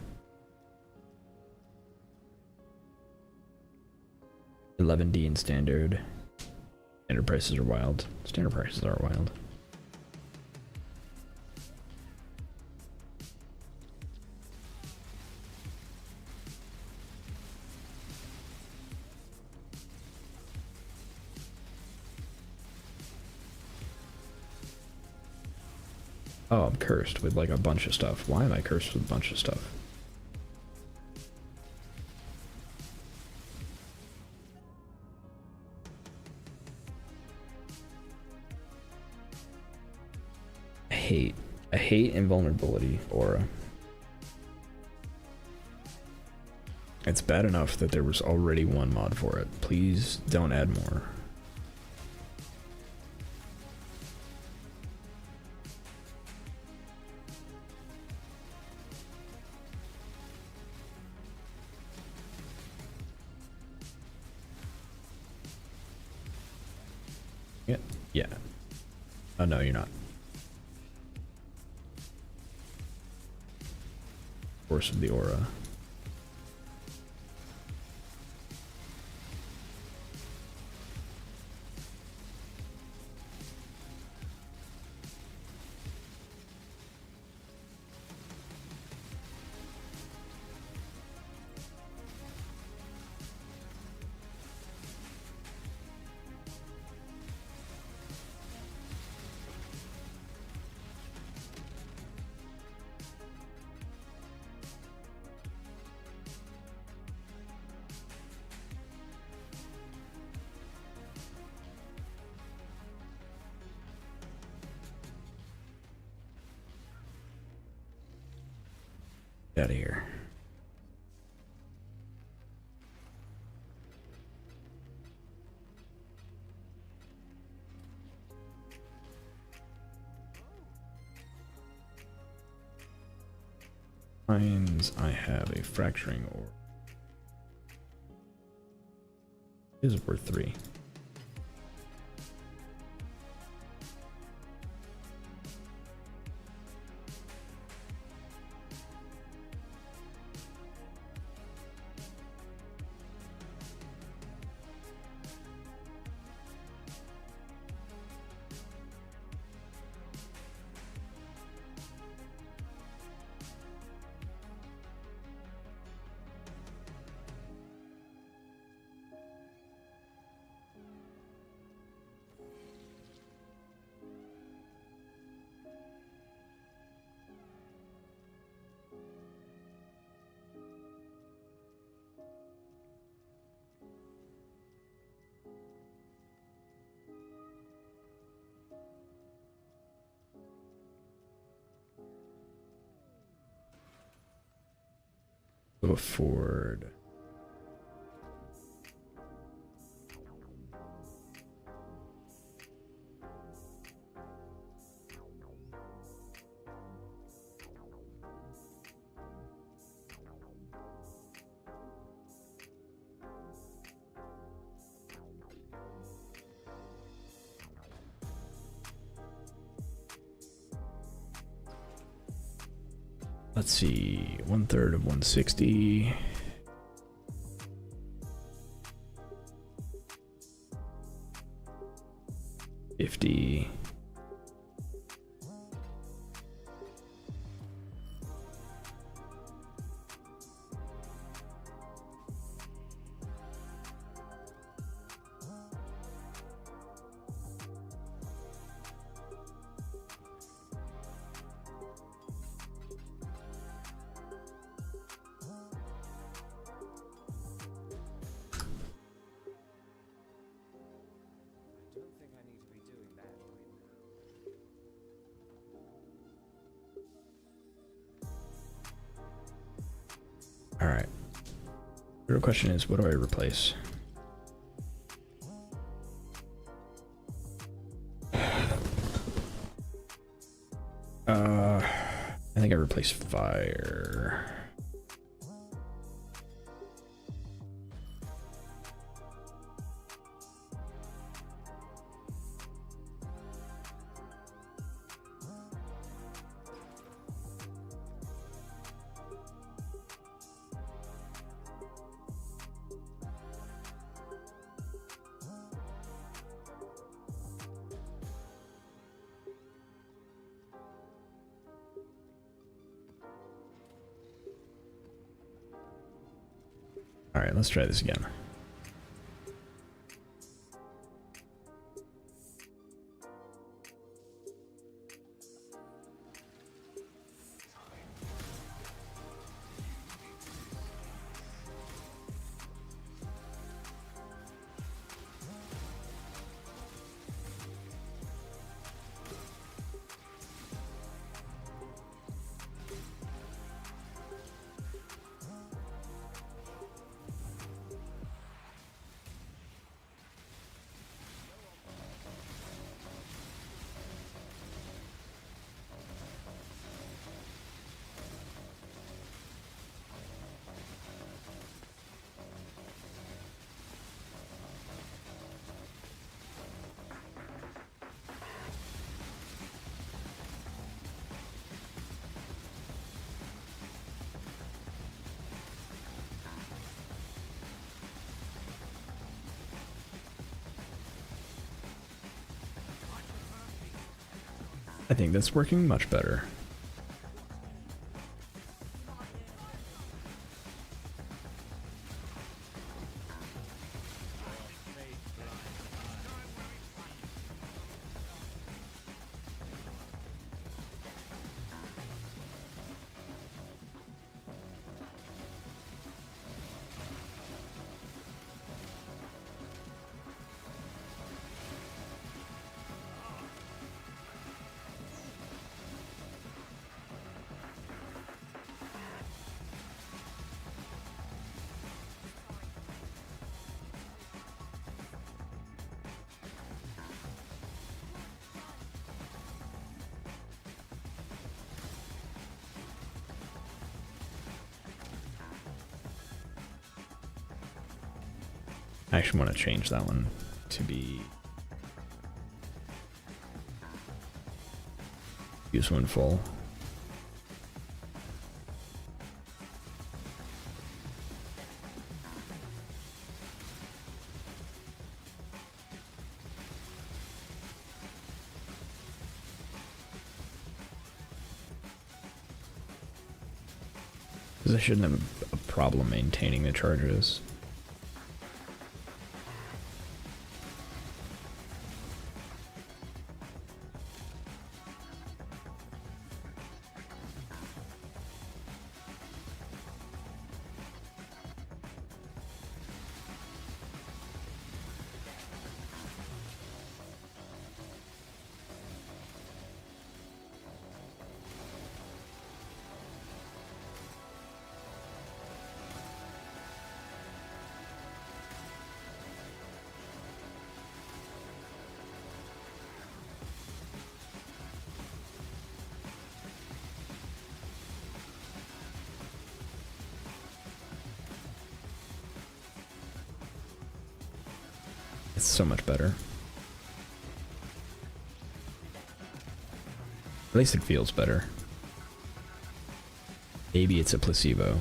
11D in standard. Standard prices are wild. Standard prices are wild. Oh, I'm cursed with like a bunch of stuff. Why am I cursed with a bunch of stuff? I hate invulnerability aura. It's bad enough that there was already one mod for it. Please don't add more. Yeah. Oh no, you're not. Force of the aura. Get out of here. Finds I have a fracturing ore. Is worth 3. Afford. Let's see, 1/3 of 160. $50. All right. The real question is, what do I replace? I think I replace fire. All right, let's try this again. I think that's working much better. I actually want to change that one to be use one full. Because I shouldn't have a problem maintaining the charges. It's so much better. At least it feels better. Maybe it's a placebo.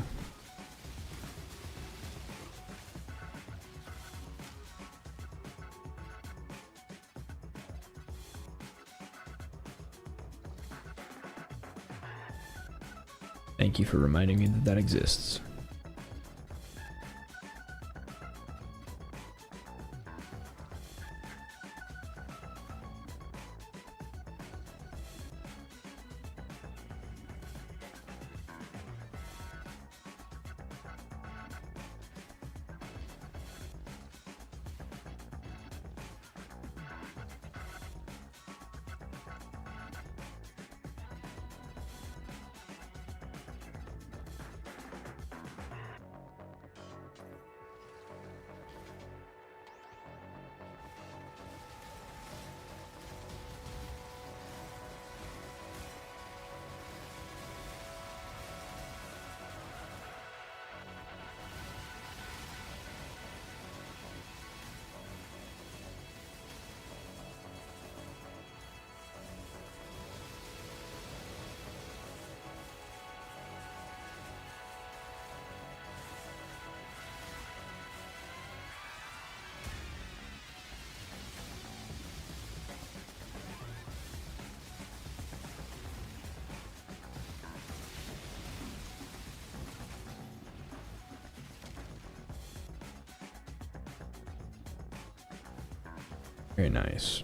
Thank you for reminding me that that exists. Very nice.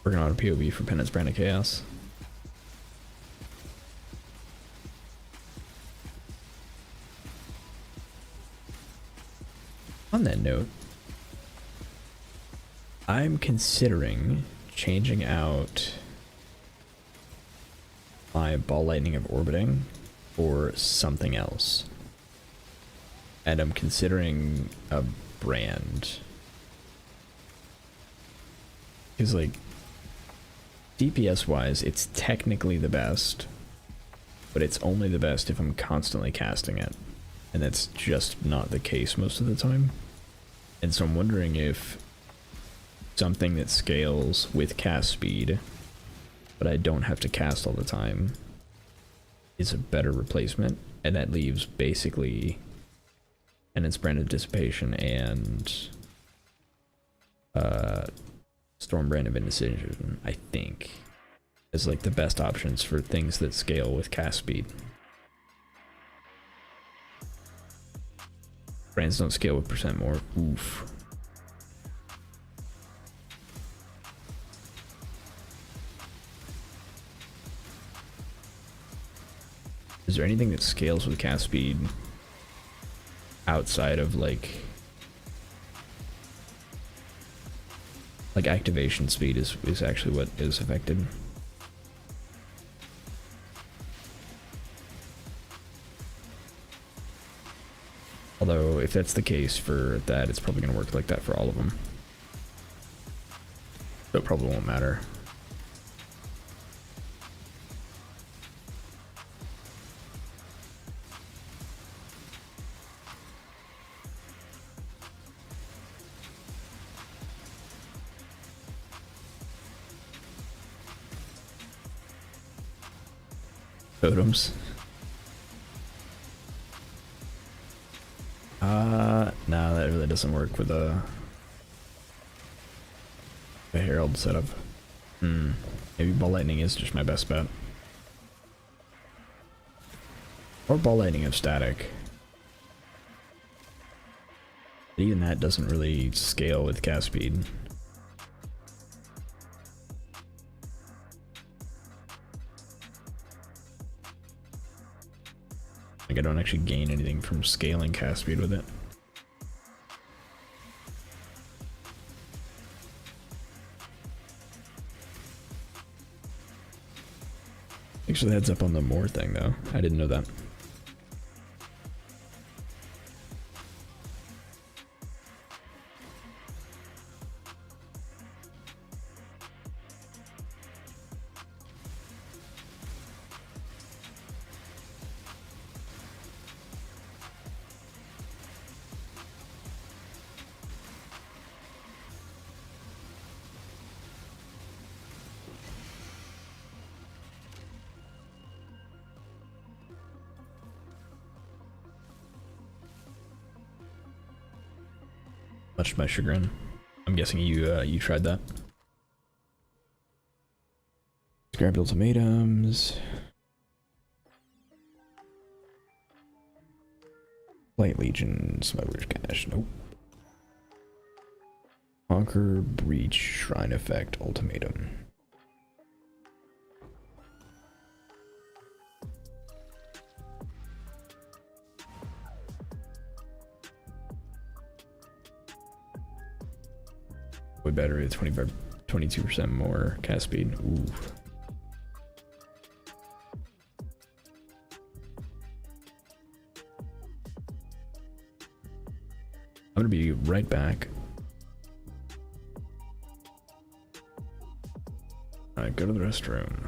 Working on a POV for Penance Brand of Chaos. On that note, I'm considering changing out my Ball Lightning of Orbiting for something else. And I'm considering a brand. Because, like, DPS wise, it's technically the best, but it's only the best if I'm constantly casting it. And that's just not the case most of the time. And so I'm wondering if something that scales with cast speed, but I don't have to cast all the time, is a better replacement. And that leaves basically Penance Brand of Dissipation and Storm Brand of Indecision, I think, as like the best options for things that scale with cast speed. Brands don't scale with percent more. Oof. Is there anything that scales with cast speed outside of like activation speed is actually what is affected? Although if that's the case for that, it's probably going to work like that for all of them. So it probably won't matter. Totems. No, that really doesn't work with the Herald setup. Maybe Ball Lightning is just my best bet. Or Ball Lightning of Static. But even that doesn't really scale with cast speed. Like, I don't actually gain anything from scaling cast speed with it. Actually, heads up on the more thing, though. I didn't know that. Much to my chagrin. I'm guessing you tried that. Grabbed ultimatums. Light Legion, Smuggler's Cache, nope. Conquer, Breach, Shrine Effect, Ultimatum. Way better at 22% more cast speed. Ooh. I'm gonna be right back. Alright, go to the restroom.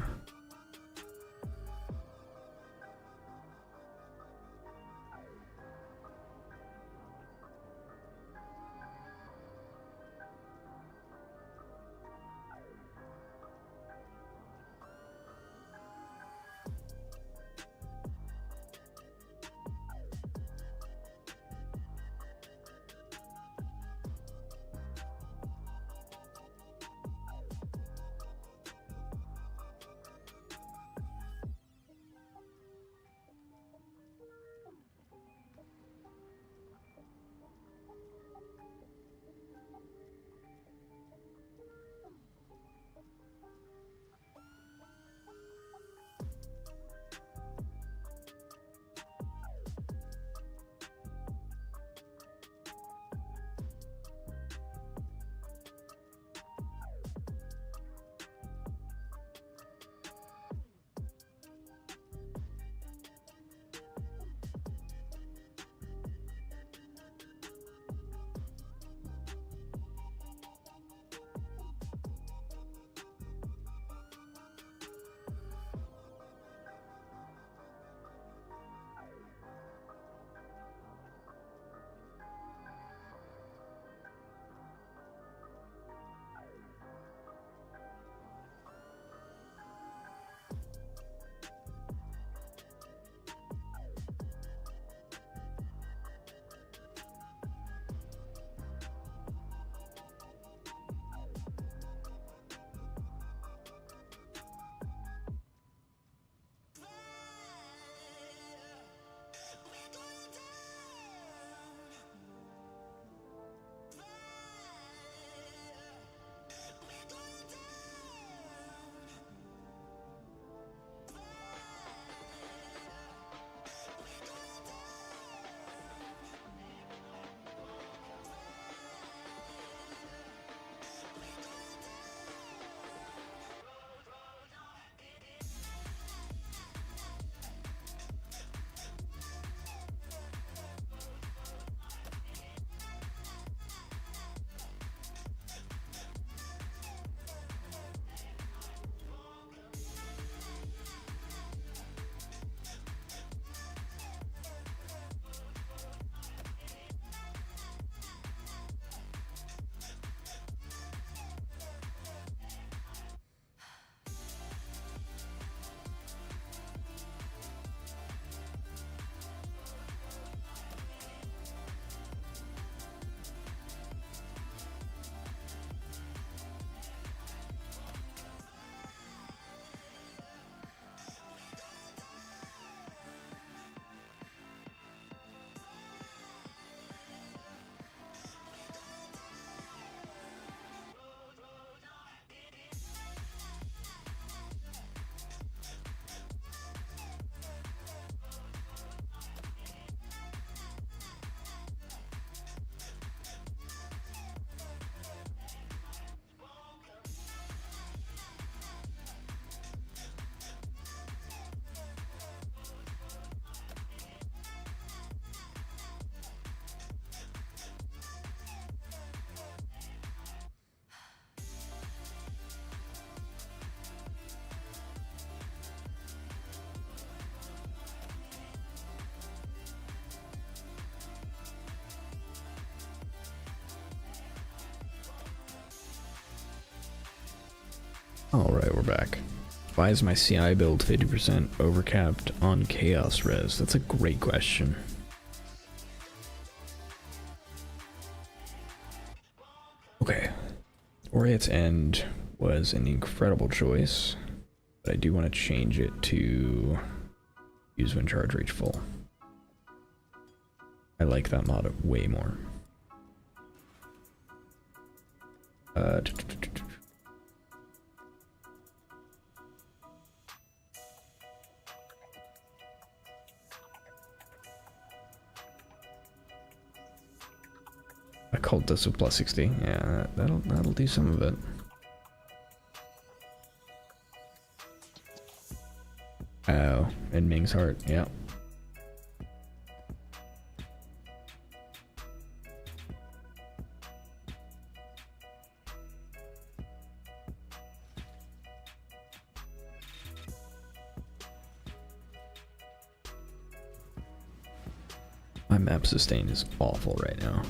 Alright, we're back. Why is my CI build 50% overcapped on chaos res? That's a great question. Okay. Oriat's End was an incredible choice, but I do want to change it to use when charge reach full. I like that mod way more. A cultist with plus 60. Yeah, that'll do some of it. Oh, and Ming's Heart, yeah. My map sustain is awful right now.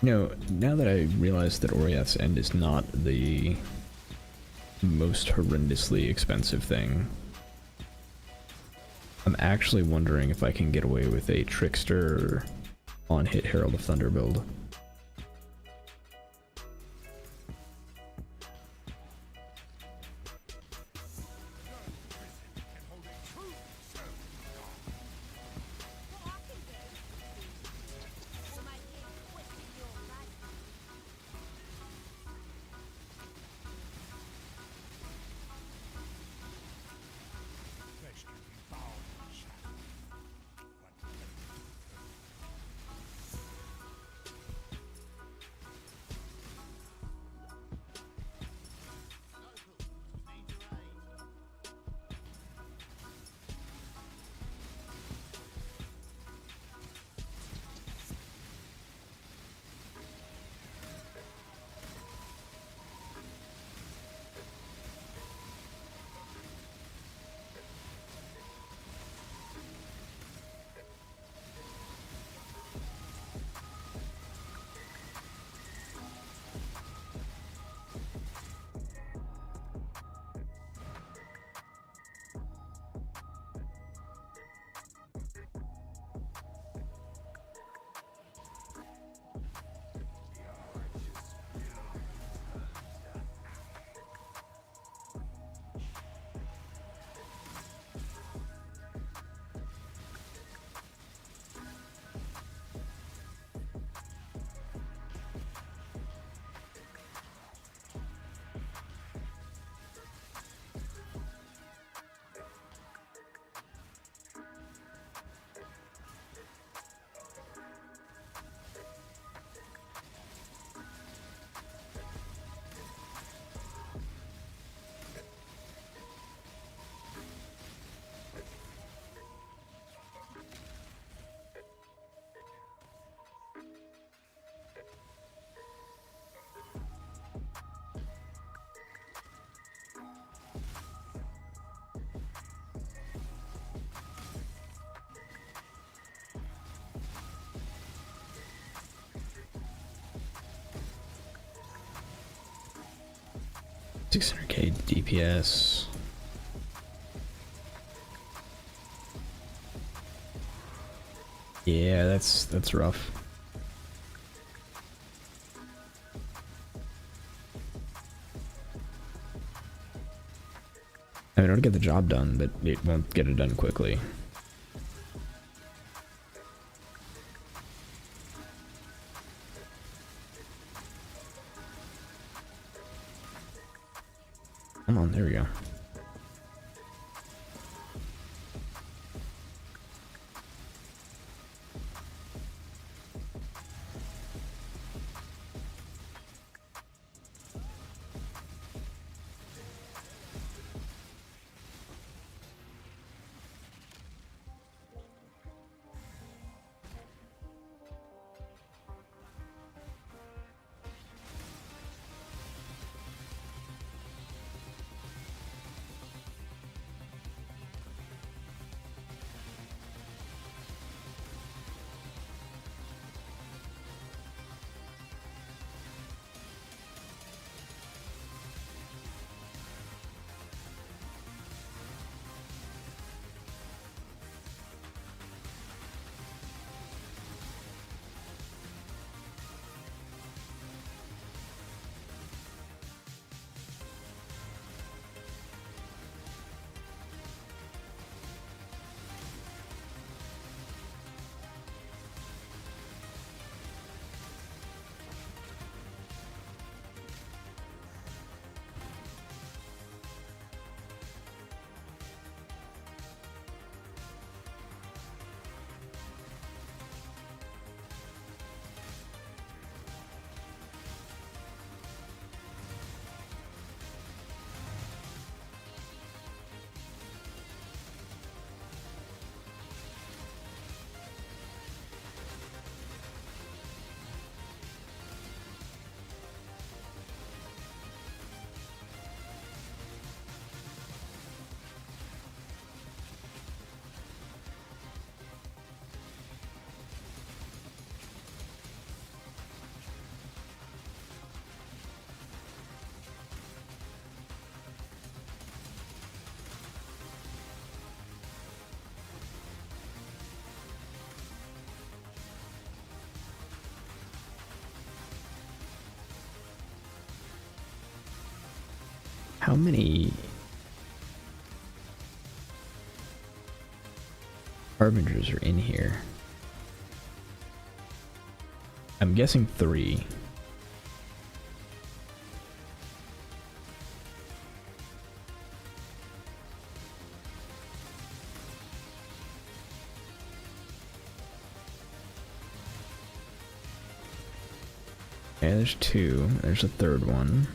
No, now that I realize that Oriath's End is not the most horrendously expensive thing, I'm actually wondering if I can get away with a Trickster on hit Herald of Thunder build. $600k DPS. Yeah, that's rough. I mean, it'll get the job done, but it won't get it done quickly. Come on, there we go. How many Harbingers are in here? I'm guessing 3. Okay, there's 2. There's a third one.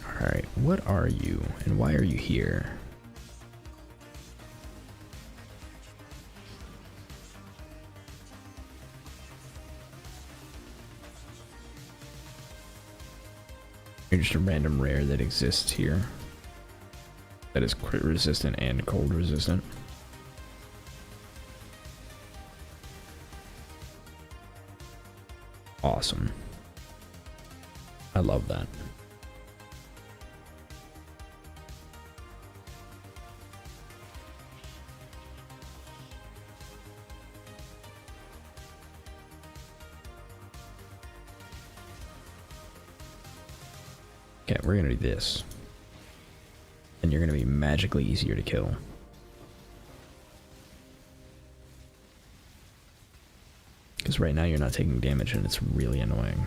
Alright, what are you and why are you here? You're just a random rare that exists here. That is crit resistant and cold resistant. Awesome. I love that. Okay, we're gonna do this. And you're gonna be magically easier to kill. Because right now you're not taking damage and it's really annoying.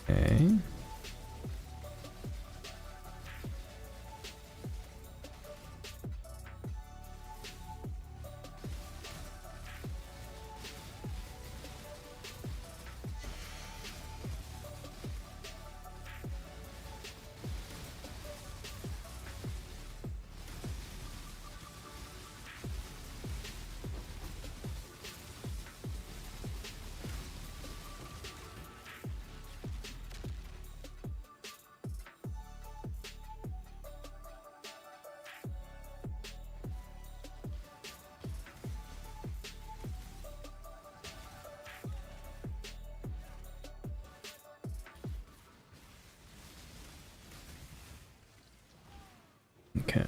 Okay. Okay.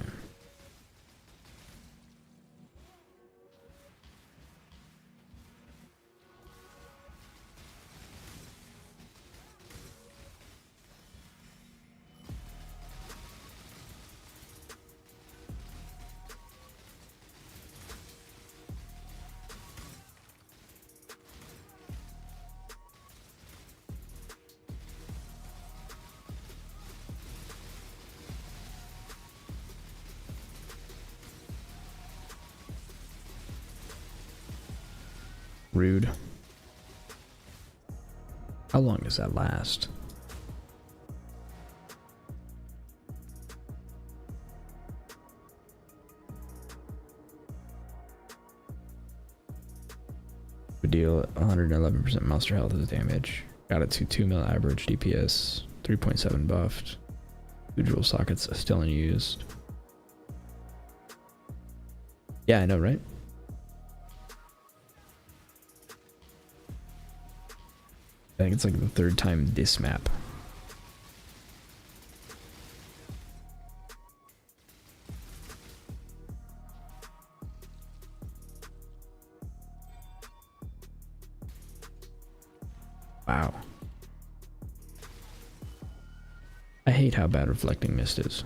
Rude. How long does that last? We deal 111% monster health as damage. Got it to 2 mil average DPS, 3.7 buffed. 2 drill sockets still unused. Yeah, I know, right? I think it's like the 3rd time this map. Wow. I hate how bad reflecting mist is.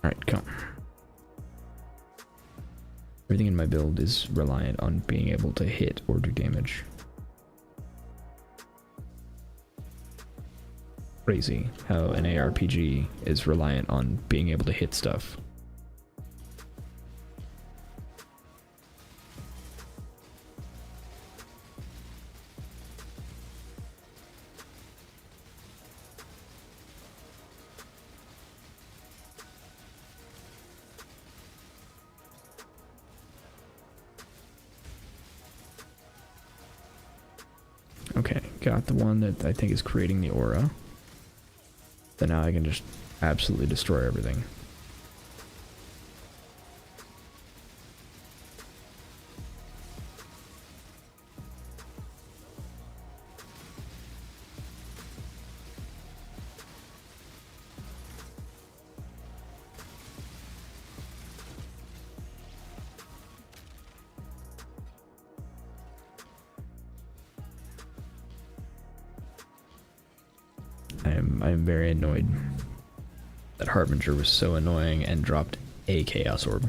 Alright, come. Everything in my build is reliant on being able to hit or do damage. Crazy how an ARPG is reliant on being able to hit stuff. Okay, got the one that I think is creating the aura. Then now I can just absolutely destroy everything. I am very annoyed that Harbinger was so annoying and dropped a Chaos Orb.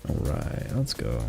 Alright, let's go.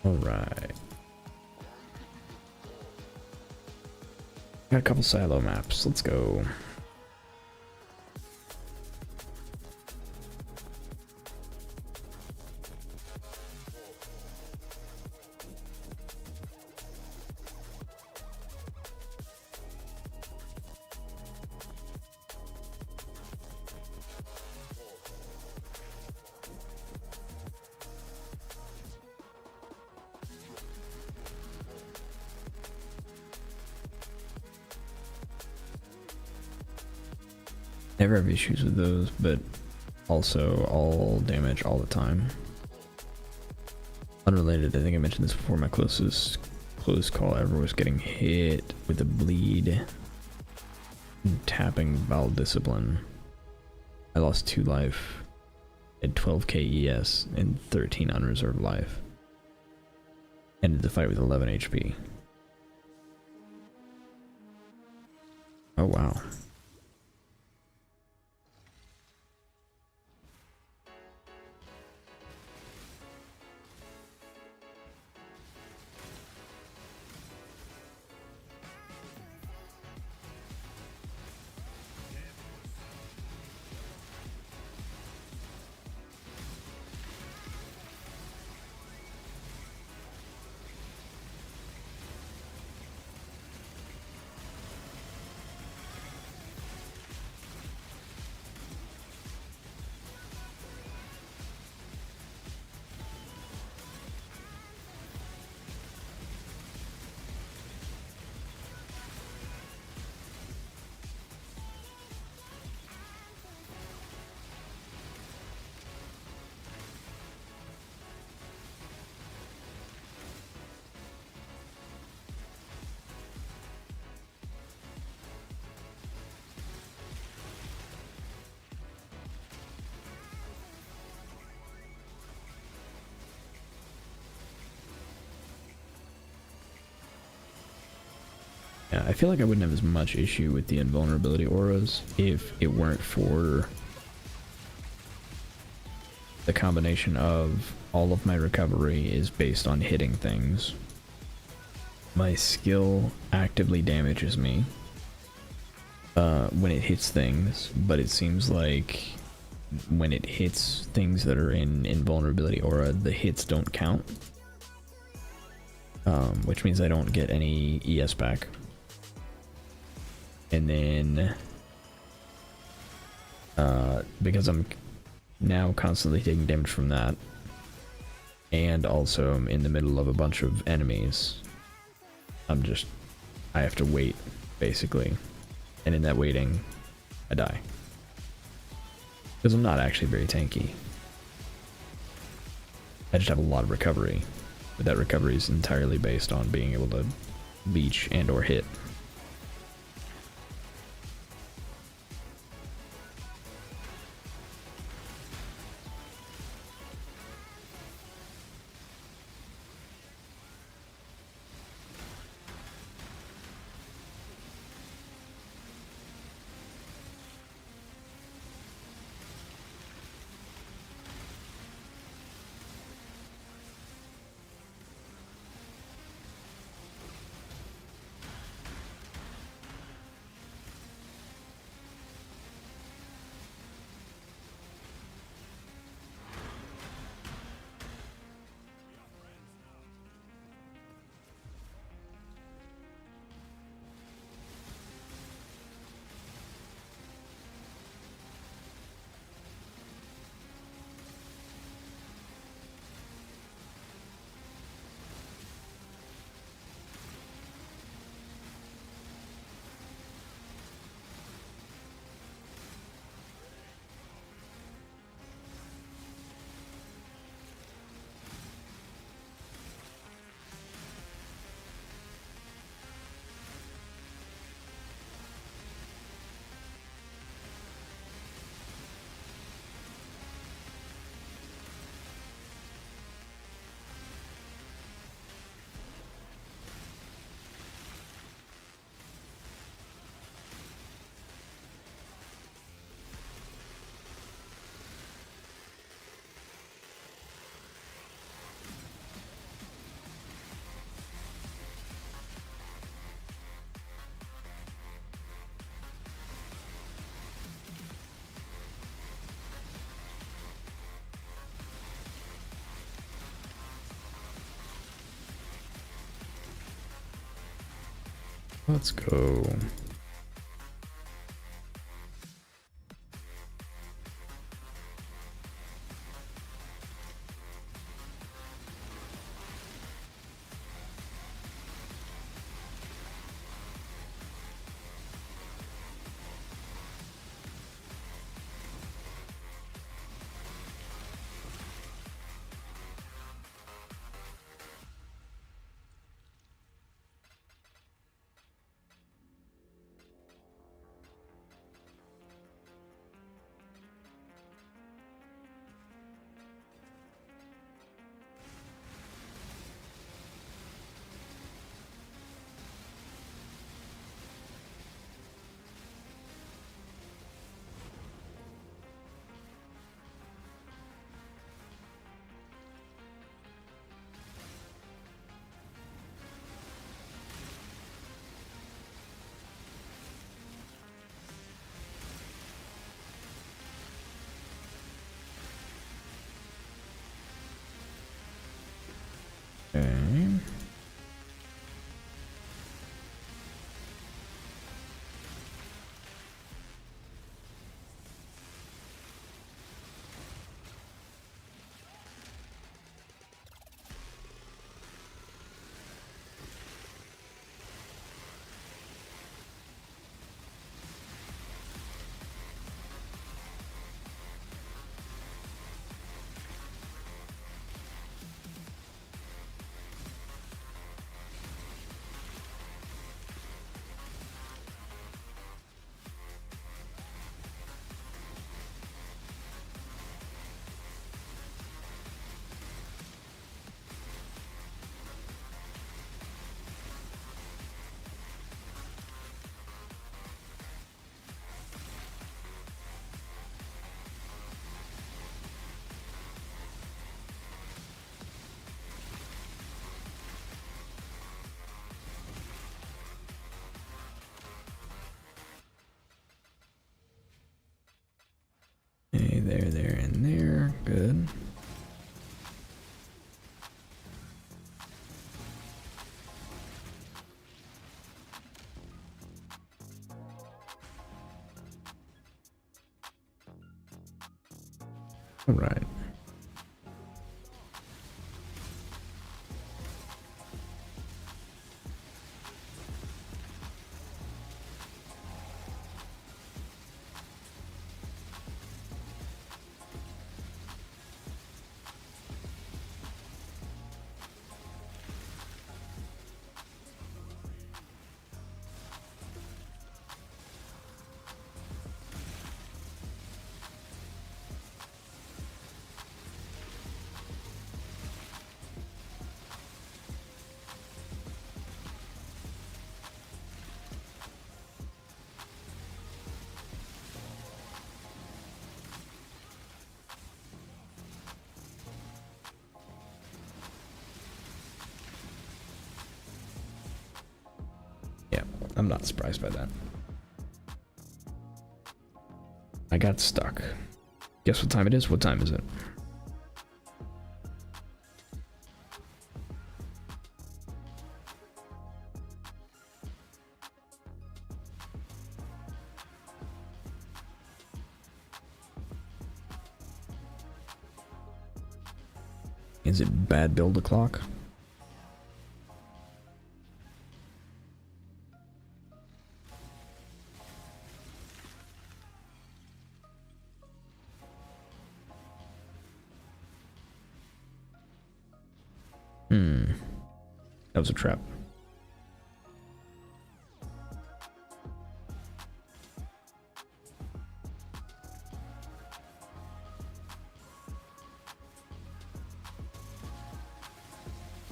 Alright. Got a couple silo maps. Let's go. Never have issues with those, but also all damage all the time. Unrelated, I think I mentioned this before, my closest close call ever was getting hit with a bleed and tapping Val Discipline. I lost 2 life at 12k ES and 13 unreserved life. Ended the fight with 11 HP. Oh wow. Yeah, I feel like I wouldn't have as much issue with the invulnerability auras if it weren't for the combination of all of my recovery is based on hitting things. My skill actively damages me when it hits things, but it seems like when it hits things that are in invulnerability aura, the hits don't count. Which means I don't get any ES back. And then because I'm now constantly taking damage from that, and also I'm in the middle of a bunch of enemies, I have to wait, basically. And in that waiting, I die. Because I'm not actually very tanky. I just have a lot of recovery. But that recovery is entirely based on being able to leech and or hit. Let's go. All right. Yeah, I'm not surprised by that. I got stuck. Guess what time it is? What time is it? Is it bad build o'clock? That was a trap.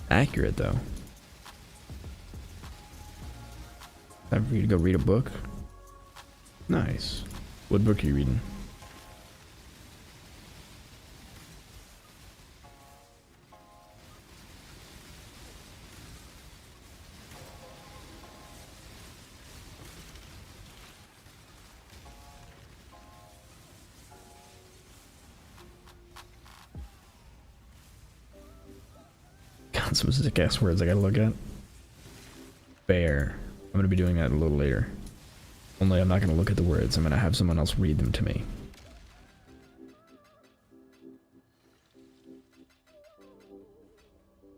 Accurate though. Time for you to go read a book. Nice. What book are you reading? Some sick ass words I gotta look at. Bear. I'm gonna be doing that a little later. Only I'm not gonna look at the words. I'm gonna have someone else read them to me.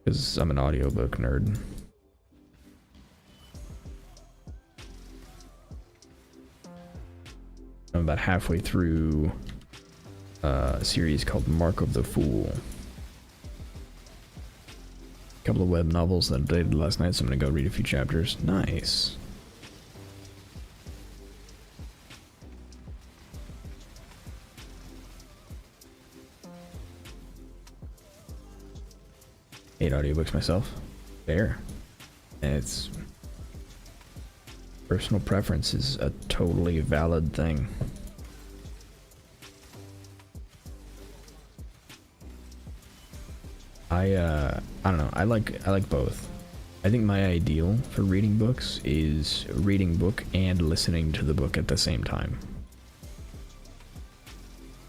Because I'm an audiobook nerd. I'm about halfway through a series called Mark of the Fool. Couple of web novels that I updated last night, so I'm gonna go read a few chapters. Nice. Hate audiobooks myself. Fair. And it's personal preference is a totally valid thing. I don't know. I like both. I think my ideal for reading books is reading book and listening to the book at the same time.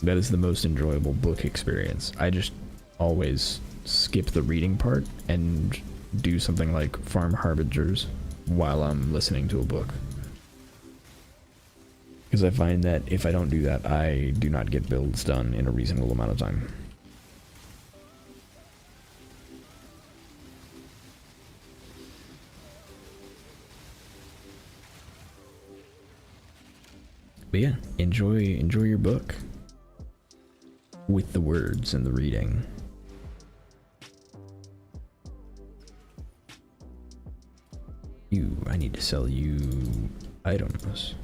That is the most enjoyable book experience. I just always skip the reading part and do something like farm harbingers while I'm listening to a book. Because I find that if I don't do that, I do not get builds done in a reasonable amount of time. But yeah, enjoy your book with the words and the reading. I need to sell you items.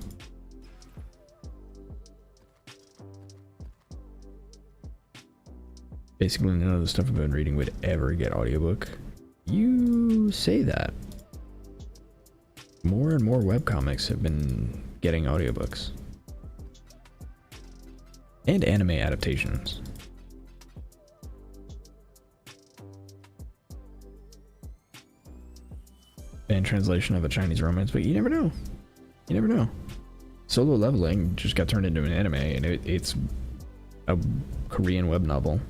Basically none of the stuff I've been reading would ever get audiobook. You say that. More and more webcomics have been getting audiobooks. And anime adaptations. And translation of a Chinese romance, but you never know. You never know. Solo Leveling just got turned into an anime, and it's a Korean web novel.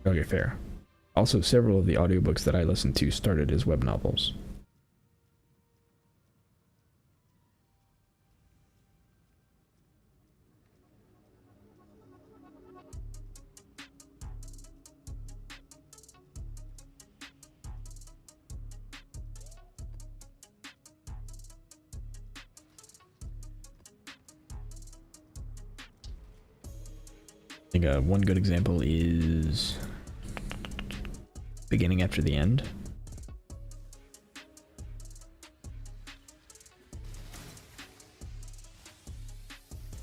Okay, fair. Also, several of the audiobooks that I listened to started as web novels. think one good example is Beginning After the End.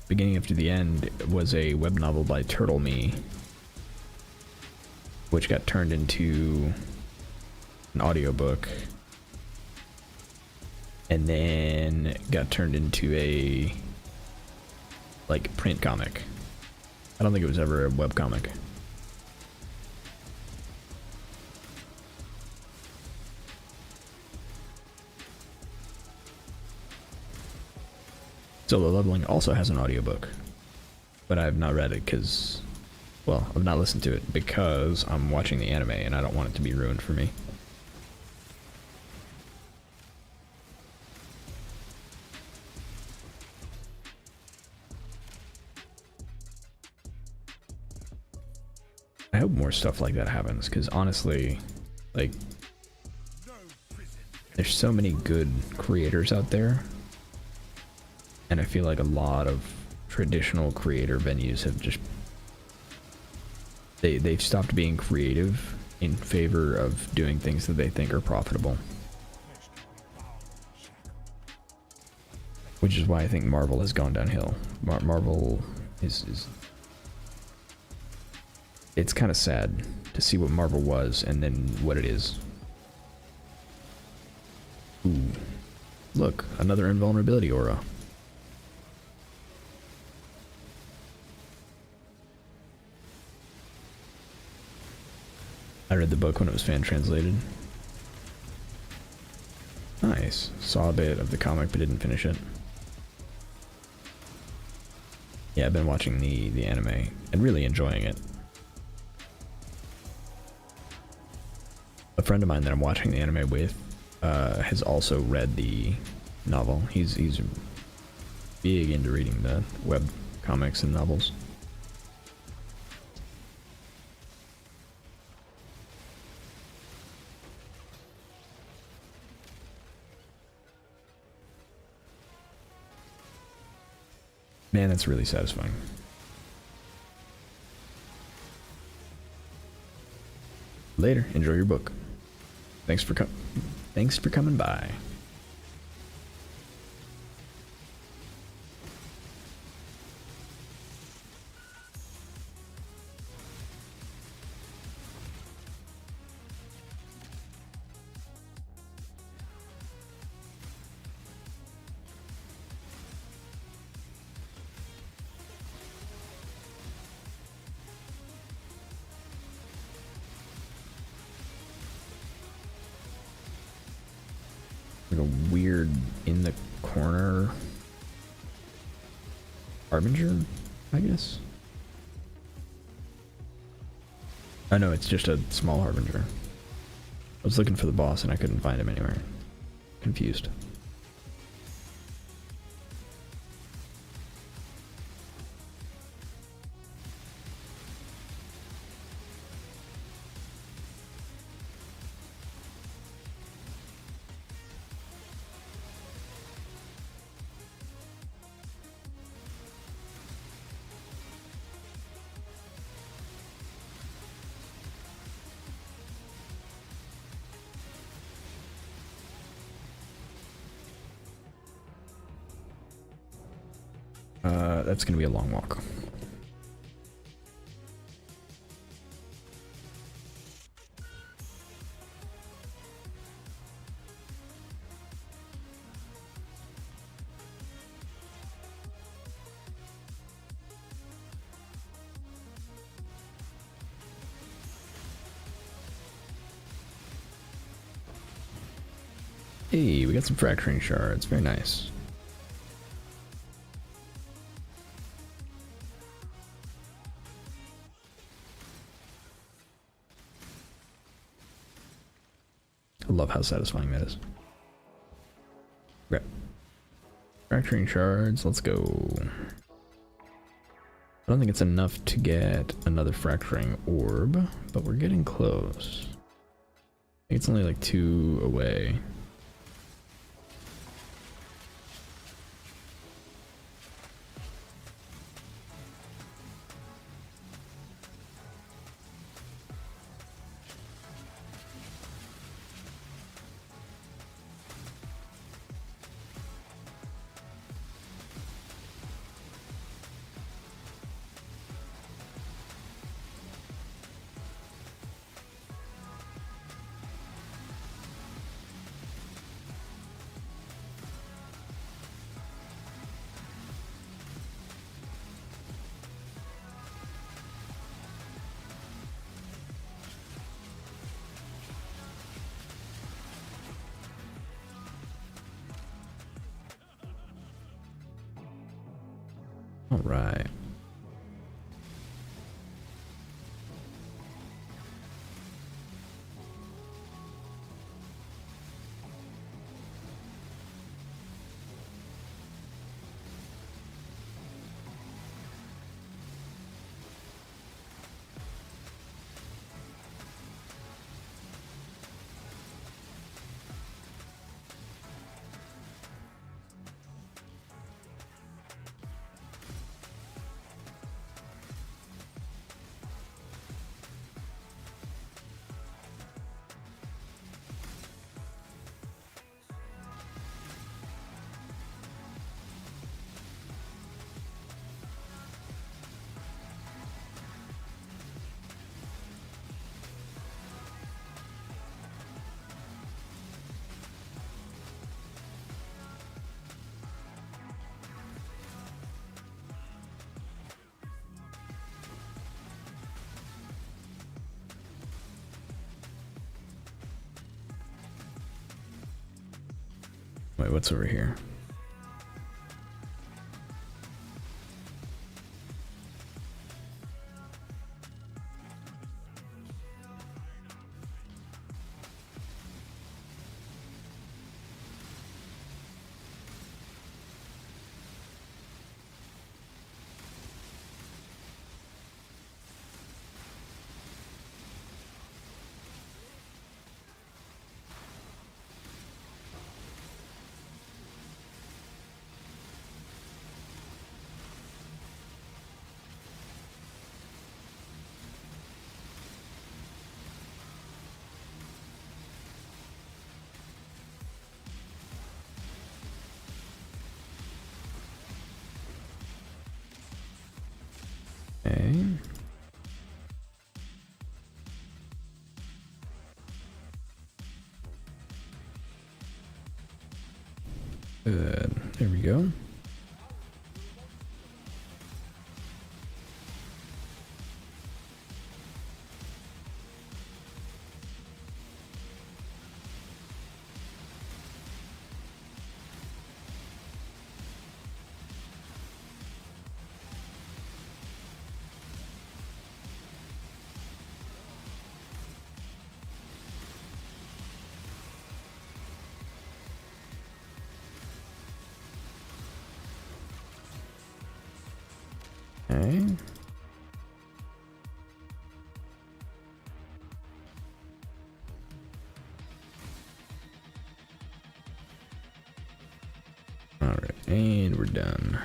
Beginning After the End was a web novel by Turtle Me, which got turned into an audiobook and then got turned into a like print comic. I don't think it was ever a web comic. Solo Leveling also has an audiobook, but I have not read it because, well, I've not listened to it because I'm watching the anime and I don't want it to be ruined for me. I hope more stuff like that happens because honestly, like, there's so many good creators out there. And I feel like a lot of traditional creator venues have just they've stopped being creative in favor of doing things that they think are profitable. Which is why I think Marvel has gone downhill. Marvel is it's kind of sad to see what Marvel was and then what it is. Ooh. Look, another invulnerability aura. I read the book when it was fan translated. Nice. Saw a bit of the comic but didn't finish it. Yeah, I've been watching the anime and really enjoying it. A friend of mine that I'm watching the anime with has also read the novel. He's big into reading the web comics and novels. Man, that's really satisfying. Later, enjoy your book. Thanks for coming by. Like a weird in the corner Harbinger, I guess. Oh no, it's just a small Harbinger. I was looking for the boss and I couldn't find him anywhere. Confused. That's gonna be a long walk. Hey, we got some fracturing shards. Very nice. I love how satisfying that is. Okay. Fracturing shards, let's go. I don't think it's enough to get another fracturing orb, but we're getting close. I think it's only like 2 away. right. Wait, what's over here? Okay. Good. There we go. Okay. All right, and we're done.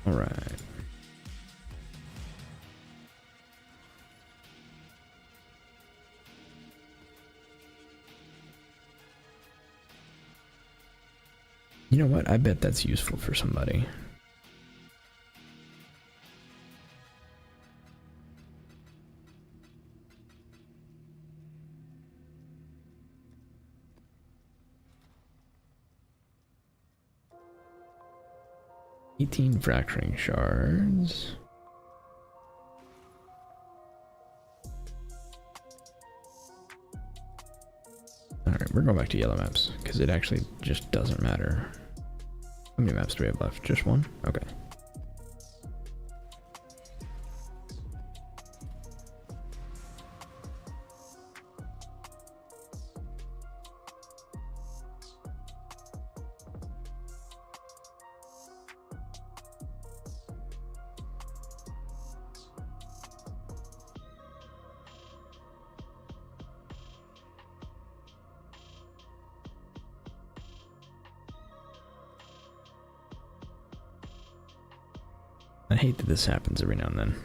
All right. You know what? I bet that's useful for somebody. $18 fracturing shards. Alright, we're going back to yellow maps, because it actually just doesn't matter. How many maps do we have left? Just one? Okay. I hate that this happens every now and then.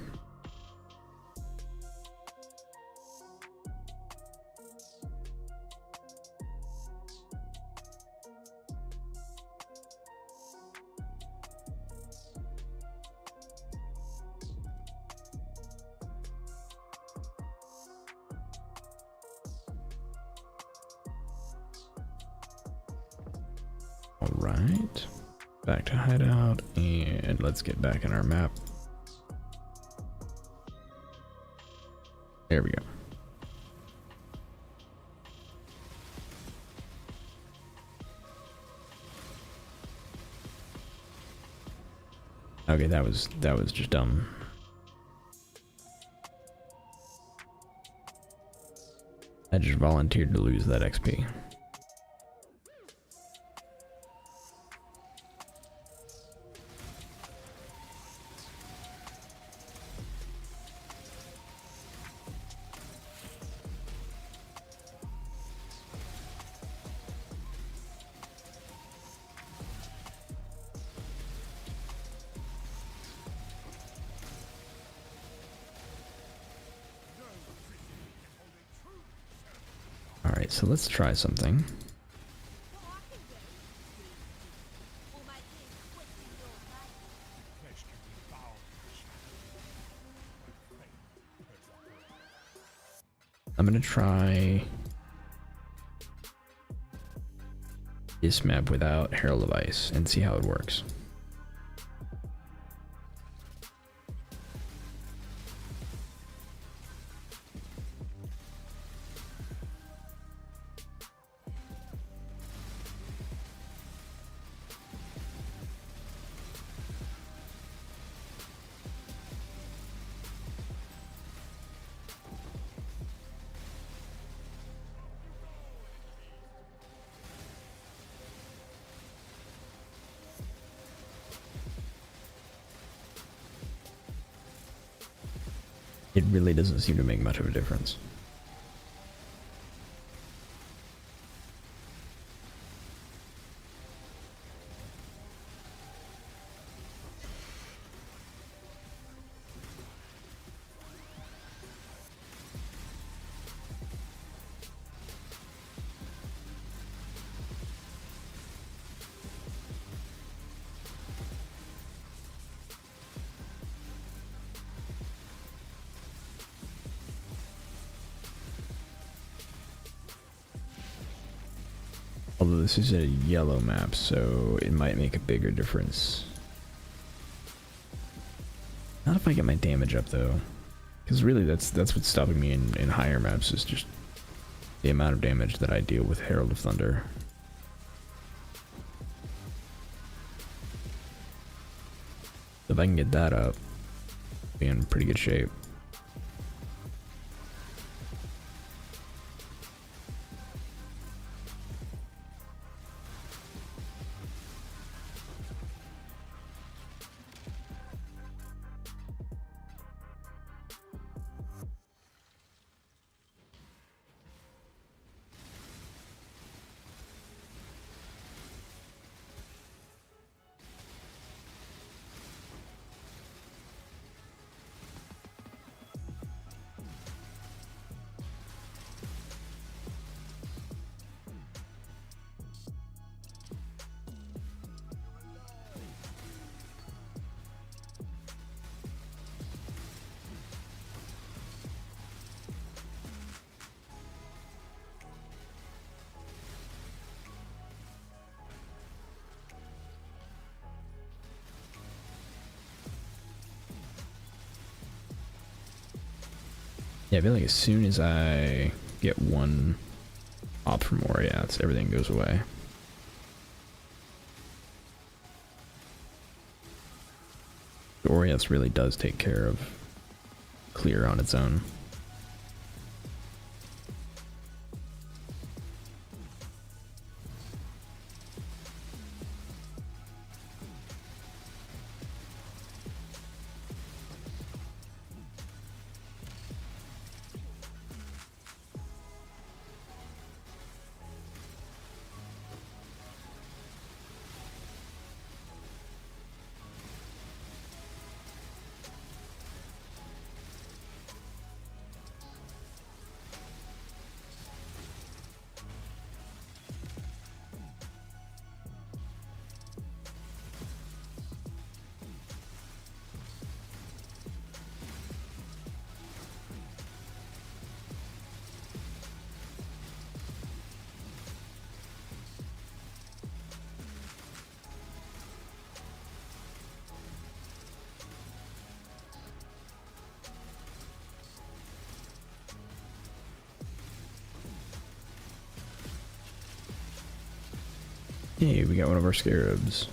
Alright, back to hideout, and let's get back in our map. There we go. Okay, that was just dumb. I just volunteered to lose that XP. Alright, so let's try something. I'm gonna try this map without Herald of Ice and see how it works. It really doesn't seem to make much of a difference. Although this is a yellow map, so it might make a bigger difference. Not if I get my damage up though, because really that's what's stopping me in higher maps, is just the amount of damage that I deal with Herald of Thunder. If I can get that up, I'll be in pretty good shape. Yeah, I feel like as soon as I get one op from Oriats, everything goes away. The Oriats really does take care of clear on its own. Hey, we got one of our scarabs.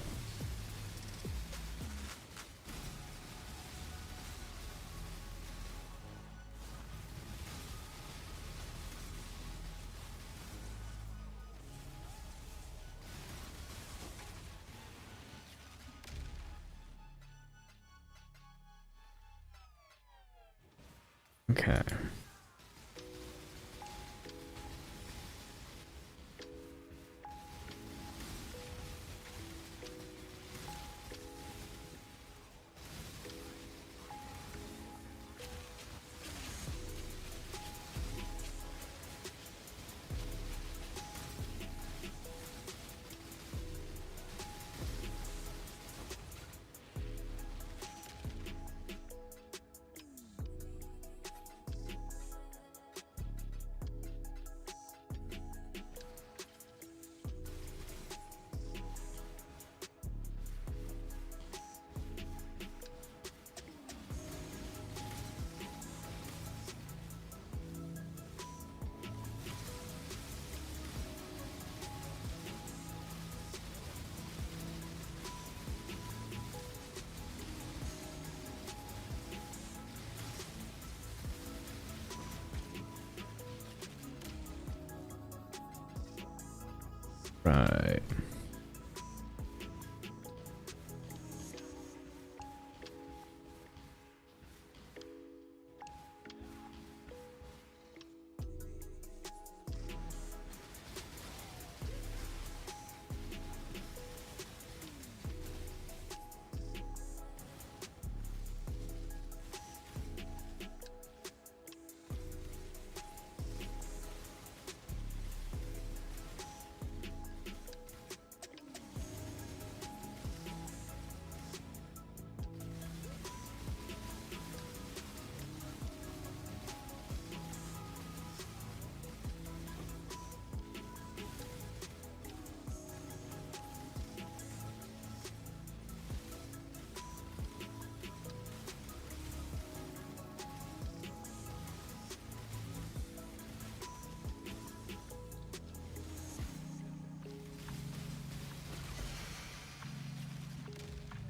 Okay. Right.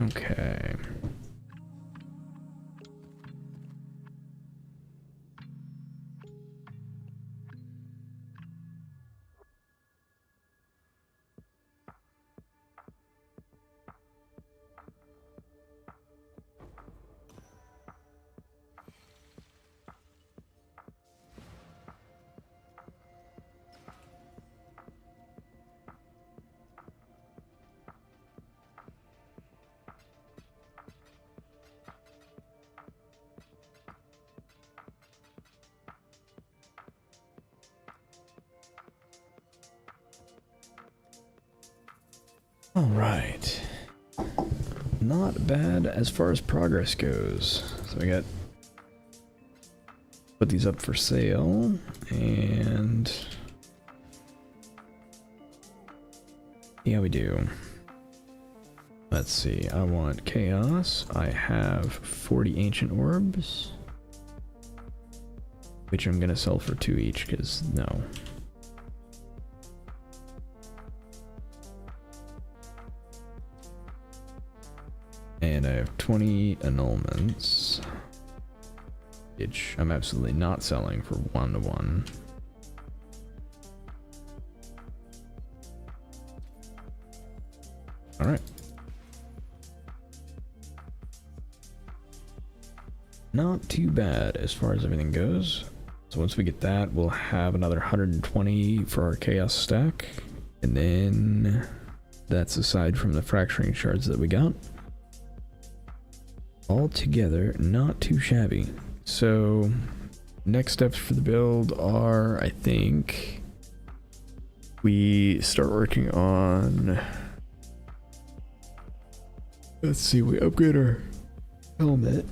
Okay. All right. Not bad as far as progress goes. So I got put these up for sale and yeah, we do. Let's see. I want chaos. I have 40 ancient orbs, which I'm gonna sell for 2 each because no. And I have 20 annulments, which I'm absolutely not selling for 1-to-1. All right. Not too bad as far as everything goes. So once we get that, we'll have another 120 for our chaos stack. And then that's aside from the fracturing shards that we got. Altogether, not too shabby. So next steps for the build are, I think, we start working on, let's see, we upgrade our helmet,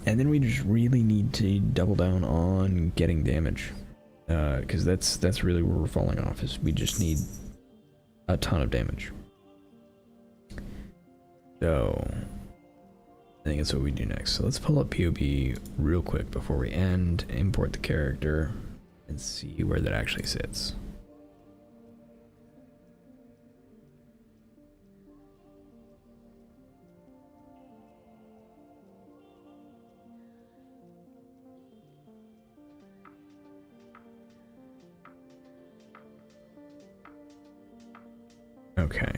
and then we just really need to double down on getting damage, because that's really where we're falling off, is we just need a ton of damage. So I think that's what we do next. So let's pull up POB real quick before we end, import the character, and see where that actually sits. Okay.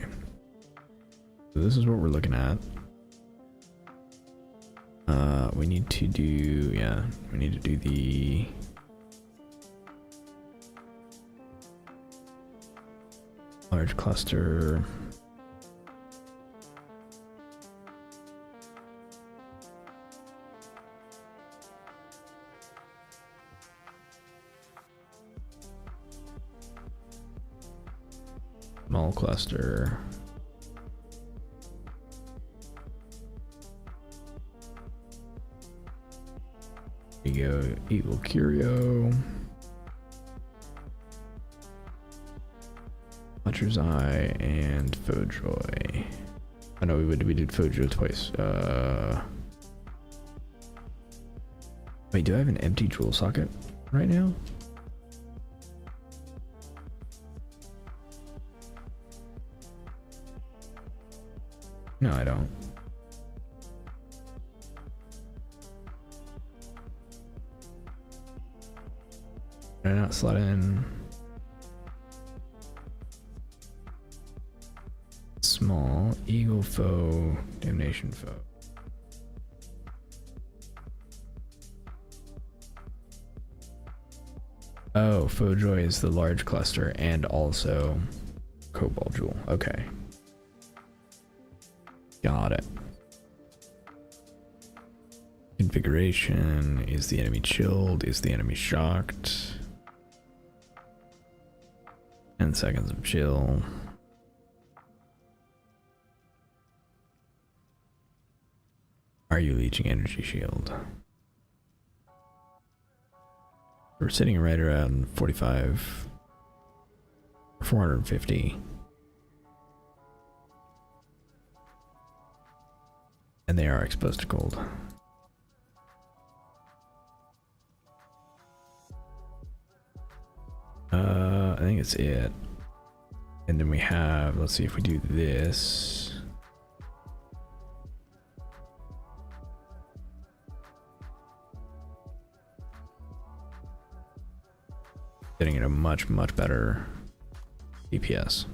So this is what we're looking at. We need to do, yeah, we need to do the large cluster. Small cluster. There you go, Evil Curio. Watcher's Eye and Fojoy. I know we did Fojoy twice. Wait, do I have an empty jewel socket right now? No, I don't. Did I not slot in small eagle foe, damnation foe? Oh, Fojoy is the large cluster and also Cobalt Jewel. Okay. Got it. Configuration. Is the enemy chilled? Is the enemy shocked? 10 seconds of chill. Are you leeching energy shield? We're sitting right around 45 or 450. And they are exposed to cold. I think it's it. And then we have, let's see if we do this. Getting it a much better DPS.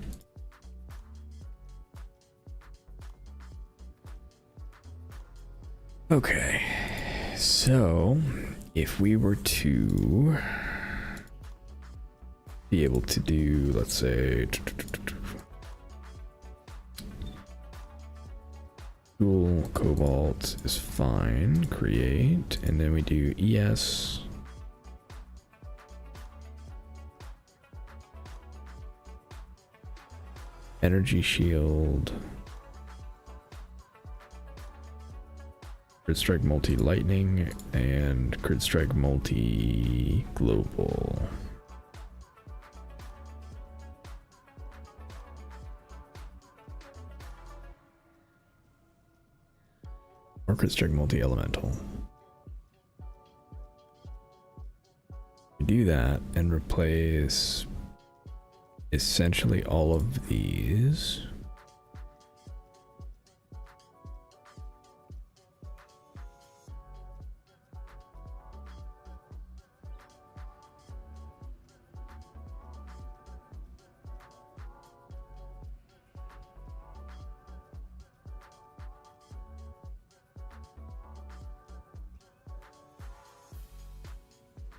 Okay, so if we were to be able to do, let's say, Dual Cobalt is fine, create, and then we do ES. Energy shield. Crit strike multi lightning and crit strike multi global. Or crit strike multi elemental. We do that and replace essentially all of these.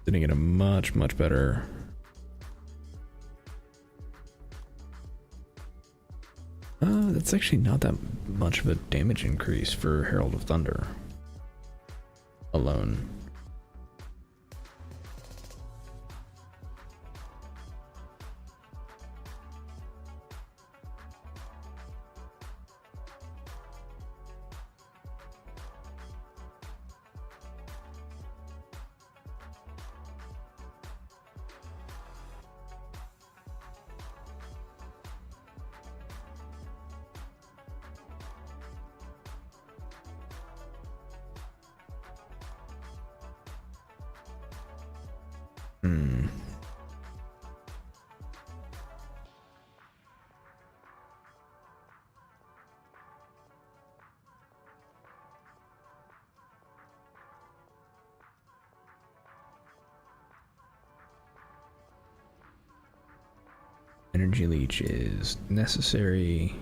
Sitting in a much better that's actually not that much of a damage increase for Herald of Thunder alone. Energy leech is necessary.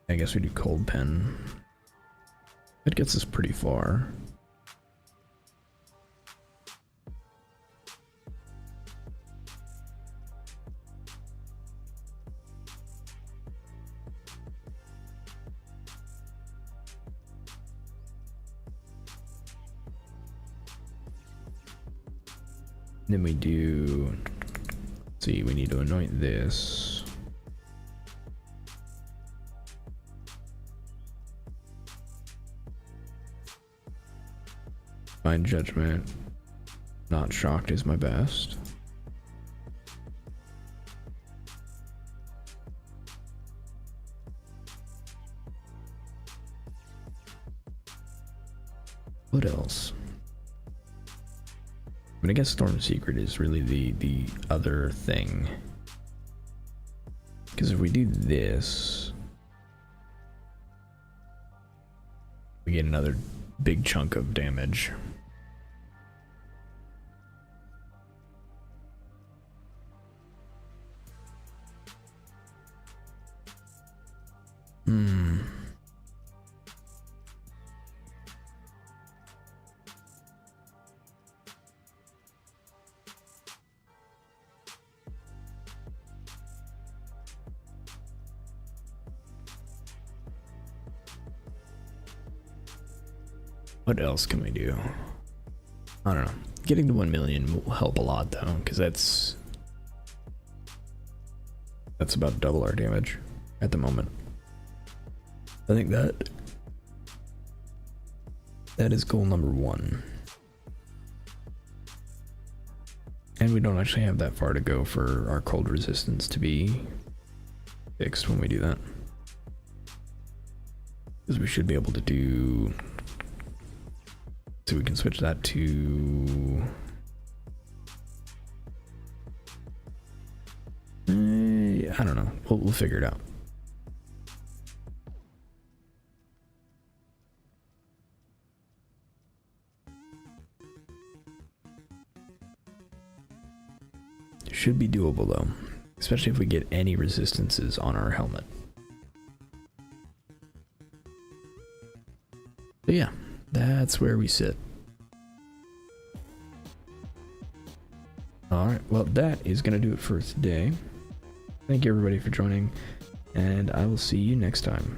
I guess we do cold pen. That gets us pretty far. Then we do, let's see, we need to anoint this. Fine judgment. Not shocked is my best. What else? I mean, I guess Storm Secret is really the other thing. Because if we do this, we get another big chunk of damage. What else can we do? I don't know. Getting to 1 million will help a lot though, because that's about double our damage at the moment. I think that is goal number 1. And we don't actually have that far to go for our cold resistance to be fixed when we do that. Because we should be able to do... So we can switch that to... I don't know. We'll figure it out. Should be doable though, especially if we get any resistances on our helmet. So yeah, that's where we sit. Alright, well that is going to do it for today. Thank you everybody for joining, and I will see you next time.